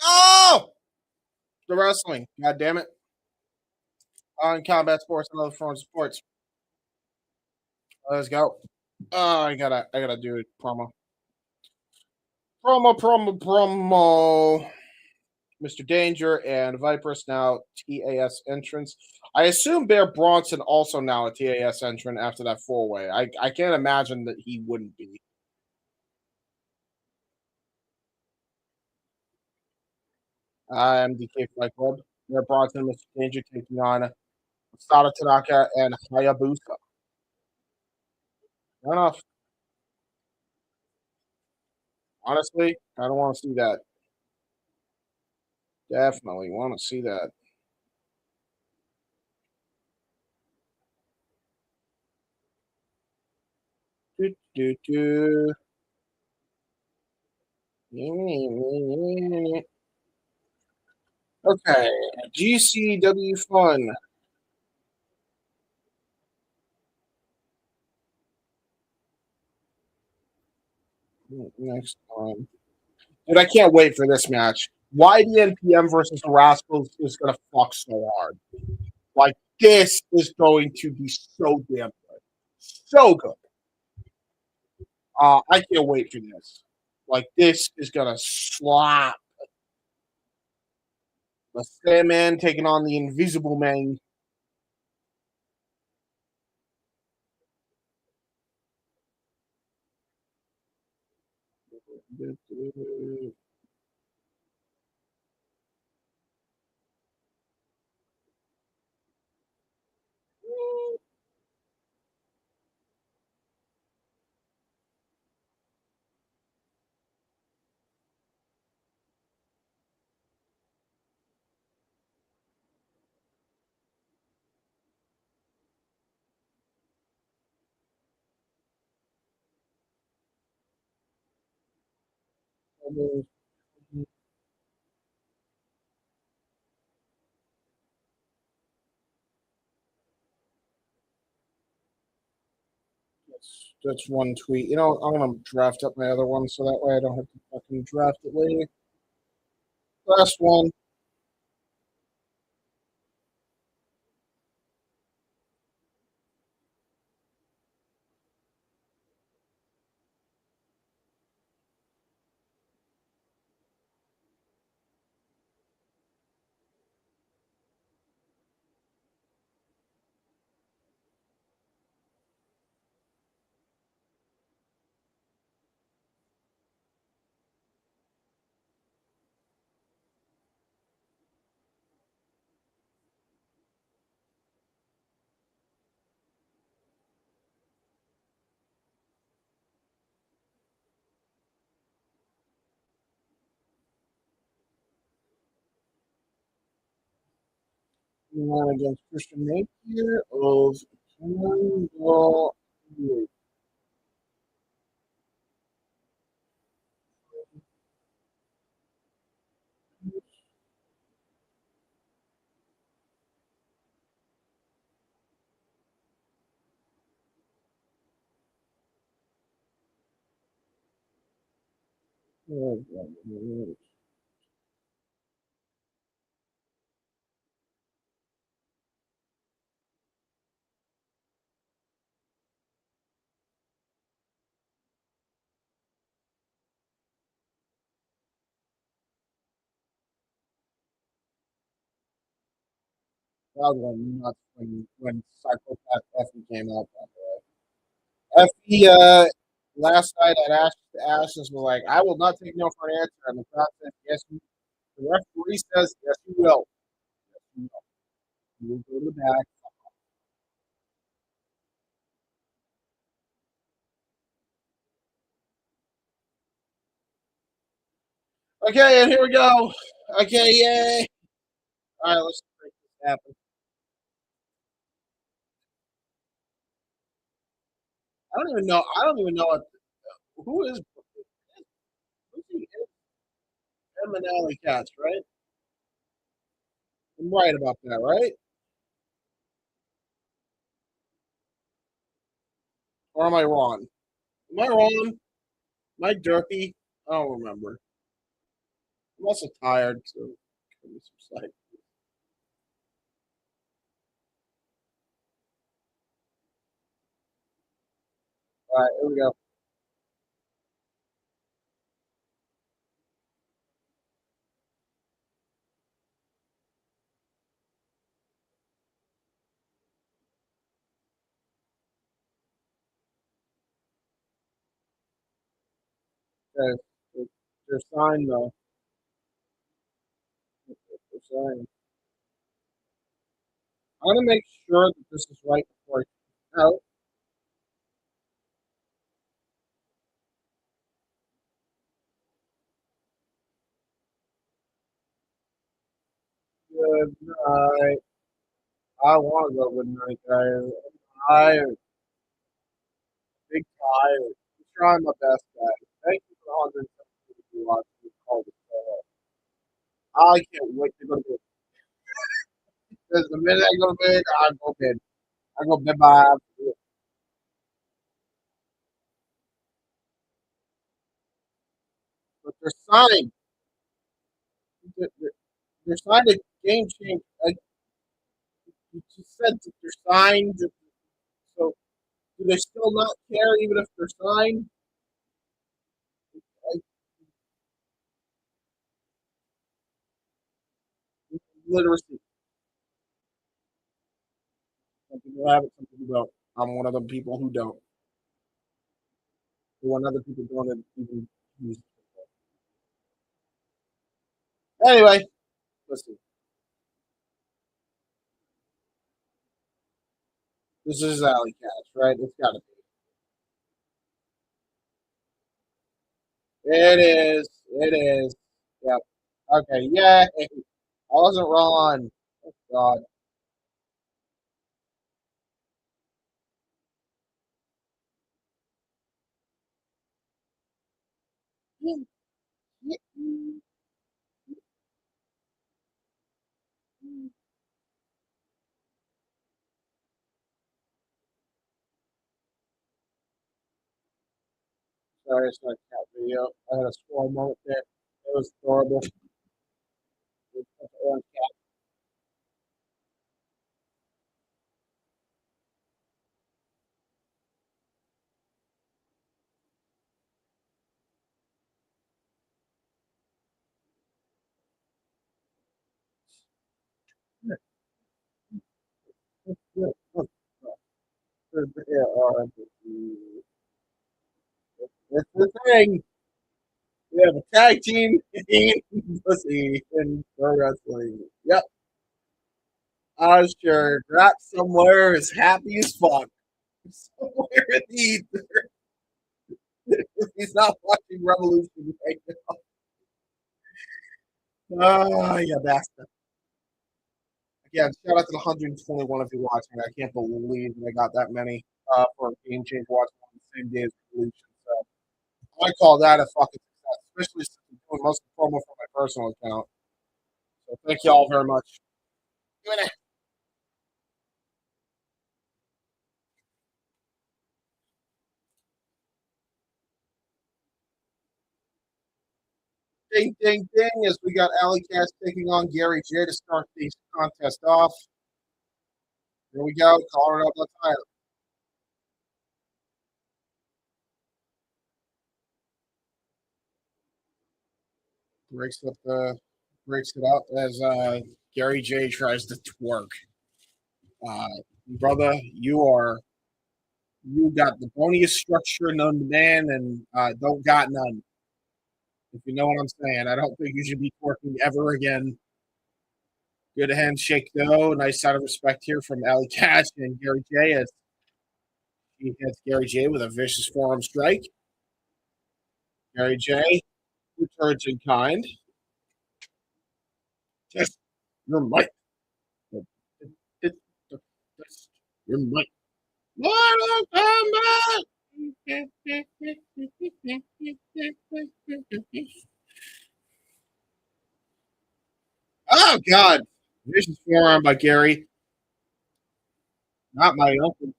Oh! The wrestling. God damn it. On combat sports and other forms of sports. Let's go. I gotta do it. Promo. Promo. Mr. Danger and Viper's now TAS entrance. I assume Bear Bronson also now a TAS entrant after that 4-way. I can't imagine that he wouldn't be. MDK Fight Club. Bear Bronson, Mr. Danger taking on Sada Tanaka and Hayabusa. Fair enough. Honestly, I don't want to see that. Definitely want to see that. Do. Okay, GCW fun. Next time. Dude, I can't wait for this match. YDNPM versus the Rascals is going to fuck so hard. Like, this is going to be so damn good. So good. I can't wait for this. Like, this is going to slap. The Sandman taking on the Invisible Man. That's one tweet. You know, I'm gonna draft up my other one so that way I don't have to fucking draft it later. Last one. One against Christian Napier of Campbell. That was nuts when Psychopath Effie came out. Effie last night at Ashes was like, "I will not take no for an answer," and the crowd said, "Yes, you." The referee says, "Yes, you will." Yes, you will. You will go to the back. Okay, and here we go. Okay, yay! All right, let's make this happen. I don't even know what, who is Bussy is Heb Man cats, right? I'm right about that, right? Or am I wrong? Am I wrong? Am I derpy? I don't remember. I'm also tired, so give me some slack. All right, here we go. Okay, they're signed though. They're signed. I want to make sure that this is right before I out. Good night. I want to go good night, guys. I'm tired. Big tired. I'm trying my best, guys. Thank you for 170 people watching. Called it solo. I can't wait to go to bed. Because the minute I go to bed, I go bed. I go bed by. But they're signed. They're, they're they're signed a game change. Like you just said, that they're signed. So do they still not care even if they're signed? Like, literacy. Some people have it, some people don't. I'm one of the people who don't. One other people don't even use it. Anyway, listen. This is Alley Catch, right? It's got to be. It is. It is. Yep. Okay. Yeah. I wasn't wrong. Oh, God. Sorry, it's not a cat video. I had a small moment there. It was horrible. It was such an orange cat. Yeah, it's the thing. We have a tag team in Bussy in pro wrestling. Yep. Sure. Drop somewhere is happy as fuck. Somewhere in the ether. He's not watching Revolution right now. Oh, yeah, bastard. Again, shout out to the 121 if you're watching. I can't believe they got that many for a game change watching on the same day as Revolution. So I call that a fucking success, especially since I'm doing most of the promo for my personal account. So thank you all very much. Ding, ding, ding, as we got Alley Cash taking on Gary J to start the contest off. Here we go, Colorado title. Breaks it up as Gary J tries to twerk. Brother, you got the boniest structure known to man and don't got none. If you know what I'm saying, I don't think you should be twerking ever again. Good handshake though. Nice sign of respect here from Alley Cash and Gary J as he hits Gary J with a vicious forearm strike. Gary J returns in kind. Just your mic. Your mic. Mortal Kombat! Oh, God. Vicious forearm by Gary. Not my uncle,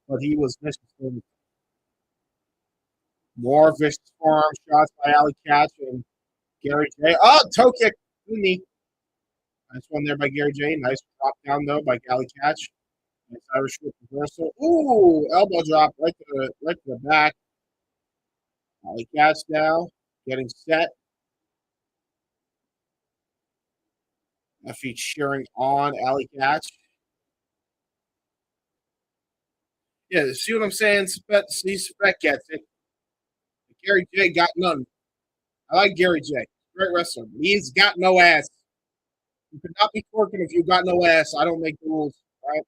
but he was vicious. More vicious forearm shots by Alley Catch. And Gary J. Oh, toe kick. Knee. Nice one there by Gary J. Nice drop down, though, by Galley Catch. Nice Irish whip reversal. Ooh, elbow drop right to the back. Galley Catch now. Getting set. Effie cheering on Alley Catch. Yeah, see what I'm saying? Spec gets it. Gary J got none. I like Gary J. Great wrestler. He's got no ass. You could not be twerking if you got no ass. I don't make the rules, right?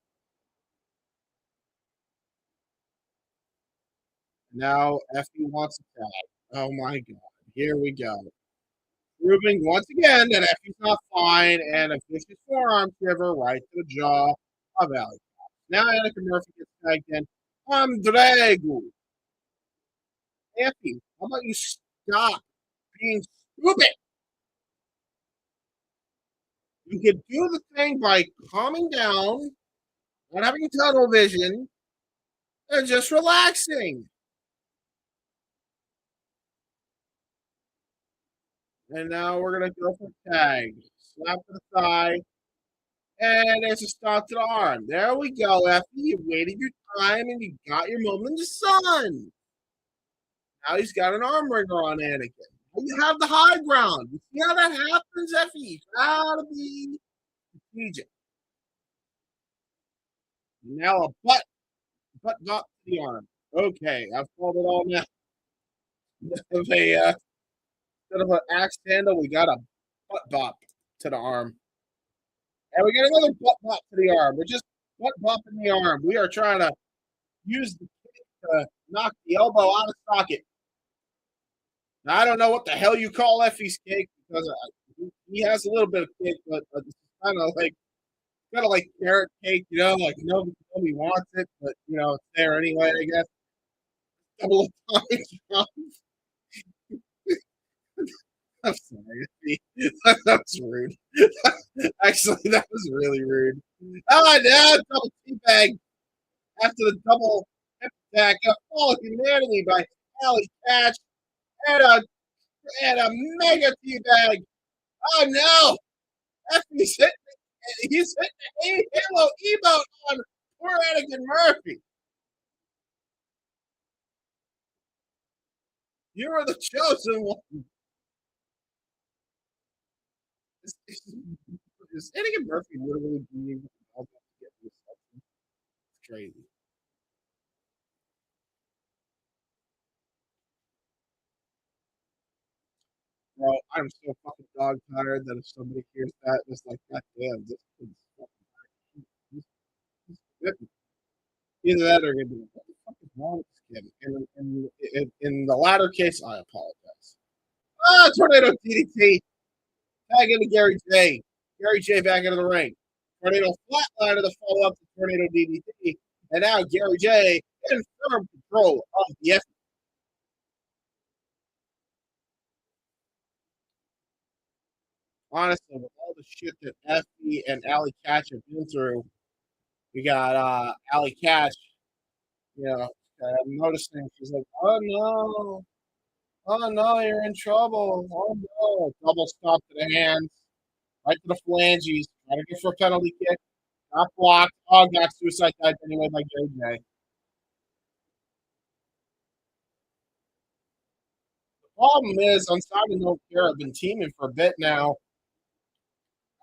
Now Effie wants a tag. Oh my God. Here we go. Proving once again that Effie's not fine, and a vicious forearm shiver right to the jaw of Alley. Now Annika Murphy gets tagged in. Drago. Effie, how about you stop being stupid? You could do the thing by calming down, not having tunnel vision, and just relaxing. And now we're going to go for tag. Slap to the thigh. And there's a stop to the arm. There we go, Effie. You waited your time and you got your moment in the sun. Now he's got an arm wringer on Anakin. You have the high ground. You see how that happens, Effie? You gotta be strategic. Now a butt drop to the arm. Okay, I've called it all now. Instead of an axe handle, we got a butt bop to the arm. And we get another butt bop to the arm. We're just butt bopping the arm. We are trying to use the kick to knock the elbow out of socket. Now, I don't know what the hell you call Effie's kick because he has a little bit of kick, but it's kind of like carrot cake, like nobody wants it, but it's there anyway, I guess. Double time. I'm sorry. That was rude. Actually, that was really rude. Oh, now double teabag after the double hip attack. A fall of humanity by Alley Catch and a mega teabag. Oh no! He's hitting the Halo emote on poor Anakin Murphy. You are the chosen one. Is Anakin Murphy literally being able to get this? It's crazy. Bro, I'm so fucking dog tired that if somebody hears that, it's like, God damn, this kid's fucking tired. Either that or gonna be like, what the fuck is wrong with this kid? In the latter case, I apologize. Tornado DDT. Tag into Gary J. Gary J back into the ring. Tornado flatliner to follow up the Tornado DDT. And now Gary J in firm control of the F. Honestly, with all the shit that Effie and Alley Catch have been through, we got Alley Catch, noticing she's like, oh no, you're in trouble. Oh no. Double stop to the hands, right to the phalanges, try to go for a penalty kick, not blocked. Oh, got suicide dive anyway by Gary J. The problem is, Unsigned and No Care have been teaming for a bit now.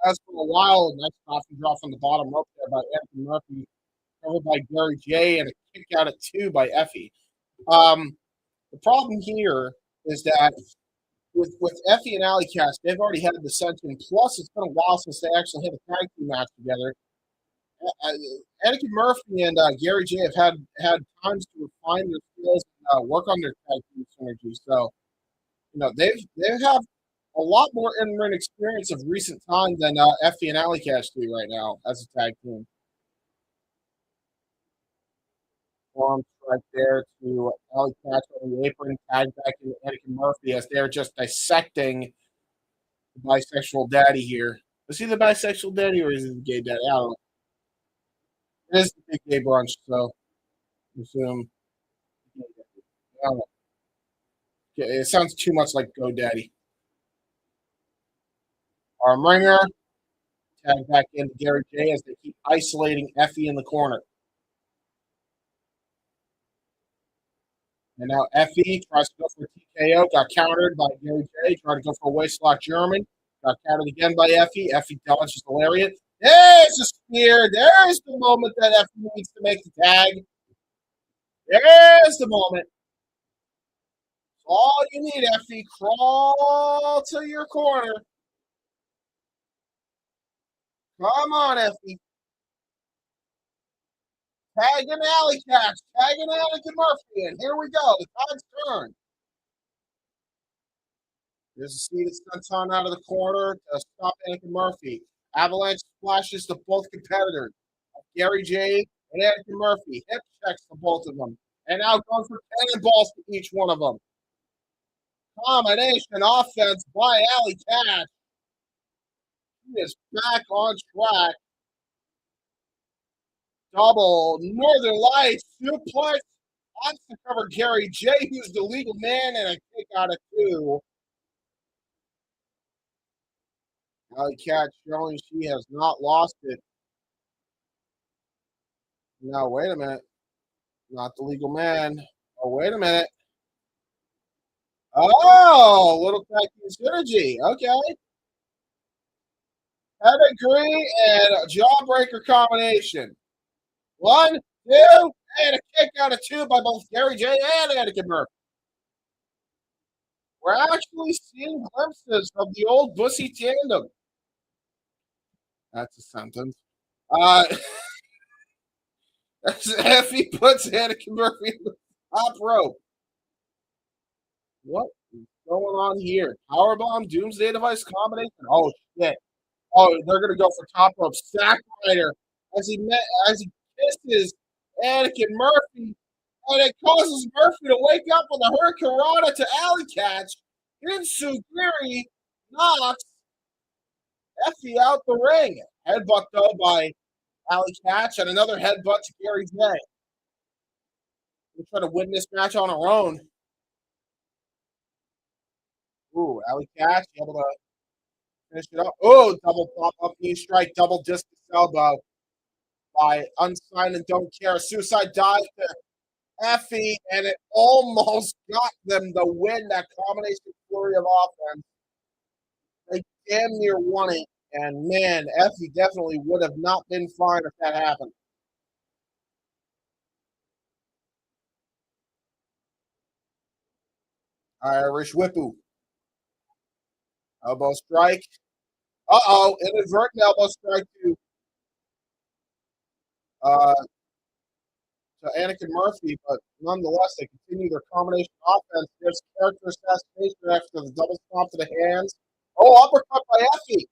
As for a while, a nice coffee drop on the bottom rope there by Anthony Murphy, covered by Gary J, and a kick out at 2 by Effie. The problem here is that with Effie and Alley Catch, they've already had dissension. Plus, it's been a while since they actually had a tag team match together. Anakin Murphy and Gary J have had times to refine their skills and work on their tag team synergy. So, they have a lot more in-ring experience of recent time than Effie and Alley Catch do right now as a tag team. Arms right there to Alley Catch on the apron, tag back to Anakin Murphy as they're just dissecting the bisexual daddy here. Is he the bisexual daddy or is he the gay daddy? I don't know. It is the big gay brunch, so I assume. I don't know. It sounds too much like GoDaddy. Arm wringer. Tag back into Gary J as they keep isolating Effie in the corner. And now Effie tries to go for a TKO. Got countered by Gary J. Tried to go for a waistlock German. Got countered again by Effie. Effie dodges the lariat. There's a spear. There's the moment that Effie needs to make the tag. There's the moment. All you need, Effie. Crawl to your corner. Come on, Effie. Tagging Alley Catch. Tagging Anakin Murphy in. Here we go. The tide's turned. There's a seated senton out of the corner to stop Anakin Murphy. Avalanche splashes to both competitors. Gary J and Anakin Murphy. Hip checks to both of them. And now going for cannonballs to each one of them. Combination offense by Alley Catch. He is back on track. Double Northern Lights suplex off the cover. Gary J, who's the legal man, and a kick out of 2. Alley Cat showing she has not lost it. Now, wait a minute. Not the legal man. Oh, wait a minute. Oh, little tag team synergy. Okay. Pedigree and a jawbreaker combination. 1, 2, and a kick out of 2 by both Gary J and Anakin Murphy. We're actually seeing glimpses of the old Bussy tandem. That's a sentence. If he puts Anakin Murphy in the top rope. What is going on here? Powerbomb, Doomsday Device combination. Oh shit! Oh, they're gonna go for top rope. Sack Rider as he kisses Anakin Murphy, and it causes Murphy to wake up on the Hurricane Rana to Alley Catch. Insugiri knocks Effie out the ring. Headbutt though by Alley Catch, and another headbutt to Gary J. We're trying to win this match on our own. Ooh, Alley Catch able to finish it up. Oh, double pop-up knee strike, double discus elbow by Unsigned and Don't Care. Suicide dive to Effie, and it almost got them the win. That combination flurry of offense. They damn near won it. And man, Effie definitely would have not been fine if that happened. Irish Whippu. Elbow strike. Uh-oh, inadvertent elbow strike to Anakin Murphy, but nonetheless, they continue their combination offense. There's character assassination after the double stomp to the hands. Oh, uppercut by Effie.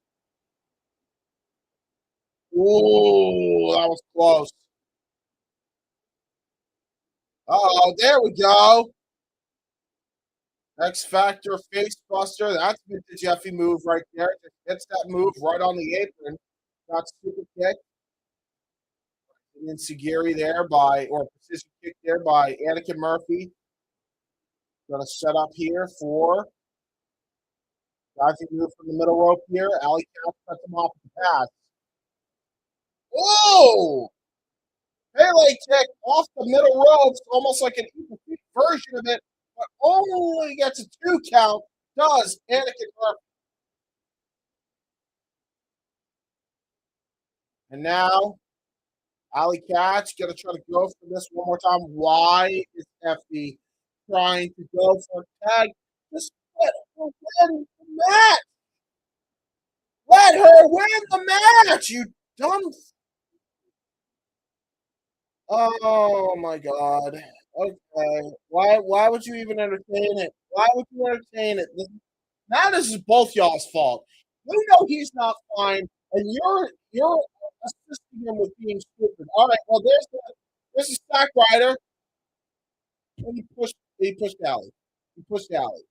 Ooh, that was close. Uh-oh, there we go. X Factor Face Buster. That's a vintage Effie move right there. Just hits that move right on the apron. Got super kick. And Cereer there or precision kick there by Anakin Murphy. Gonna set up here for diving move from the middle rope here. Alley Cat cuts him off the pass. Whoa! Pele kick off the middle ropes, almost like an equal version of it, but only gets a 2 count. Does Anakin Murphy? And now, Alley Cat's going to try to go for this one more time. Why is Effie trying to go for a tag? Just let her win the match. Let her win the match, you dumb. Oh, my God. Okay. Why would you even entertain it? Why would you entertain it? Now this is both y'all's fault. You know he's not fine, and you're assisting him with being stupid. All right, well, there's a Sack Rider. And he pushed Alley. He pushed Alley.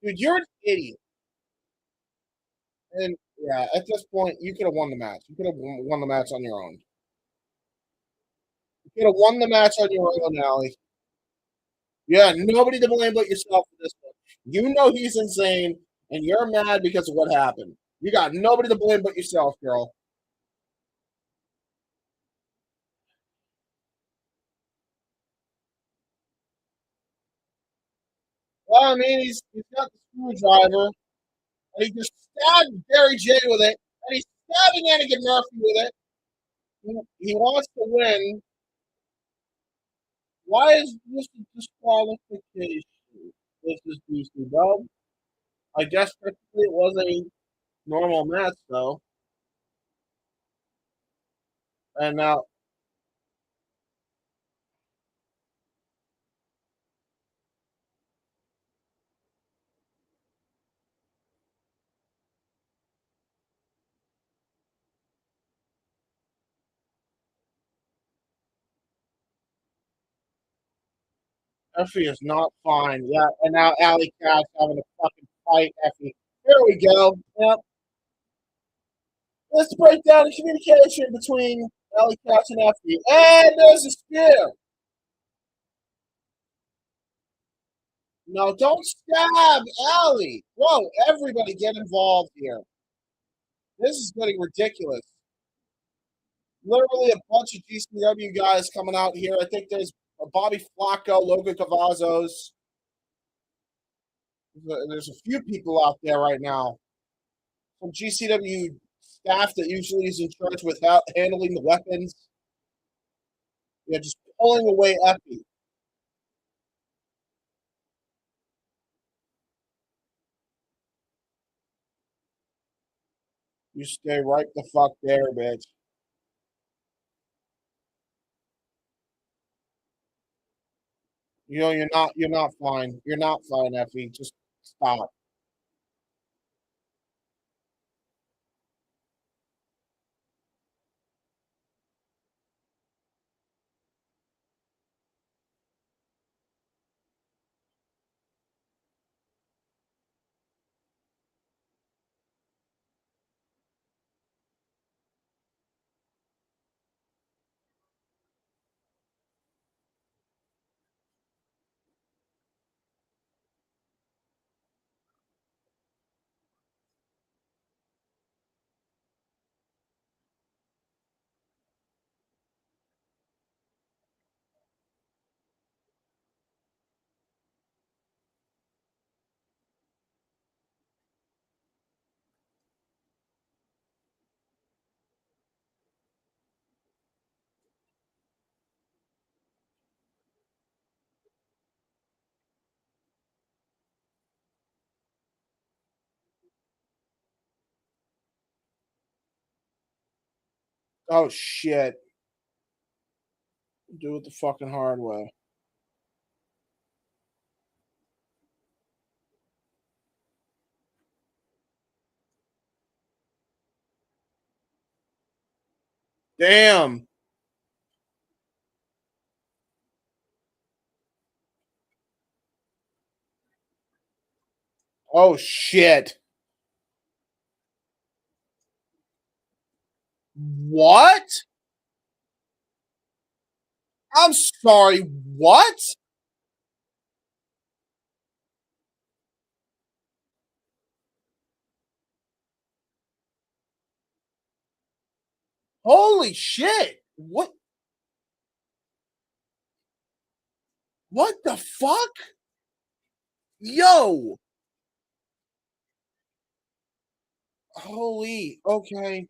Dude, you're an idiot. And yeah, at this point, you could have won the match. You could have won the match on your own. You could have won the match on your own, Alley. Yeah, nobody to blame but yourself for this one. You know he's insane. And you're mad because of what happened. You got nobody to blame but yourself, girl. Well, I mean, he's got the screwdriver, and he just stabbed Barry J with it, and he's stabbing Anakin Murphy with it. He wants to win. Why is this a disqualification? This is GCW. I guess technically it was a normal match, though. And now, Effie is not fine. Yeah, and now Alley Cat's having a fucking fight, Effie. Here we go. Yep. Let's break down the communication between Alley Catch and Effie. And there's a spear. No, don't stab Alley. Whoa, everybody get involved here. This is getting ridiculous. Literally a bunch of GCW guys coming out here. I think there's Bobby Flacco, Logan Cavazos. There's a few people out there right now. Some GCW staff that usually is in charge with handling the weapons. Yeah, just pulling away Effie. You stay right the fuck there, bitch. You know you're not fine. You're not fine, Effie. Just stop. Oh shit. Do it the fucking hard way. Damn. Oh shit. What? I'm sorry. What? Holy shit. What the fuck? Yo. Holy. Okay.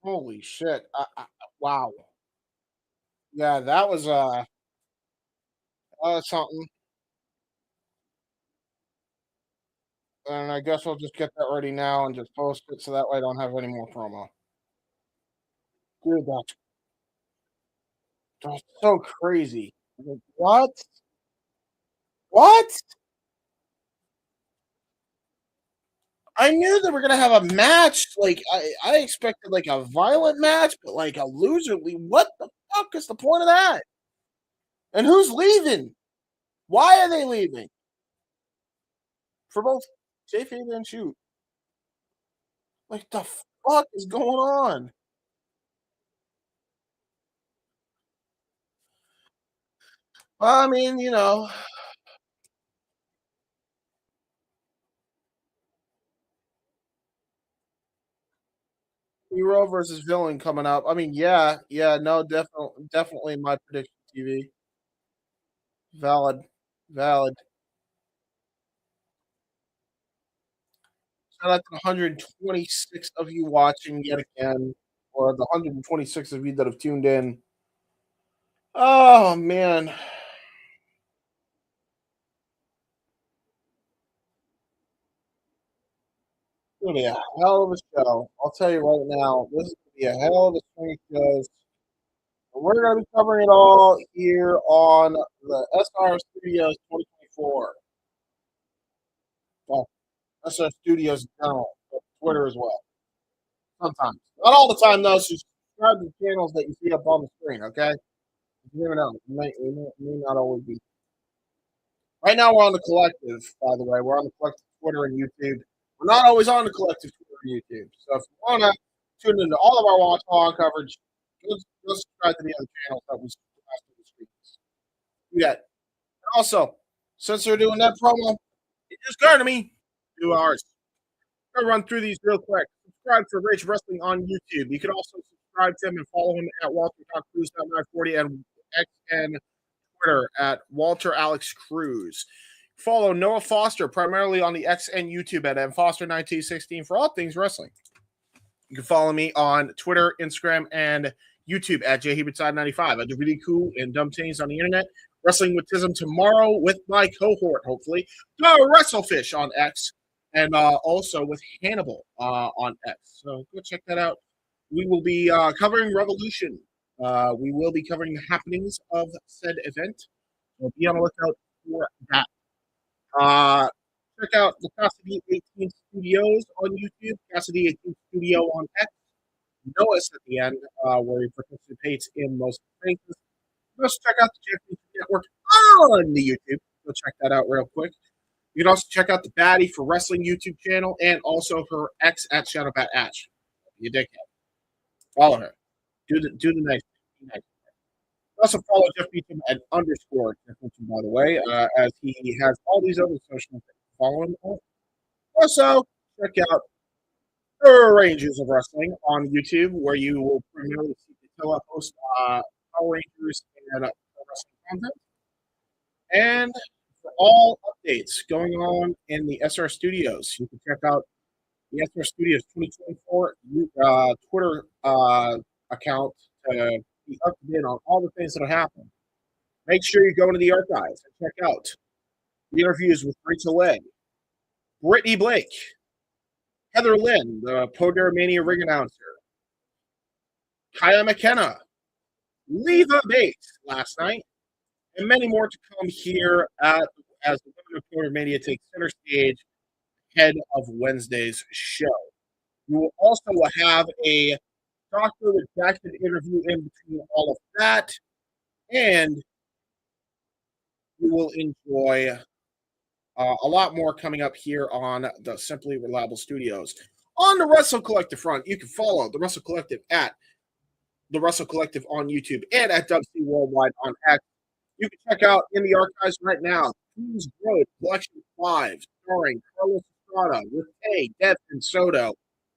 Holy shit. Wow. Yeah, that was something. And I guess I'll just get that ready now and just post it so that way I don't have any more promo. Dude, that's That's so crazy. Like, what? What? I knew they were gonna have a match. Like I expected like a violent match, but like a loser. What the fuck is the point of that? And who's leaving? Why are they leaving? For both kayfabe and shoot. Like the fuck is going on? I mean, hero versus villain coming up. I mean, yeah, no, definitely my prediction. TV, valid, valid. Shout out to the 126 of you watching yet again, or the 126 of you that have tuned in. Oh man, it's gonna be a hell of a show. I'll tell you right now, this is gonna be a hell of a swing show. We're gonna be covering it all here on the SR Studios 2024. Well, SR Studios in general, but Twitter as well. Sometimes, not all the time though. So subscribe to the channels that you see up on the screen. Okay, you never know. It may not always be. Right now, we're on the collective, by the way. We're on the collective Twitter and YouTube. We're not always on the collective Twitter and YouTube. So if you want to tune into all of our watch along coverage, go subscribe to the other channels that we subscribe to the screens. Do that. And also, since they're doing that promo, it just occurred to me 2 hours. I'm going to run through these real quick. Subscribe to Rage Wrestling on YouTube. You can also subscribe to him and follow him at Walter.Cruz.940 and X and Twitter at Walter Alex Cruz. Follow Noah Foster primarily on the X and YouTube at mfoster1916 for all things wrestling. You can follow me on Twitter, Instagram, and YouTube at jhebert95. I do really cool and dumb things on the internet. Wrestling with Tism tomorrow with my cohort, hopefully. WrestleFish on X, and also with Hannibal on X. So go check that out. We will be covering Revolution. We will be covering the happenings of said event. So be on the lookout for that. Check out the Cassidy 18 Studios on YouTube, Cassidy 18 Studio on X. Notice at the end where he participates in most things. Let's check out the Championship Network on the YouTube. Go check that out real quick. You can also check out the Baddie for Wrestling YouTube channel and also her X at Shadowbat Ash. You dickhead. Follow her. Do the nice thing. Nice. Also follow Jeff Beacham at _ Jeff Beacham, by the way, as he has all these other social things. Follow him. Also, check out Rangers of Wrestling on YouTube, where you will primarily see Attila host Power Rangers and wrestling content. And for all updates going on in the SR Studios, you can check out the SR Studios 2024 Twitter account to be up to date on all the things that are happening. Make sure you go into the archives and check out the interviews with Rachel Legg, Brittany Blake, Heather Lynn, the Poder Mania ring announcer, Kaya McKenna, Leva Bates last night, and many more to come here as the Women of Poder Mania take center stage ahead of Wednesday's show. We will also have a Dr. Jackson interview in between all of that, and you will enjoy a lot more coming up here on the Simply Reliable Studios. On the Wrestle Collective front, you can follow the Wrestle Collective at the Wrestle Collective on YouTube and at WC Worldwide on X. You can check out in the archives right now, Queens Road Collection 5, starring Carlos Estrada with Dev and Soto,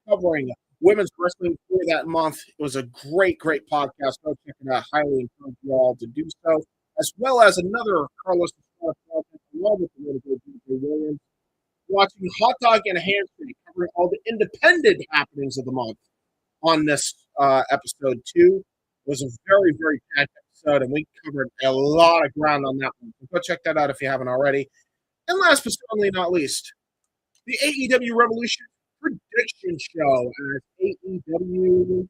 covering women's wrestling for that month. It was a great podcast. Go check it out. Highly encourage you all to do so, as well as another Carlos Estrada project, along with the really good DJ Williams, watching Hot Dog and a Handshake, covering all the independent happenings of the month on this episode 2. It was a very, very packed episode, and we covered a lot of ground on that one. So go check that out if you haven't already. And last but certainly not least, the AEW Revolution prediction show as AEW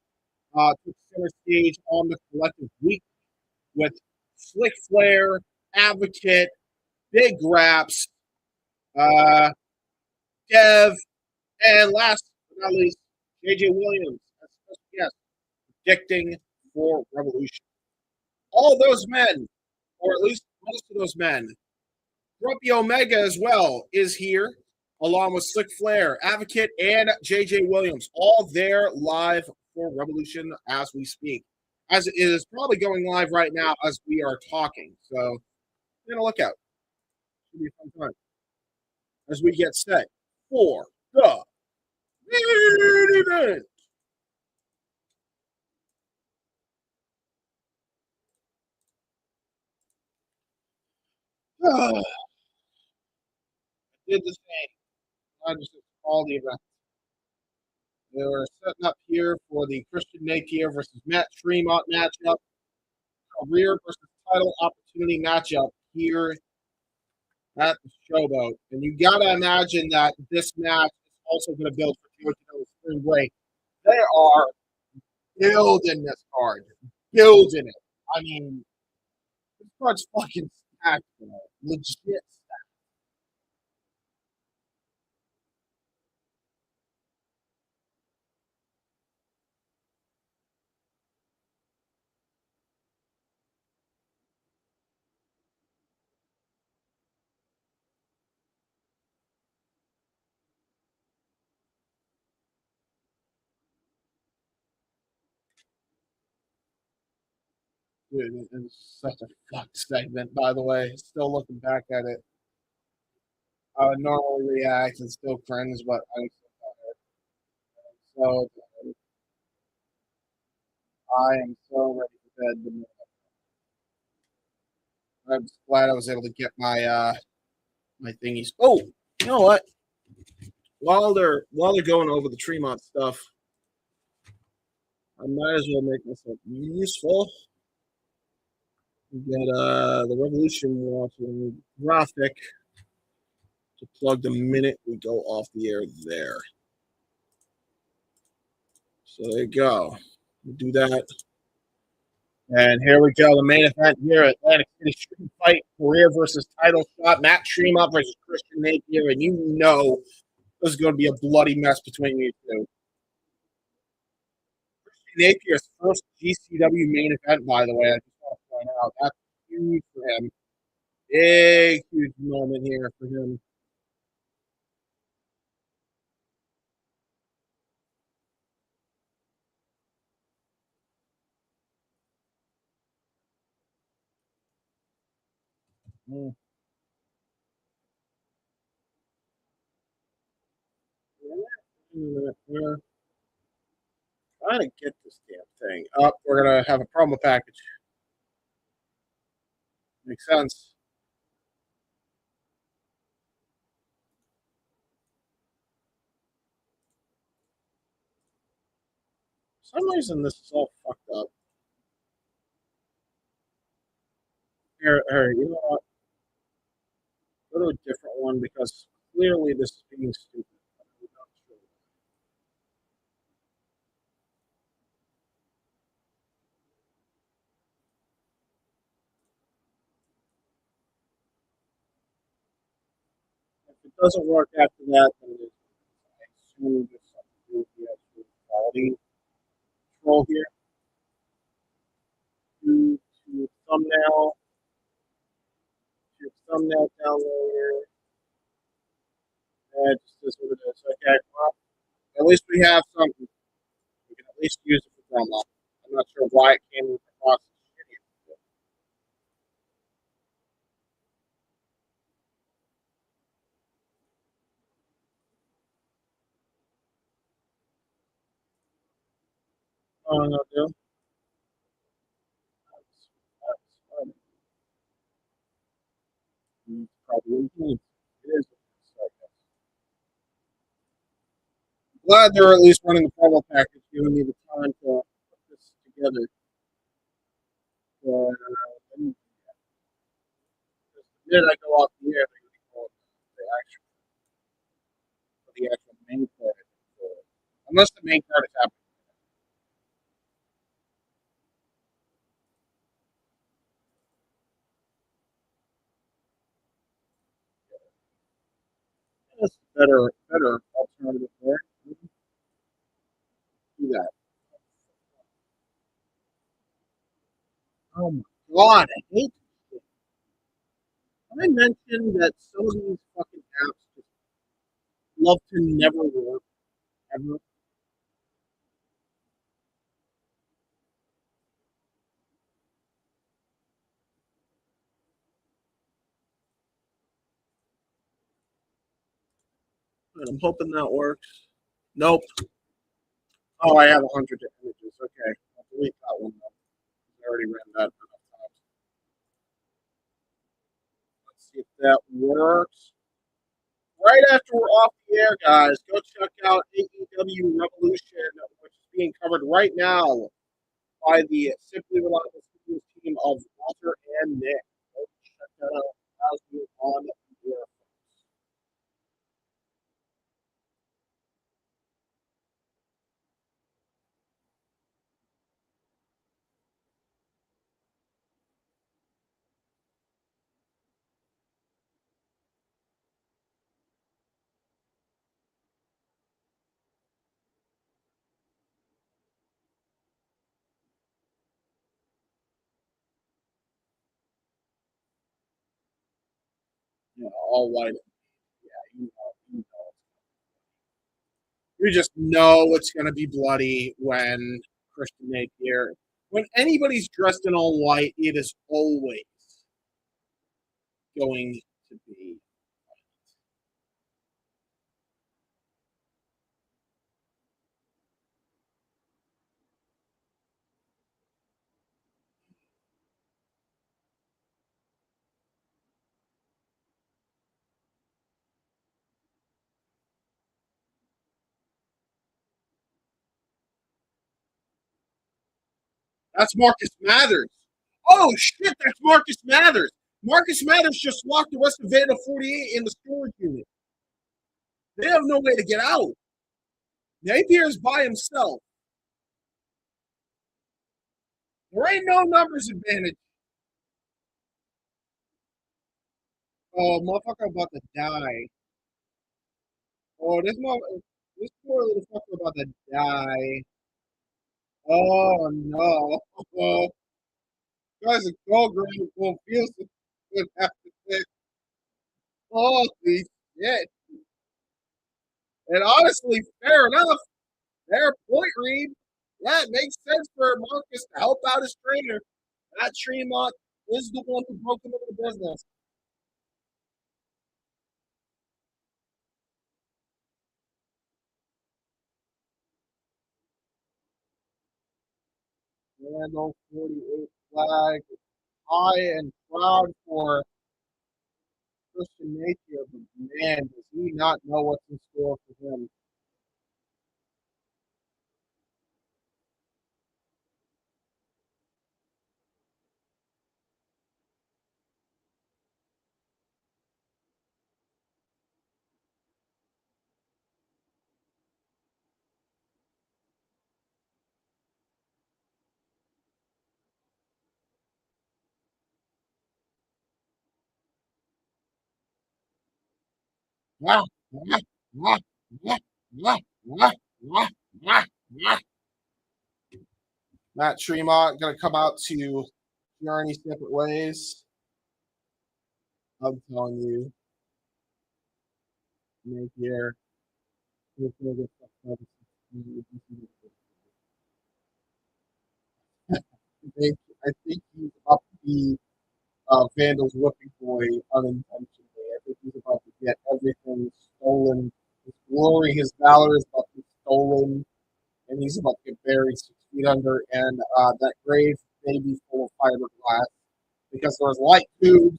took center stage on the Collective week. with Flick Flair, Advocate, Big Raps, Dev, and last but not least, JJ Williams as a special guest, predicting for Revolution. All those men, or at least most of those men, Grumpy Omega as well is here, along with Slick Flair, Advocate, and JJ Williams, all there live for Revolution as we speak. As it is probably going live right now as we are talking. So, be on the lookout. Should be a fun time. As we get set for the main event. I did the same. I just call the event. They were setting up here for the Christian Napier versus Matt Tremont matchup, career versus title opportunity matchup here at the Showboat. And you got to imagine that this match is also going to build for Georgia Spring Break. They are building this card, building it. I mean, this card's fucking stacked, bro. Legit stacked. Dude, it was such a fucked segment, by the way. Still looking back at it. I would normally react and still cringe, but I'm so I am so ready for bed. I'm just glad I was able to get my my thingies. Oh, you know what? While they're going over the Tremont stuff, I might as well make myself useful. Get the Revolution watching graphic to plug the minute we go off the air there. So there you go. We do that. And here we go. The main event here, Atlantic City Street Fight, career versus title shot, Matt Tremont versus Christian Napier, and you know this is going to be a bloody mess between these two. Christian Napier's first GCW main event, by the way, I just want to point out. That's huge for him. Big, huge moment here for him. Mm. Trying to get this damn thing up. We're going to have a promo package. Makes sense. For some reason, this is all fucked up. Here, you know what? Go to a different one because clearly this is being stupid. If it doesn't work after that, then I assume there's something to do with the actual quality control here. To thumbnail downloader. And just this what it is. Okay, well, at least we have something. We can at least use it for promo. I'm not sure why it came across as shitty. Oh, no, dude. That's probably it is. Glad they're at least running the promo package, giving me the time to put this together. And the minute I go off the air, they're going to call it the actual main card. Unless the main card is happening. better alternative there. Do that. Oh my god, I hate this. I mentioned that some of these fucking apps just love to never work ever. And I'm hoping that works. Nope. Oh, I have 100 images. Okay, I'll delete that one. I already ran that enough times. Let's see if that works. Right after we're off the air, guys, go check out AEW Revolution, which is being covered right now by the Simply Reliable Studios team of Walter and Nick. Go check that out as we're on the air. Yeah, all white. Yeah, you know. You just know it's going to be bloody when Christian Napier. When anybody's dressed in all white, it is always going to be. That's Marcus Mathers. Oh, shit, that's Marcus Mathers. Marcus Mathers just locked the rest of Vanda 48 in the storage unit. They have no way to get out. Napier's by himself. There ain't no numbers advantage. Oh, motherfucker about to die. Oh, this poor little fucker about to die. Oh, no. Oh, guys, a gold grade won't feel so good after this. Holy shit. And honestly, fair enough. Fair point, Reed. Yeah, it makes sense for Marcus to help out his trainer. That Tremont is the one who broke him into the business. Randall 48 flag. High and proud for Christian Napier, but man, does he not know what's in store for him. Wah, wah, wah, wah, wah, wah, wah, wah, wah. Matt Tremont going to come out to Journey separate ways. I'm telling you, Napier. I think he's up to be Vandal's whipping boy unintentionally. I think he's about to get everything stolen. His glory, his valor is about to be stolen, and he's about to get buried 6 feet under. And that grave may be full of fiberglass because there's light tubes,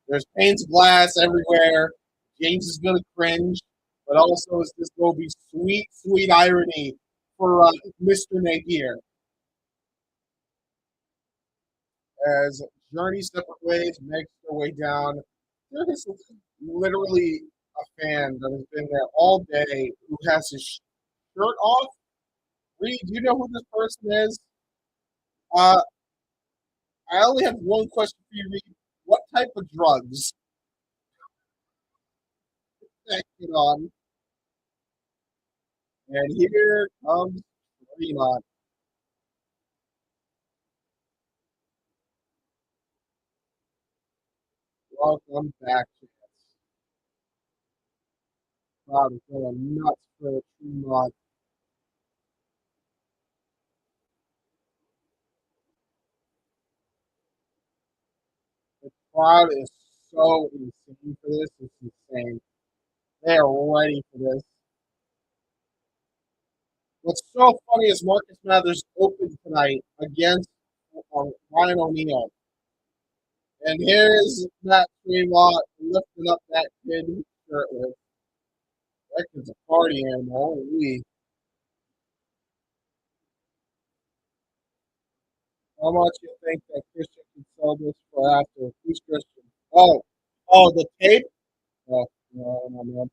there's panes of glass everywhere. James is going to cringe, but also is this going to be sweet, sweet irony for Mr. Napier. As Journey separate ways makes their way down. There is literally a fan that has been there all day who has his shirt off. Reed, do you know who this person is? I only have one question for you, Reed. What type of drugs? Get on. And here comes Tremont. Welcome back, Chance. Crowd is going nuts for Tremont. The crowd is so insane for this. It's insane. They are ready for this. What's so funny is Marcus Mathers opened tonight against Ryan O'Neal. And here's Matt Tremont lifting up that kid who's shirtless. That kid's a party animal. Holy. How much you think that Christian can sell this for after? Who's Christian? Oh, the tape? Oh, no, man.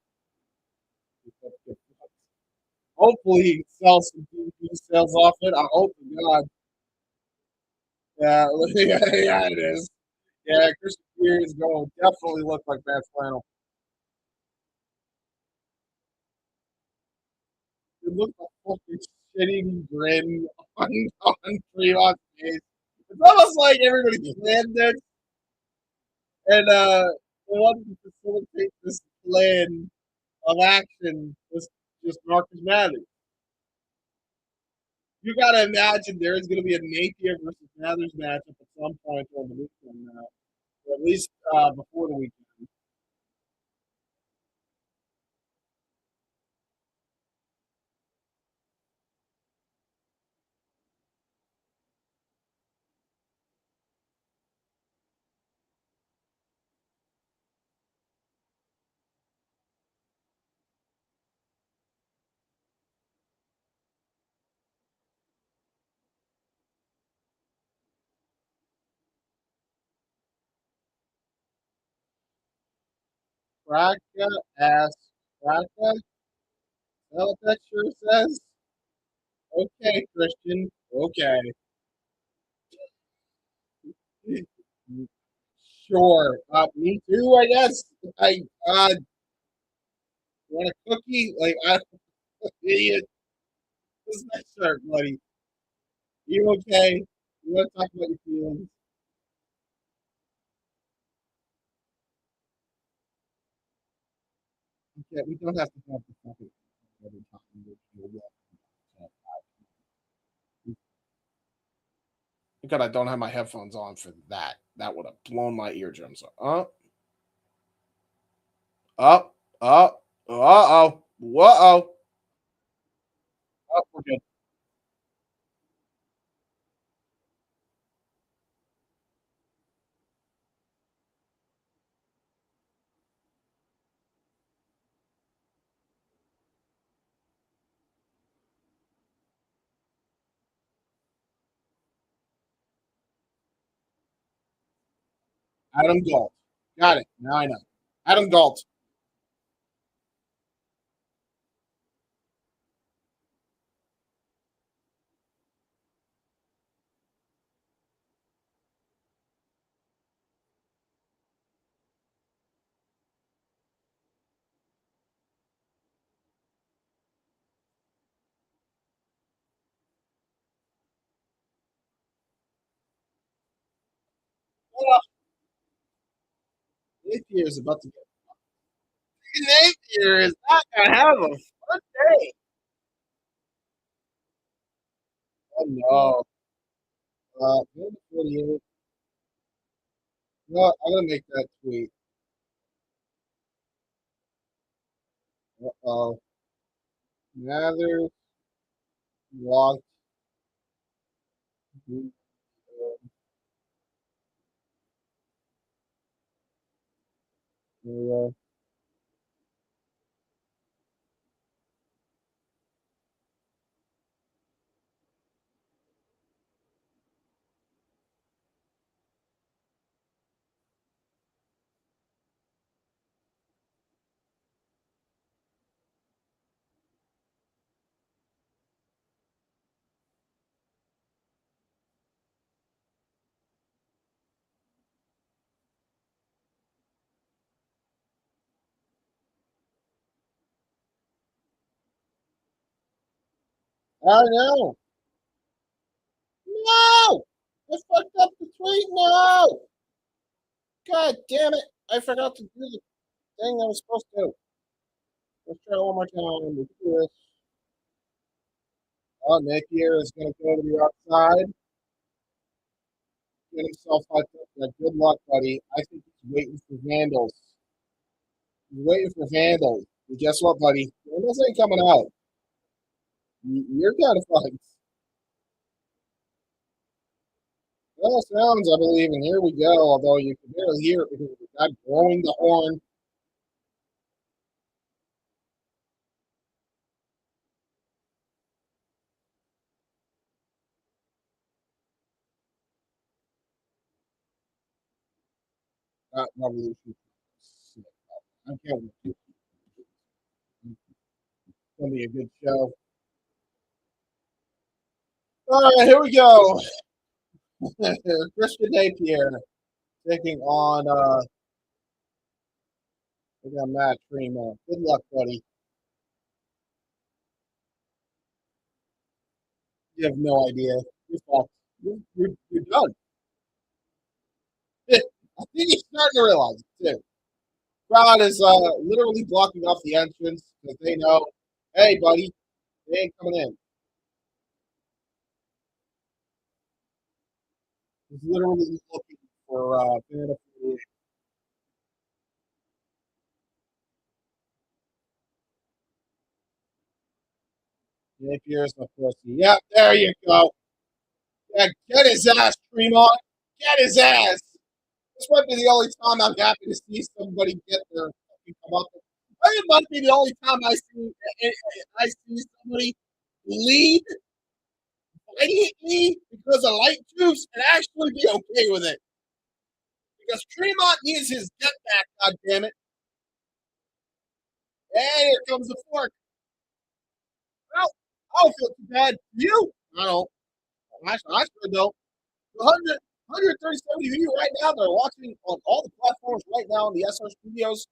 Hopefully he can sell some DVD sales off it. I hope to God. Yeah, yeah, it is. Yeah, Christian Spear is going to definitely look like Matt Flannel. It looks like a fucking shitty grin on Tremont's face. It's almost like everybody planned this and they wanted to facilitate this plan of action was just Marcus Mathers. You gotta imagine there is gonna be a Napier versus Mathers matchup at some point on the weekend now. Or at least before the weekend. Kraka asks Kraka? Is that what that sure says? Okay, Christian. Okay. Sure. Me too, I guess. Want a cookie? Like, idiot. What's that shirt, buddy? You okay? You want to talk about your feelings? Okay, we don't have to have the fucking every time you're welcome. Thank God I don't have my headphones on for that. That would have blown my eardrums up. Up, uh-oh, whoa. Oh, we're good. Adam Galt. Got it. Now I know. Adam Galt. Oh, Napier is about to get. Napier is not going to have a fun day. Oh, no. 48. No, I'm going to make that tweet. Uh-oh. Mathers walked. I know. No! I fucked up the tweet. No! God damn it. I forgot to do the thing I was supposed to do. Let's try one more time. Let's do this. Oh, Napier is going to go to the outside. Get himself like that. Good luck, buddy. I think he's waiting for Vandals. He's waiting for Vandals. And guess what, buddy? Vandals ain't coming out. You're kind of fucked. Well, sounds, I believe, and here we go. Although you can barely hear it because of the guy blowing the horn. Not Revolution. I can't wait. It's going to be a good show. All right, here we go. Christian Napier taking on we got Matt Tremont. Good luck, buddy. You have no idea. You're fucked. You're done. I think you're starting to realize it too. Crowd is literally blocking off the entrance because they know, hey, buddy, they ain't coming in. He's literally looking for fan affiliation. Napier's the pussy. Yeah, there you go. Yeah, get his ass, Tremont. Get his ass. This might be the only time I'm happy to see somebody get their fucking come up. It might be the only time I see somebody lead immediately because of light juice and actually be okay with it. Because Tremont needs his get back, God damn it. And here comes the fork. Well, I don't feel too bad. You? I don't. I sure don't. 137 of you right now that are watching on all the platforms right now in the SR studios.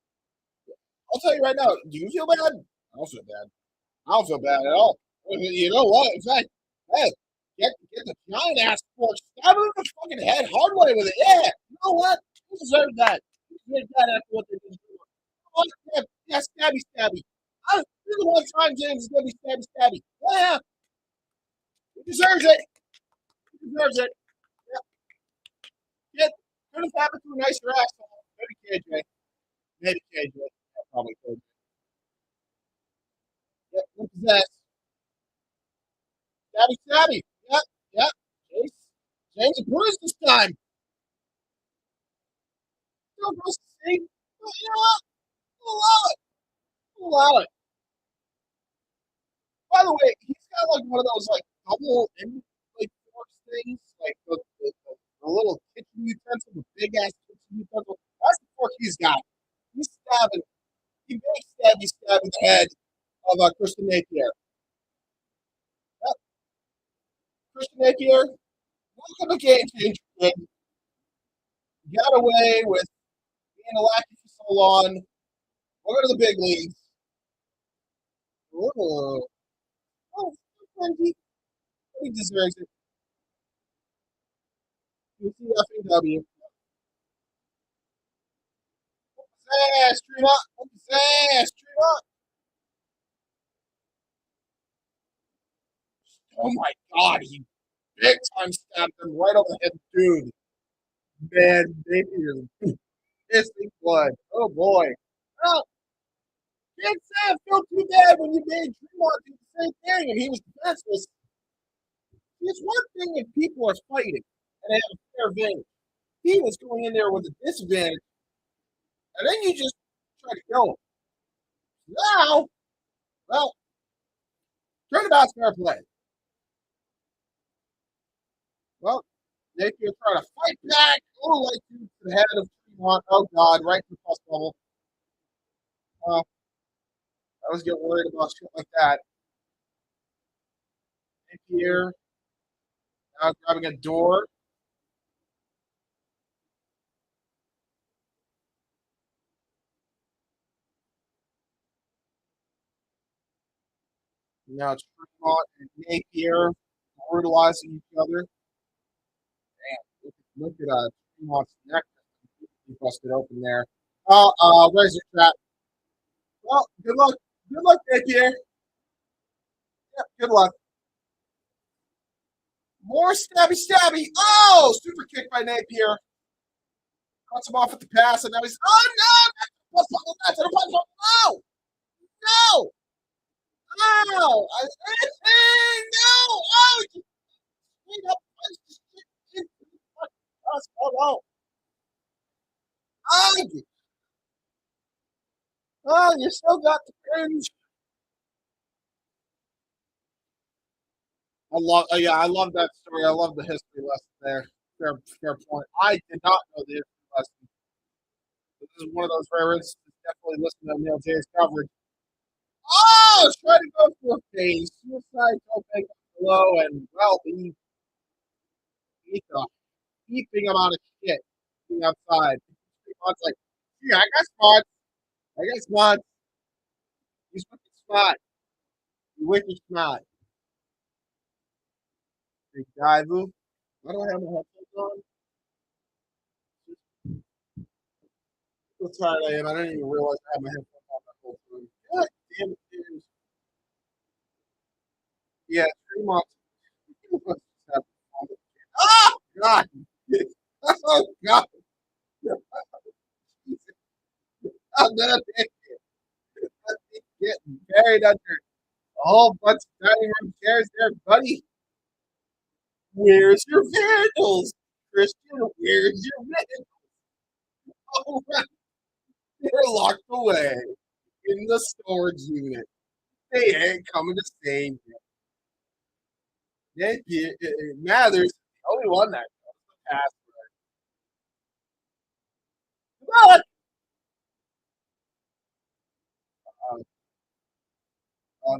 I'll tell you right now, do you feel bad? I don't feel bad. I don't feel bad at all. You know what? In fact, hey, get the giant ass fork, stab him in the fucking head hard way with it. Yeah, you know what? You deserve that. You deserve that after what they did to you. Oh, yeah, stabby, stabby. This is the one time James is going to be stabby, stabby. Yeah, he deserves it. He deserves it. Yeah, could have happened to a nicer asshole. Maybe KJ. Maybe KJ. Yeah, probably KJ. Yep, look at that. Stabby, stabby. Yep, yep. James Bruce this time. Still goes to see. Well, you know what? Allow it. Allow it. By the way, he's got like one of those like double end like fork things, like the little kitchen utensil, the big ass kitchen utensil. That's the fork he's got. He's stabbing. He makes stabbing the head of Christian Napier. Yep. Christian Napier, welcome to Game Changer, kid. You got away with being a lackey for so long. Welcome to the big leagues. Oh, oh, he deserves it. UCFAW. Ass, Tremont. Ass, Tremont. Oh my God, he big time stabbed him right on the head, dude. Man, Napier pissing blood. Oh boy. Well, can't say I felt too bad when you made Tremont do the same thing and he was defenseless. It's one thing if people are fighting and they have a fair advantage. He was going in there with a disadvantage, and then you just try to kill him. Now, well, turnabout's fair play. Well, Napier trying to fight back. Oh, like to the head of Tremont. Oh God, right to the plus level. I was getting worried about shit like that. Napier now grabbing a door. Now Tremont and Napier brutalizing each other. Damn, look at Tremont's neck. He busted open there. Where's your trap? Well, good luck. Good luck, Napier. Yeah, good luck. More stabby. Oh, super kick by Napier. Cuts him off at the pass, and now he's. Oh, no! No! No! No! No! Oh! Straight up punched the shit into the fucking us. Oh, you still got the cringe. I love that story. I love the history lesson there. Fair point. I did not know the history lesson. This is one of those rare instances. Definitely listen to Neil J's coverage. Oh, trying to go for a face. Suicide take below, and well, he's a heaping amount of shit outside. It's like, yeah, I got spots. He's fucking spot. You wicked spot. Big guy move. Why do I have my headphones on? How tired I am. I didn't even realize I had my headphones on that whole time. God damn it, dude. Yeah, Tremont. Oh, God. Oh, God. I'm not getting buried under a whole bunch of dining room chairs there, buddy. Where's your vandals? Christian, where's your vandals? Oh, they're locked away in the storage unit. They ain't coming to save you. Mather's the only one that knows the password. But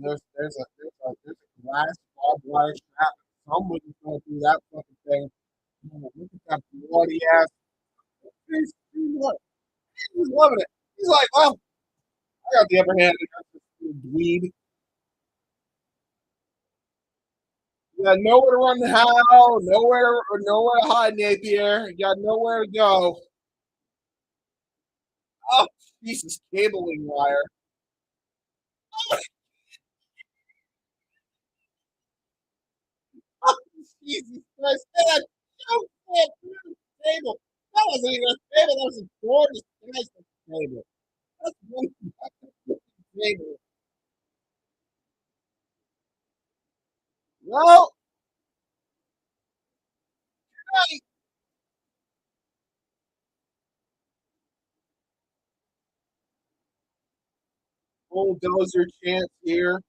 there's a glass barbed wire strap. Someone's going to do that fucking thing. Oh, look at that bloody ass. He's loving it. He's like, well, I got the upper hand against this dweeb. You got nowhere to run the hell, nowhere to hide, Napier. You got nowhere to go. Oh, Jesus, cabling wire. Oh, Jesus Christ. Man, don't fall through the table. That wasn't even a table. That was a gorgeous, nice table. That's one table. Well, right. Bulldozer chance here.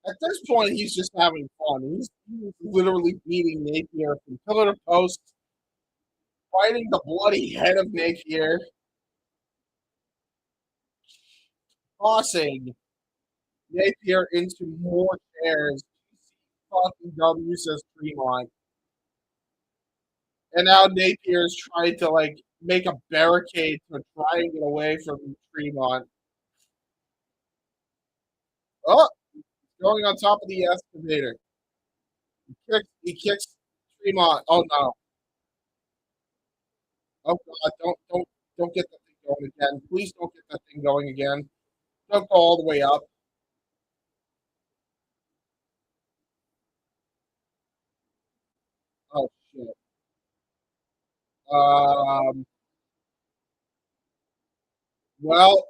At this point, he's just having fun. He's literally beating Napier from pillar to post, fighting the bloody head of Napier, tossing Napier into more chairs. Fucking W says Tremont. And now Napier is trying to make a barricade to try and get away from Tremont. Oh, going on top of the excavator. He kicks Tremont. Oh no. Oh God, don't get that thing going again. Please don't get that thing going again. Don't go all the way up. Oh shit. Um well,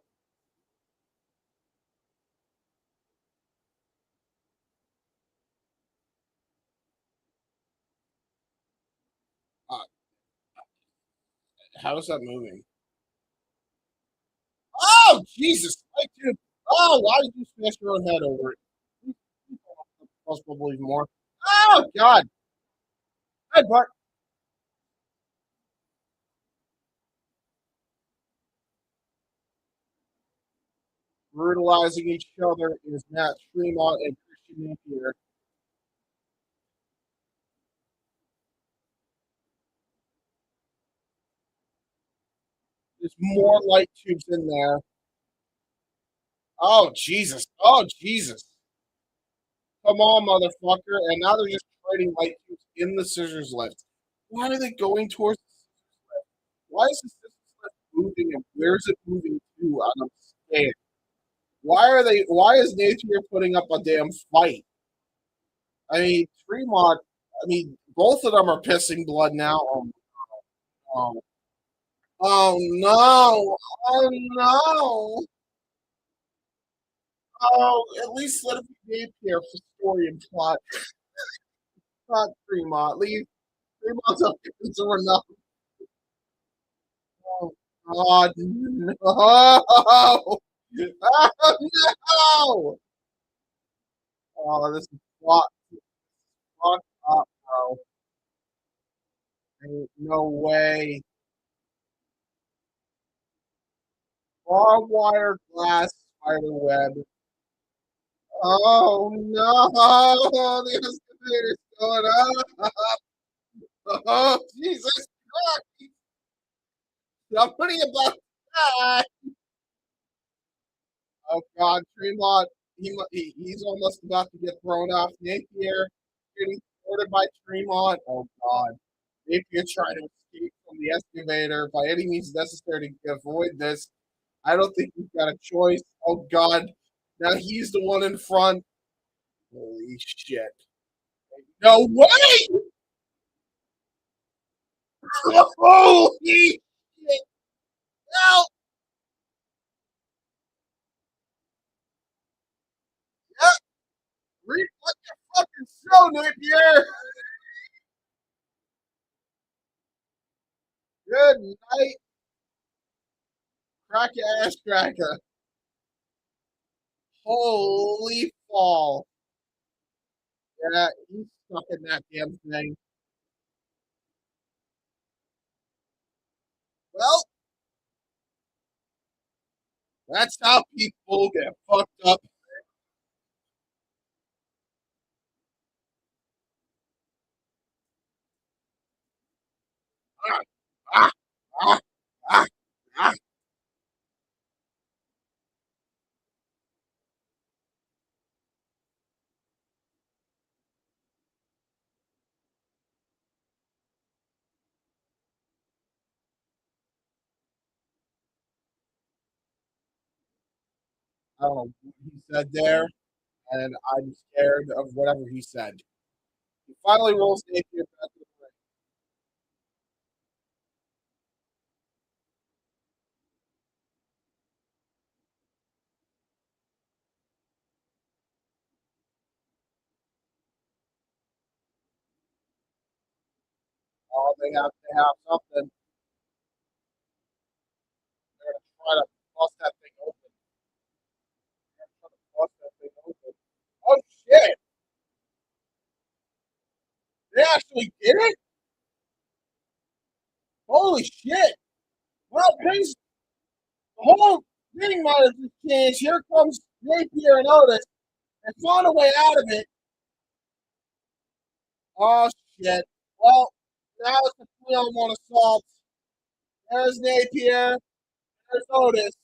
uh, how is that moving? Oh Jesus! Dude. Oh, why did you smash your own head over it? Possible even more. Oh God! Hey, Bart. Brutalizing each other is Matt Tremont and Christian Napier. There's more light tubes in there. Oh, Jesus. Oh, Jesus. Come on, motherfucker. And now they're just trading light cubes in the scissors lift. Why are they going towards the scissors lift? Why is the scissors lift moving and where's it moving to? I'm scared. Why is Napier putting up a damn fight? I mean, Tremont, both of them are pissing blood now. Oh, oh no. Oh no. Oh, at least let it be Napier for story and plot. Not Tremont. Leave Tremont's up to enough. Oh God, no. Oh no. Oh, this is fucked up, bro. Ain't no way. Barbed wire glass spider web. Oh no! The excavator's going up. Oh Jesus Christ! Somebody about that. Oh God, Tremont. He's almost about to get thrown off. Napier getting supported by Tremont. Oh God. Napier trying to escape from the excavator by any means necessary to avoid this. I don't think he's got a choice. Oh God. Now he's the one in front. Holy shit. No way! Holy shit! Help! Yep. Read what the fucking show, Napier! Good night. Crack your ass cracker. Holy fall. Yeah, he's stuck in that damn thing. Well, that's how people get fucked up. Ah, ah, ah, ah, ah. I don't know what he said there, and I'm scared of whatever he said. He finally rolls Napier back to the ring. Oh, they have to have something. They're gonna try to bust that thing open. They're gonna try to bust that thing open. Oh shit! They actually did it! Holy shit! Well, things the whole thing might have just changed. Here comes Napier and Otis. They found a way out of it. Oh shit! Well, now it's a 3-on-1 assault. There's Napier. There's Otis.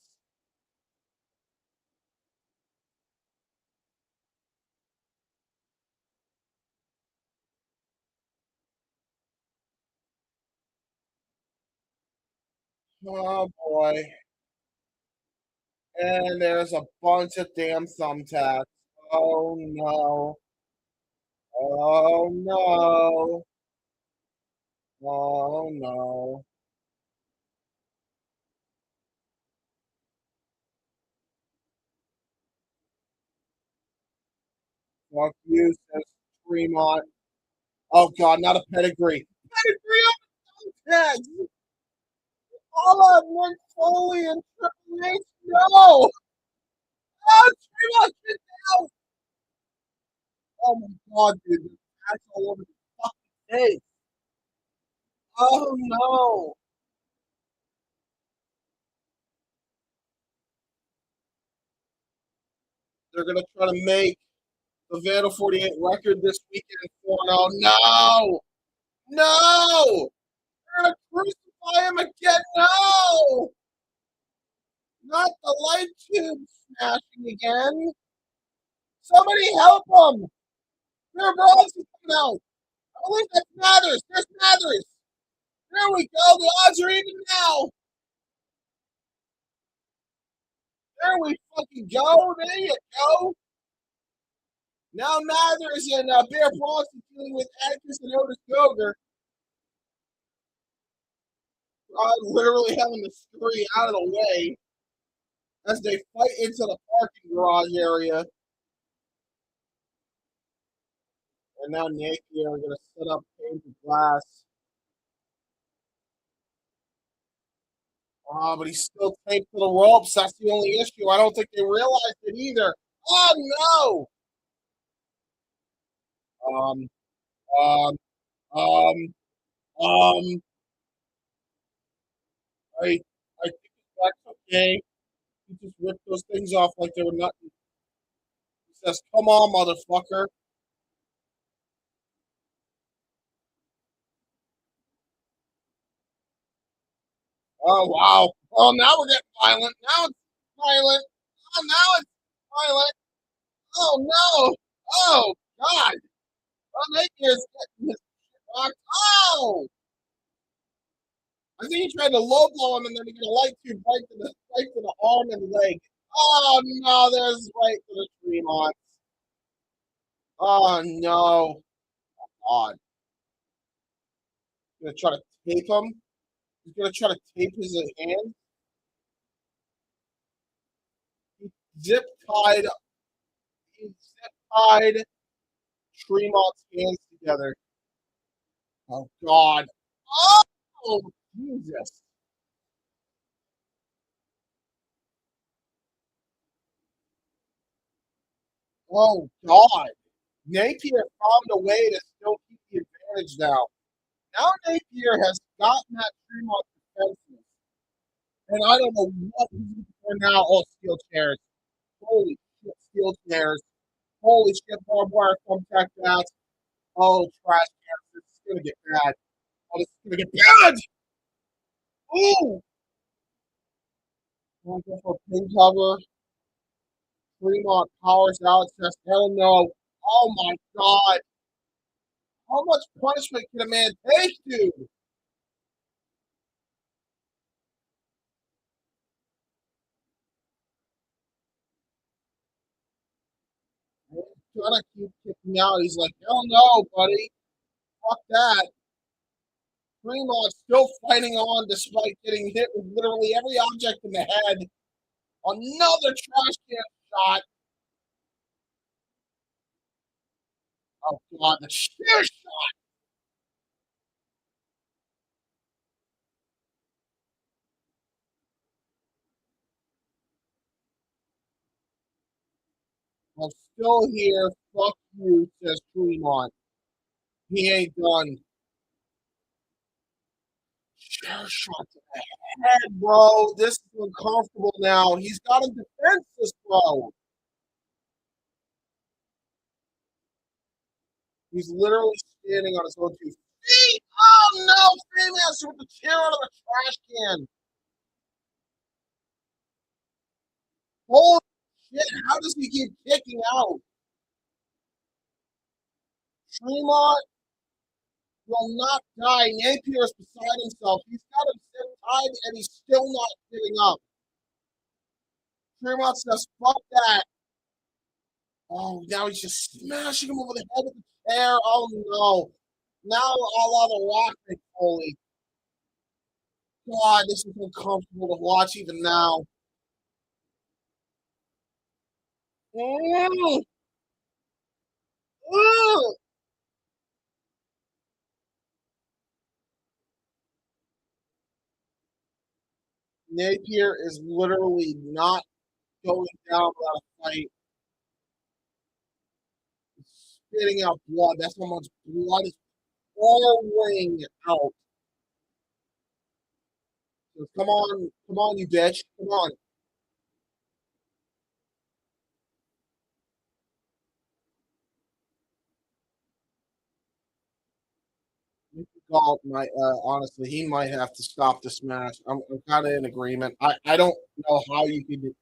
Oh boy. And there's a bunch of damn thumbtacks. Oh no. Oh no. Oh no. Fuck you, says Tremont. Oh god, not a pedigree. Pedigree on the thumbtacks! All of Mick Foley and Triple H. No! Oh, Tremont, get down! Oh my god, dude. That's all over the fucking face. Oh no. They're gonna try to make the Vandal 48 record this weekend for no. No! They're gonna crucify him again. No! Not the light tube smashing again. Somebody help him. There, Bronson coming out. I believe that's Mathers. There's Mathers. There we go. The odds are even now. There we fucking go. There you go. Now Mathers and Bear Bronson dealing with Atticus and Otis Goger. Literally having to scurry out of the way as they fight into the parking garage area. And now Napier are going to set up panes of glass. But he's still taped to the ropes. That's the only issue. I don't think they realized it either. Oh, no! Um, um, um, I think that's okay. He just ripped those things off like they were nothing. He says, come on, motherfucker. Oh, wow. Oh, now we're getting violent. Now it's violent. Oh, now it's violent. Oh, no. Oh, God. Oh, Napier's getting his shit rocked. Oh! I think he tried to low blow him and then he got a light tube right to the arm and leg. Oh, no. There's right to the Tremont. Oh, no. God. He's going to try to tape him. He's going to try to tape his hand. Zip tied Tremont's hands together. Oh, God. Oh, Jesus. Oh, God. Napier found a way to still keep the advantage now. Now Napier has gotten that Tremont defenseless. And I don't know what he's looking for now. Oh, steel chairs. Holy shit, steel chairs. Holy shit, barbed wire thumbtack bats. Oh, trash cans. This is going to get bad. Oh, this is going to get bad. Ooh. Going to go for a pin cover. Tremont powers out. Says, hell no. Oh, my God. How much punishment can a man take, dude? He's trying to keep kicking out. He's like, hell no, buddy. Fuck that. Tremont still fighting on despite getting hit with literally every object in the head. Another trash can shot. Oh, God, the sheer shot. I'm still here. Fuck you, says Tremont. He ain't done. Sheer shot to the head, bro. This is uncomfortable now. He's got him defenseless, bro. He's literally standing on his own two feet. Oh, no. Freemaster with the chair out of the trash can. Holy shit. How does he keep kicking out? Tremont will not die. Napier is beside himself. He's got him set tied and he's still not giving up. Tremont says, fuck that. Oh, now he's just smashing him over the head with the chair. Oh, no. Now all out of Rock, holy. God, this is uncomfortable to watch even now. Mm. Mm. Napier is literally not going down without a fight. He's spitting out blood. That's how much blood is pouring out. So come on, you bitch. Come on. Galt might honestly he might have to stop this match. I'm kind of in agreement. I don't know how you can.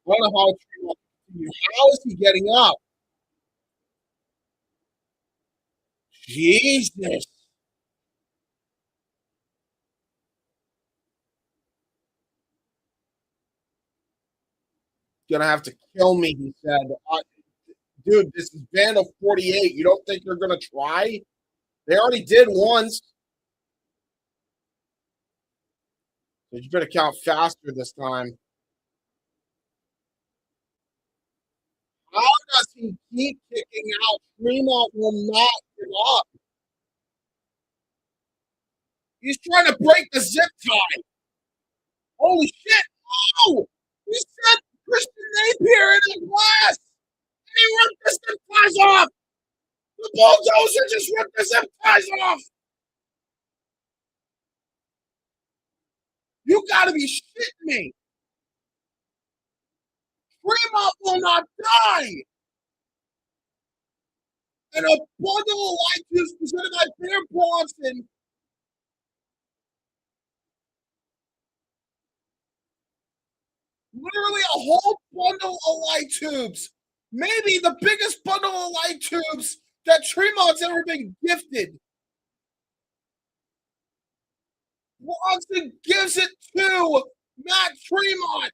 I don't know how Tremont can continue. How is he getting up? Jesus. Gonna have to kill me, he said. Dude, this is band of 48. You don't think they're gonna try? They already did once. So you better count faster this time. How does he keep kicking out? Tremont will not give up. He's trying to break the zip tie. Holy shit! Oh! He set Christian Napier in the glass! And he ripped the zip ties off! The bulldozer just ripped the zip ties off! You gotta be shitting me! Tremont will not die! And a bundle of light juice presented by Bear Bronson. Literally a whole bundle of light tubes. Maybe the biggest bundle of light tubes that Tremont's ever been gifted. Bronson gives it to Matt Tremont.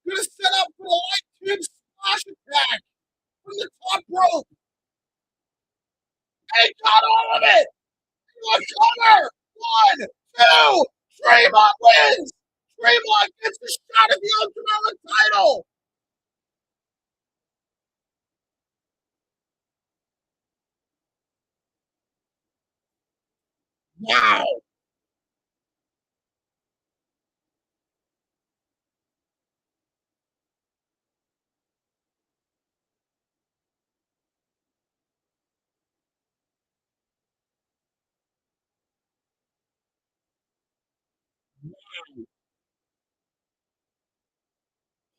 Gonna set up for the light tube splash attack from the top rope. And he got all of it. One cover. 1, 2. Tremont wins. Tremont gets a shot at the Ultimate title. Wow.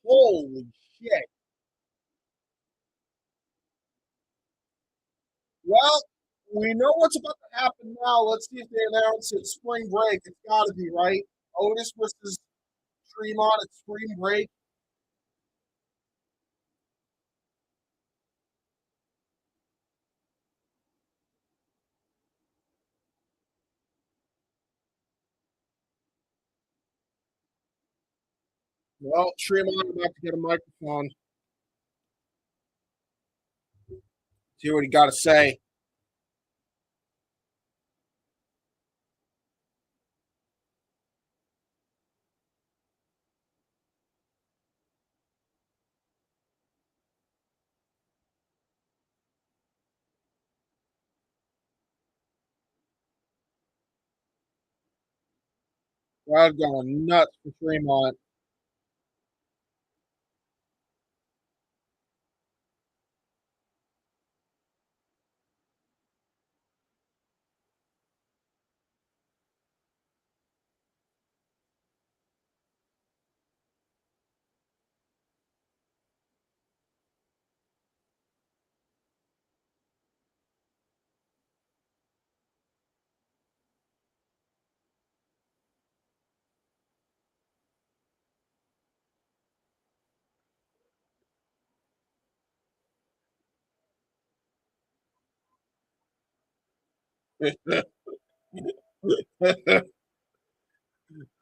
Holy shit. Well, we know what's about to happen now. Let's see if they announce it. Spring break. It's got to be, right? Otis versus Tremont at spring break. Well, Tremont about to get a microphone. See what he got to say. Crowd going nuts for Tremont.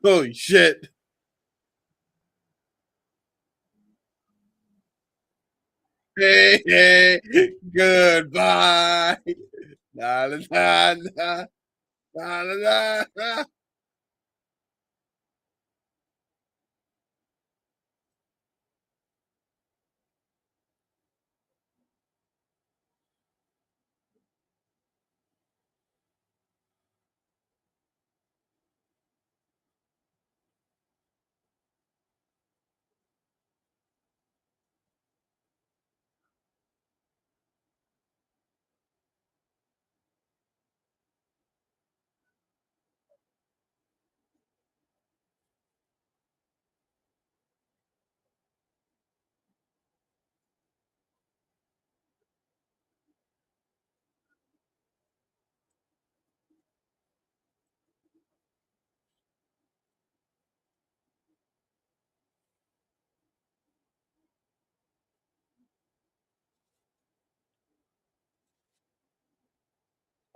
Holy shit. Hey, hey, goodbye. La, la, la, la, la, la, la.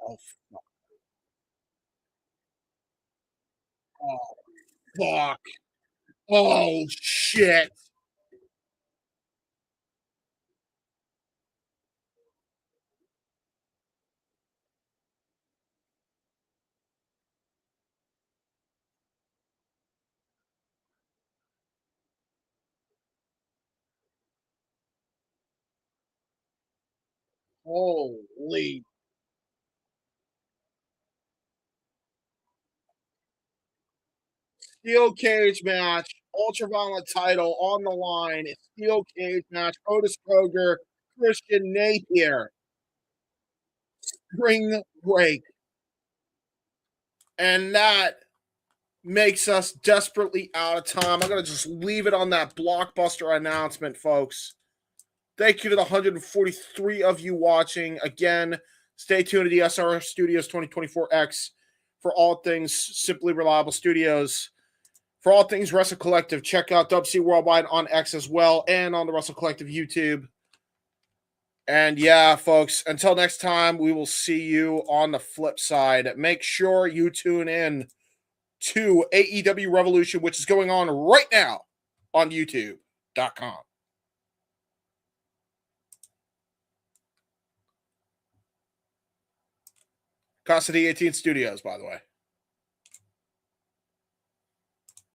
Oh, oh, fuck. Oh, shit. Holy. Steel cage match, ultraviolet title on the line. Steel cage match, Otis Kroger, Christian Napier. Spring break. And that makes us desperately out of time. I'm going to just leave it on that blockbuster announcement, folks. Thank you to the 143 of you watching. Again, stay tuned to the SRS Studios 2024X for all things Simply Reliable Studios. For all things Wrestle Collective, check out WC Worldwide on X as well and on the Wrestle Collective YouTube. And yeah, folks, until next time, we will see you on the flip side. Make sure you tune in to AEW Revolution, which is going on right now on YouTube.com. Cost of the 18 Studios, by the way.